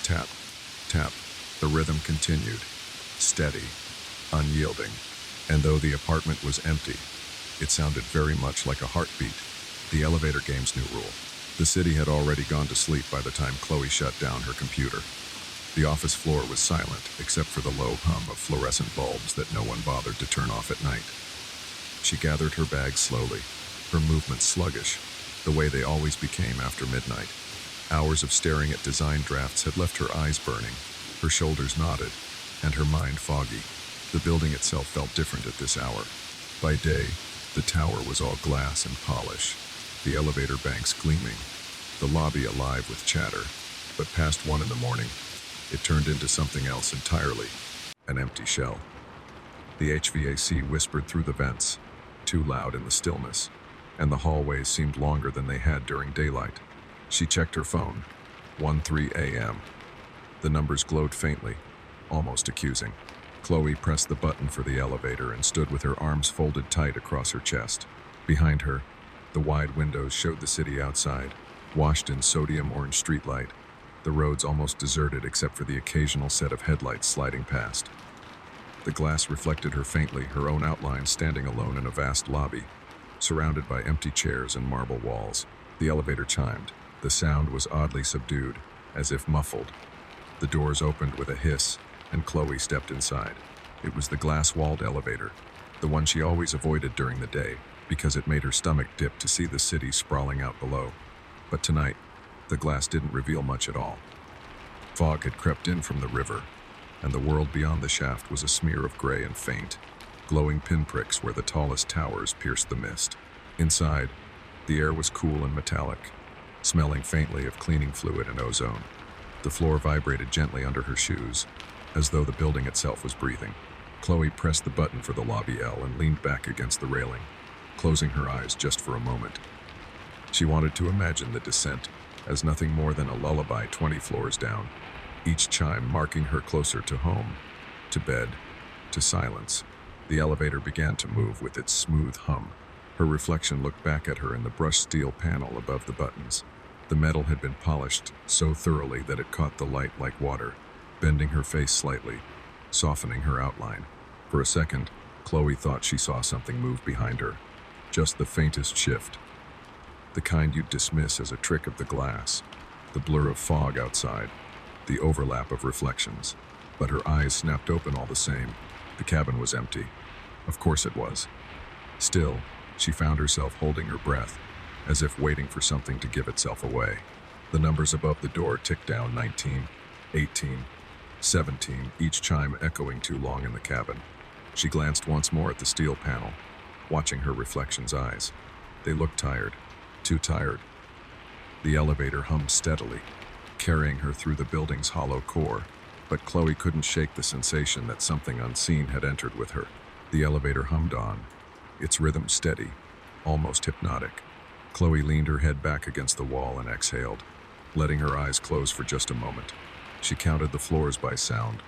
tap, tap. The rhythm continued, steady, unyielding. And though the apartment was empty, it sounded very much like a heartbeat. The elevator game's new rule. The city had already gone to sleep by the time Chloe shut down her computer. The office floor was silent, except for the low hum of fluorescent bulbs that no one bothered to turn off at night. She gathered her bags slowly, her movements sluggish, the way they always became after midnight. Hours of staring at design drafts had left her eyes burning, her shoulders knotted, and her mind foggy. The building itself felt different at this hour. By day, the tower was all glass and polish, the elevator banks gleaming, the lobby alive with chatter. But past 1 in the morning, it turned into something else entirely, an empty shell. The HVAC whispered through the vents, too loud in the stillness, and the hallways seemed longer than they had during daylight. She checked her phone. 1:03 a.m. The numbers glowed faintly, almost accusing. Chloe pressed the button for the elevator and stood with her arms folded tight across her chest. Behind her, the wide windows showed the city outside, washed in sodium orange streetlight, the roads almost deserted except for the occasional set of headlights sliding past. The glass reflected her faintly, her own outline standing alone in a vast lobby, surrounded by empty chairs and marble walls. The elevator chimed. The sound was oddly subdued, as if muffled. The doors opened with a hiss, and Chloe stepped inside. It was the glass-walled elevator, the one she always avoided during the day, because it made her stomach dip to see the city sprawling out below. But tonight, the glass didn't reveal much at all. Fog had crept in from the river, and the world beyond the shaft was a smear of gray and faint, glowing pinpricks where the tallest towers pierced the mist. Inside, the air was cool and metallic, smelling faintly of cleaning fluid and ozone. The floor vibrated gently under her shoes, as though the building itself was breathing. Chloe pressed the button for the lobby L and leaned back against the railing, closing her eyes just for a moment. She wanted to imagine the descent as nothing more than a lullaby 20 floors down, each chime marking her closer to home, to bed, to silence. The elevator began to move with its smooth hum. Her reflection looked back at her in the brushed steel panel above the buttons. The metal had been polished so thoroughly that it caught the light like water, bending her face slightly, softening her outline. For a second, Chloe thought she saw something move behind her, just the faintest shift, the kind you'd dismiss as a trick of the glass, the blur of fog outside, the overlap of reflections. But her eyes snapped open all the same. The cabin was empty. Of course it was. Still, she found herself holding her breath, as if waiting for something to give itself away. The numbers above the door ticked down, 19, 18, 17, each chime echoing too long in the cabin. She glanced once more at the steel panel, watching her reflection's eyes. They looked tired, too tired. The elevator hummed steadily, carrying her through the building's hollow core, but Chloe couldn't shake the sensation that something unseen had entered with her. The elevator hummed on, its rhythm steady, almost hypnotic. Chloe leaned her head back against the wall and exhaled, letting her eyes close for just a moment. She counted the floors by sound,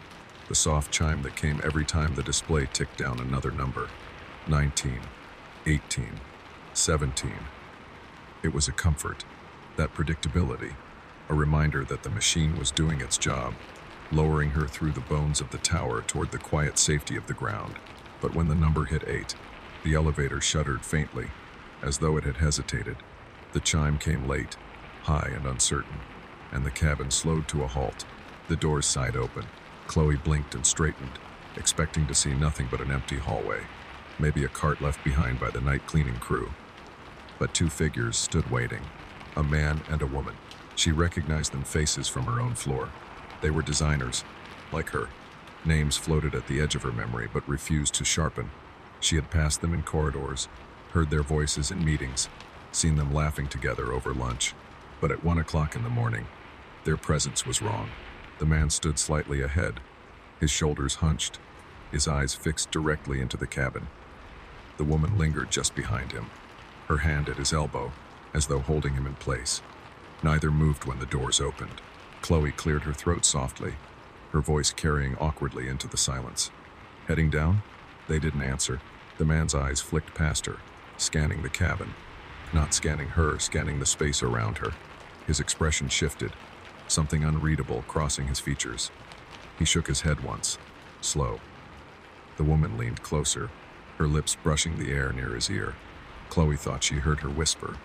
the soft chime that came every time the display ticked down another number. 19, 18, 17. It was a comfort, that predictability, a reminder that the machine was doing its job, lowering her through the bones of the tower toward the quiet safety of the ground. But when the number hit 8, the elevator shuddered faintly, as though it had hesitated. The chime came late, high and uncertain, and the cabin slowed to a halt. The doors sighed open. Chloe blinked and straightened, expecting to see nothing but an empty hallway, maybe a cart left behind by the night cleaning crew. But two figures stood waiting, a man and a woman. She recognized them faces from her own floor. They were designers, like her. Names floated at the edge of her memory but refused to sharpen. She had passed them in corridors, heard their voices in meetings, seen them laughing together over lunch. But at 1 o'clock in the morning, their presence was wrong. The man stood slightly ahead, his shoulders hunched, his eyes fixed directly into the cabin. The woman lingered just behind him, her hand at his elbow, as though holding him in place. Neither moved when the doors opened. Chloe cleared her throat softly, her voice carrying awkwardly into the silence. Heading down? They didn't answer. The man's eyes flicked past her, scanning the cabin. Not scanning her, scanning the space around her. His expression shifted, something unreadable crossing his features. He shook his head once, slow. The woman leaned closer, her lips brushing the air near his ear. Chloe thought she heard her whisper,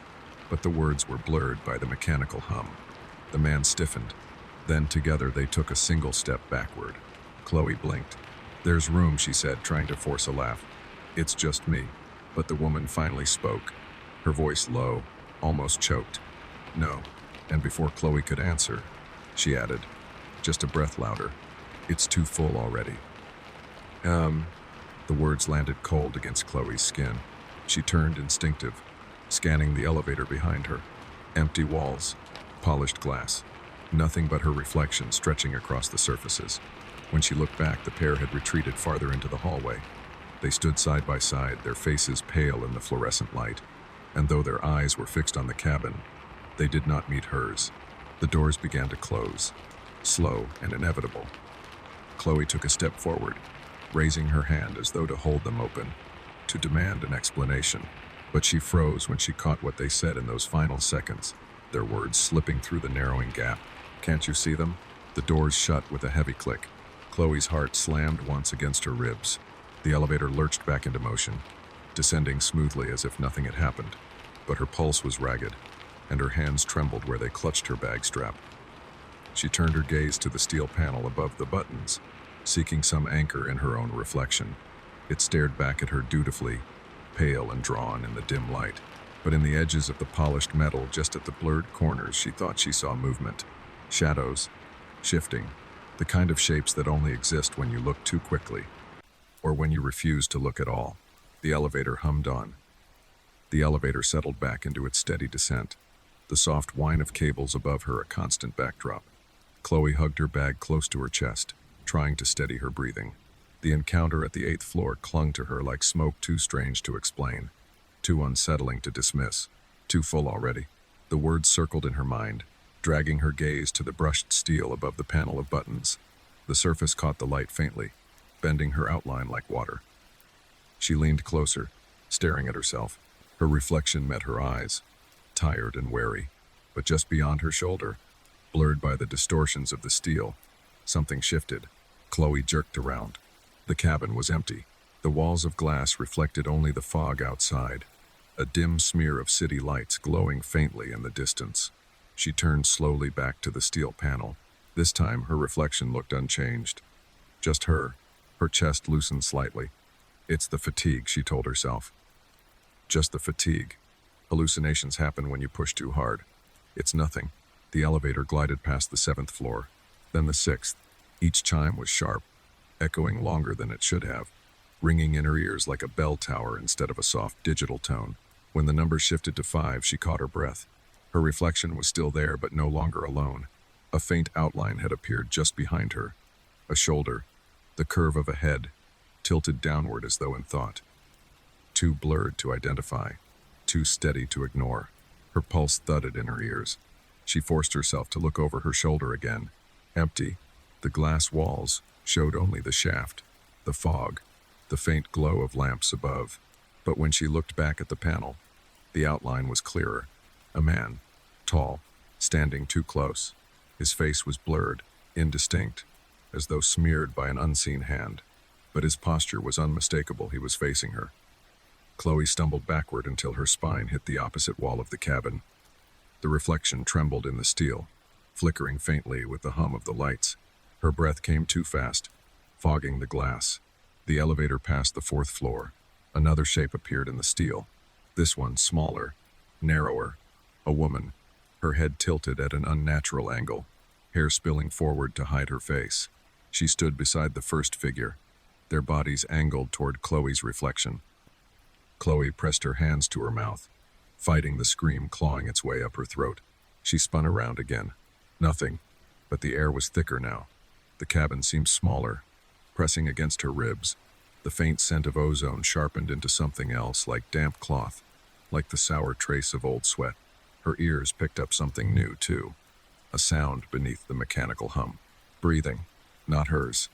but the words were blurred by the mechanical hum. The man stiffened. Then together they took a single step backward. Chloe blinked. "There's room," she said, trying to force a laugh. "It's just me." But the woman finally spoke, her voice low, almost choked. "No." And before Chloe could answer, she added, just a breath louder, "It's too full already." The words landed cold against Chloe's skin. She turned instinctive, scanning the elevator behind her. Empty walls, polished glass, nothing but her reflection stretching across the surfaces. When she looked back, the pair had retreated farther into the hallway. They stood side by side, their faces pale in the fluorescent light, and though their eyes were fixed on the cabin, they did not meet hers. The doors began to close, slow and inevitable. Chloe took a step forward, raising her hand as though to hold them open, to demand an explanation. But she froze when she caught what they said in those final seconds, their words slipping through the narrowing gap. "Can't you see them?" The doors shut with a heavy click. Chloe's heart slammed once against her ribs. The elevator lurched back into motion, descending smoothly as if nothing had happened. But her pulse was ragged, and her hands trembled where they clutched her bag strap. She turned her gaze to the steel panel above the buttons, seeking some anchor in her own reflection. It stared back at her dutifully, pale and drawn in the dim light. But in the edges of the polished metal, just at the blurred corners, she thought she saw movement. Shadows, shifting, the kind of shapes that only exist when you look too quickly, or when you refuse to look at all. The elevator hummed on. The elevator settled back into its steady descent, the soft whine of cables above her a constant backdrop. Chloe hugged her bag close to her chest, trying to steady her breathing. The encounter at the 8th floor clung to her like smoke too strange to explain, too unsettling to dismiss, too full already. The words circled in her mind, dragging her gaze to the brushed steel above the panel of buttons. The surface caught the light faintly, bending her outline like water. She leaned closer, staring at herself. Her reflection met her eyes, tired and wary. But just beyond her shoulder, blurred by the distortions of the steel, something shifted. Chloe jerked around. The cabin was empty. The walls of glass reflected only the fog outside, a dim smear of city lights glowing faintly in the distance. She turned slowly back to the steel panel. This time, her reflection looked unchanged. Just her chest loosened slightly. "It's the fatigue," she told herself. "Just the fatigue. Hallucinations happen when you push too hard. It's nothing." The elevator glided past the 7th floor, then the 6th. Each chime was sharp, echoing longer than it should have, ringing in her ears like a bell tower instead of a soft digital tone. When the number shifted to 5, she caught her breath. Her reflection was still there, but no longer alone. A faint outline had appeared just behind her. A shoulder, the curve of a head, tilted downward as though in thought. Too blurred to identify, too steady to ignore. Her pulse thudded in her ears. She forced herself to look over her shoulder again. Empty. The glass walls showed only the shaft, the fog, the faint glow of lamps above. But when she looked back at the panel, the outline was clearer. A man, tall, standing too close. His face was blurred, indistinct, as though smeared by an unseen hand. But his posture was unmistakable. He was facing her. Chloe stumbled backward until her spine hit the opposite wall of the cabin. The reflection trembled in the steel, flickering faintly with the hum of the lights. Her breath came too fast, fogging the glass. The elevator passed the 4th floor. Another shape appeared in the steel. This one smaller, narrower. A woman, her head tilted at an unnatural angle, hair spilling forward to hide her face. She stood beside the first figure, their bodies angled toward Chloe's reflection. Chloe pressed her hands to her mouth, fighting the scream clawing its way up her throat. She spun around again. Nothing, but the air was thicker now. The cabin seemed smaller, pressing against her ribs. The faint scent of ozone sharpened into something else, like damp cloth, like the sour trace of old sweat. Her ears picked up something new, too. A sound beneath the mechanical hum. Breathing, not hers,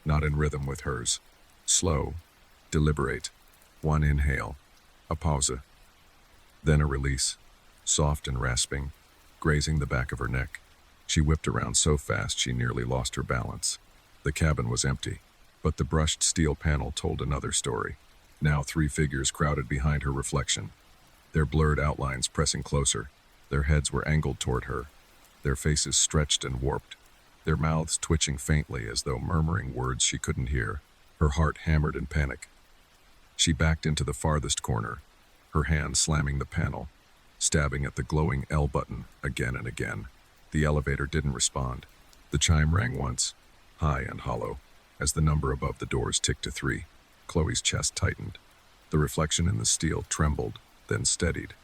not in rhythm with hers. Slow, deliberate. One inhale, a pause. Then a release, soft and rasping, grazing the back of her neck. She whipped around so fast she nearly lost her balance. The cabin was empty, but the brushed steel panel told another story. Now 3 figures crowded behind her reflection, their blurred outlines pressing closer. Their heads were angled toward her, their faces stretched and warped, their mouths twitching faintly as though murmuring words she couldn't hear. Her heart hammered in panic. She backed into the farthest corner, her hand slamming the panel, stabbing at the glowing L button again and again. The elevator didn't respond. The chime rang once, high and hollow, as the number above the doors ticked to 3. Chloe's chest tightened. The reflection in the steel trembled, then steadied.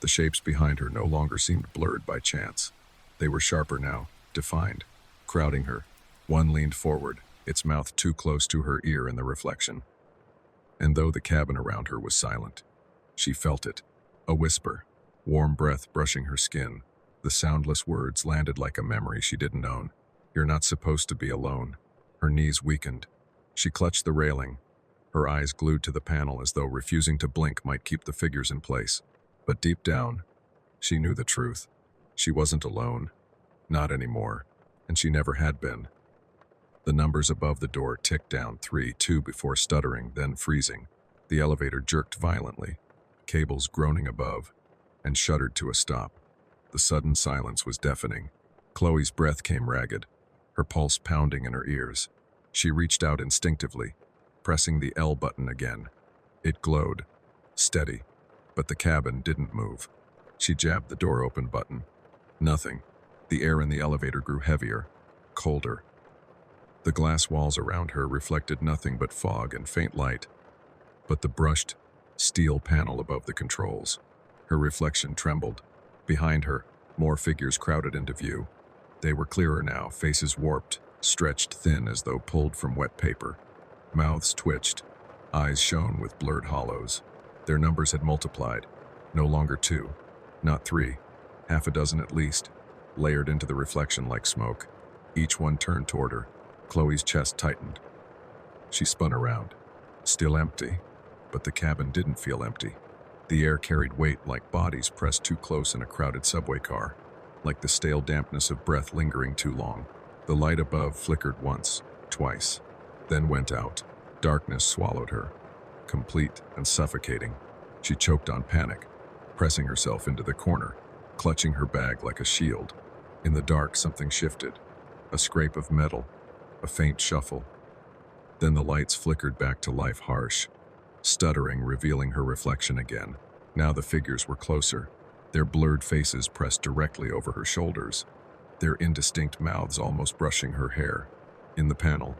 The shapes behind her no longer seemed blurred by chance. They were sharper now, defined, crowding her. One leaned forward, its mouth too close to her ear in the reflection. And though the cabin around her was silent, she felt it. A whisper, warm breath brushing her skin. The soundless words landed like a memory she didn't own. "You're not supposed to be alone." Her knees weakened, She clutched the railing, her eyes glued to the panel as though refusing to blink might keep the figures in place. But deep down, she knew the truth. She wasn't alone. Not anymore. And she never had been. The numbers above the door ticked down 3, 2 before stuttering, then freezing. The elevator jerked violently, cables groaning above, and shuddered to a stop. The sudden silence was deafening. Chloe's breath came ragged, her pulse pounding in her ears. She reached out instinctively, pressing the L button again. It glowed, steady, but the cabin didn't move. She jabbed the door open button. Nothing. The air in the elevator grew heavier, colder. The glass walls around her reflected nothing but fog and faint light, but the brushed steel panel above the controls. Her reflection trembled. Behind her, more figures crowded into view. They were clearer now, faces warped, stretched thin as though pulled from wet paper. Mouths twitched, eyes shone with blurred hollows. Their numbers had multiplied. No longer 2, not 3, half a dozen at least, layered into the reflection like smoke. Each one turned toward her. Chloe's chest tightened. She spun around. Still empty, but the cabin didn't feel empty. The air carried weight like bodies pressed too close in a crowded subway car, like the stale dampness of breath lingering too long. The light above flickered once, twice, then went out. Darkness swallowed her, complete and suffocating. She choked on panic, pressing herself into the corner, clutching her bag like a shield. In the dark, something shifted. A scrape of metal, a faint shuffle. Then the lights flickered back to life, harsh, stuttering, revealing her reflection again. Now the figures were closer, their blurred faces pressed directly over her shoulders, their indistinct mouths almost brushing her hair. In the panel,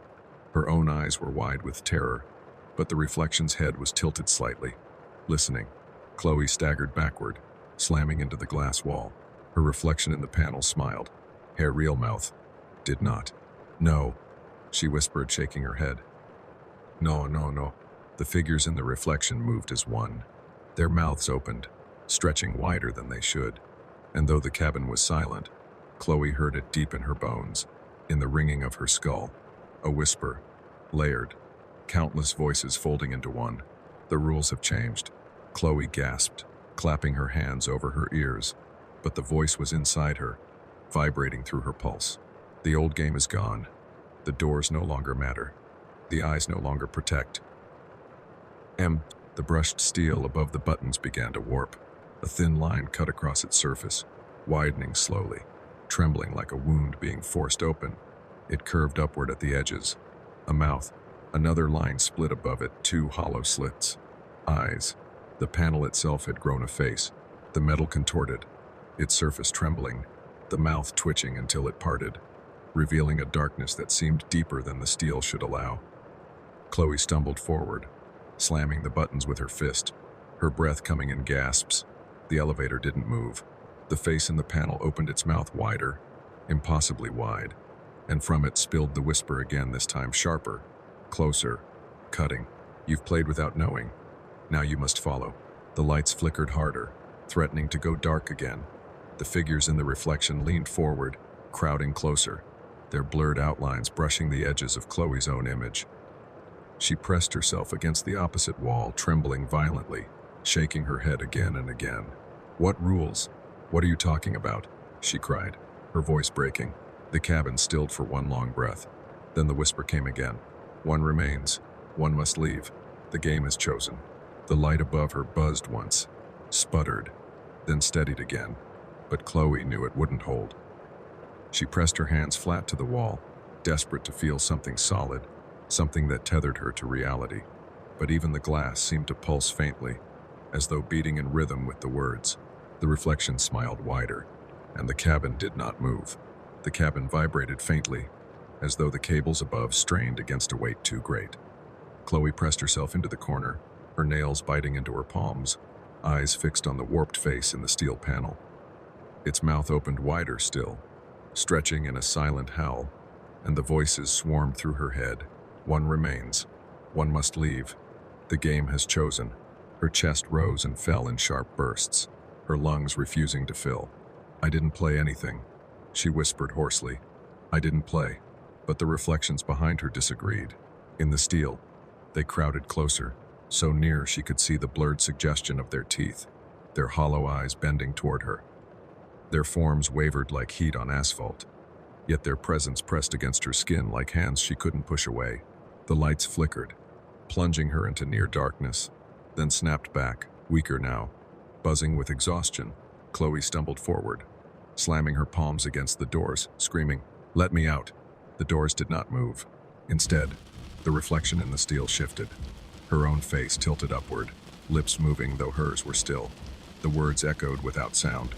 her own eyes were wide with terror, but the reflection's head was tilted slightly. Listening, Chloe staggered backward, slamming into the glass wall. Her reflection in the panel smiled. Hair real mouth did not. No, she whispered, shaking her head. No, no, no. The figures in the reflection moved as one. Their mouths opened, stretching wider than they should. And though the cabin was silent, Chloe heard it deep in her bones, in the ringing of her skull. A whisper, layered, countless voices folding into one. The rules have changed. Chloe gasped, clapping her hands over her ears. But the voice was inside her, vibrating through her pulse. The old game is gone. The doors no longer matter. The eyes no longer protect. The brushed steel above the buttons began to warp. A thin line cut across its surface, widening slowly, trembling like a wound being forced open. It curved upward at the edges. A mouth, another line split above it, 2 hollow slits. Eyes. The panel itself had grown a face, the metal contorted, its surface trembling, the mouth twitching until it parted, revealing a darkness that seemed deeper than the steel should allow. Chloe stumbled forward, slamming the buttons with her fist, her breath coming in gasps. The elevator didn't move. The face in the panel opened its mouth wider, impossibly wide, and from it spilled the whisper again, this time sharper, closer, cutting. You've played without knowing. Now you must follow. The lights flickered harder, threatening to go dark again. The figures in the reflection leaned forward, crowding closer, their blurred outlines brushing the edges of Chloe's own image. She pressed herself against the opposite wall, trembling violently, shaking her head again and again. What rules? What are you talking about? She cried, her voice breaking. The cabin stilled for one long breath. Then the whisper came again. One remains. One must leave. The game is chosen. The light above her buzzed once, sputtered, then steadied again. But Chloe knew it wouldn't hold. She pressed her hands flat to the wall, desperate to feel something solid, something that tethered her to reality. But even the glass seemed to pulse faintly, as though beating in rhythm with the words. The reflection smiled wider, and the cabin did not move. The cabin vibrated faintly, as though the cables above strained against a weight too great. Chloe pressed herself into the corner, her nails biting into her palms, eyes fixed on the warped face in the steel panel. Its mouth opened wider still, stretching in a silent howl, and the voices swarmed through her head. One remains. One must leave. The game has chosen. Her chest rose and fell in sharp bursts, her lungs refusing to fill. I didn't play anything, she whispered hoarsely. I didn't play. But the reflections behind her disagreed. In the steel, they crowded closer, so near she could see the blurred suggestion of their teeth, their hollow eyes bending toward her. Their forms wavered like heat on asphalt, yet their presence pressed against her skin like hands she couldn't push away. The lights flickered, plunging her into near darkness, then snapped back, weaker now. Buzzing with exhaustion, Chloe stumbled forward, slamming her palms against the doors, screaming, "Let me out!" The doors did not move. Instead, the reflection in the steel shifted. Her own face tilted upward, lips moving though hers were still. The words echoed without sound.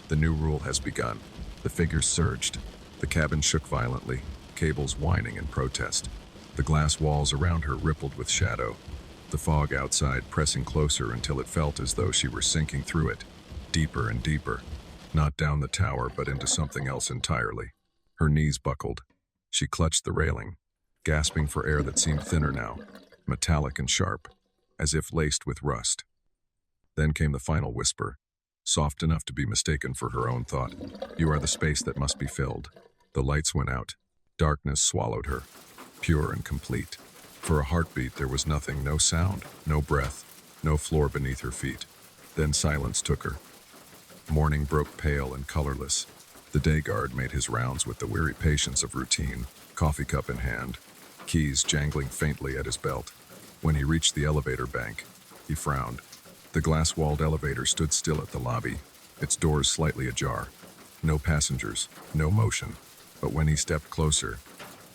"The new rule has begun." The figures surged. The cabin shook violently, cables whining in protest. The glass walls around her rippled with shadow, the fog outside pressing closer until it felt as though she were sinking through it, deeper and deeper, not down the tower but into something else entirely. Her knees buckled. She clutched the railing, gasping for air that seemed thinner now, metallic and sharp, as if laced with rust. Then came the final whisper, soft enough to be mistaken for her own thought. "You are the space that must be filled." The lights went out. Darkness swallowed her, pure and complete. For a heartbeat there was nothing, no sound, no breath, no floor beneath her feet. Then silence took her. Morning broke pale and colorless. The day guard made his rounds with the weary patience of routine, coffee cup in hand, keys jangling faintly at his belt. When he reached the elevator bank, he frowned. The glass-walled elevator stood still at the lobby, its doors slightly ajar. No passengers, no motion. But when he stepped closer,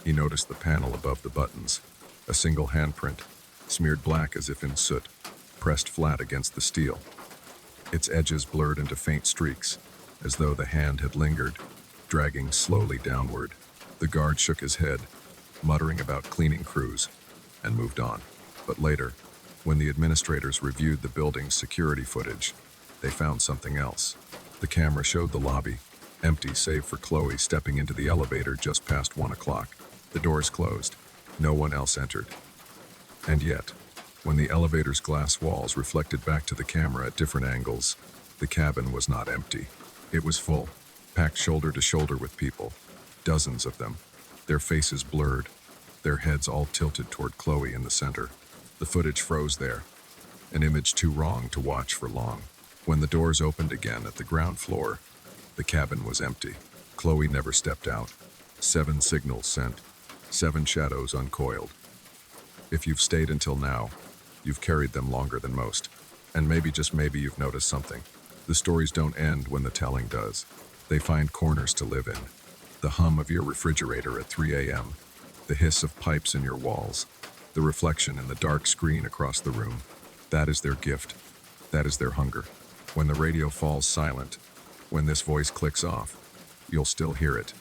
he noticed the panel above the buttons. A single handprint, smeared black as if in soot, pressed flat against the steel. Its edges blurred into faint streaks, as though the hand had lingered, dragging slowly downward. The guard shook his head, muttering about cleaning crews, and moved on. But later, when the administrators reviewed the building's security footage, they found something else. The camera showed the lobby, empty save for Chloe stepping into the elevator just past 1 o'clock. The doors closed. No one else entered. And yet, when the elevator's glass walls reflected back to the camera at different angles, the cabin was not empty. It was full, packed shoulder to shoulder with people, dozens of them, their faces blurred, their heads all tilted toward Chloe in the center. The footage froze there, an image too wrong to watch for long. When the doors opened again at the ground floor, the cabin was empty. Chloe never stepped out. 7 signals sent, 7 shadows uncoiled. If you've stayed until now, you've carried them longer than most. And maybe, just maybe, you've noticed something. The stories don't end when the telling does. They find corners to live in. The hum of your refrigerator at 3 a.m., the hiss of pipes in your walls, the reflection in the dark screen across the room. That is their gift. That is their hunger. When the radio falls silent, when this voice clicks off, you'll still hear it.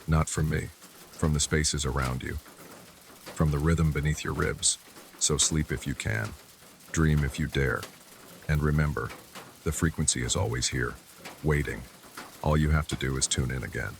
Not from me, from the spaces around you, from the rhythm beneath your ribs. So sleep if you can, dream if you dare, and remember, the frequency is always here, waiting. All you have to do is tune in again.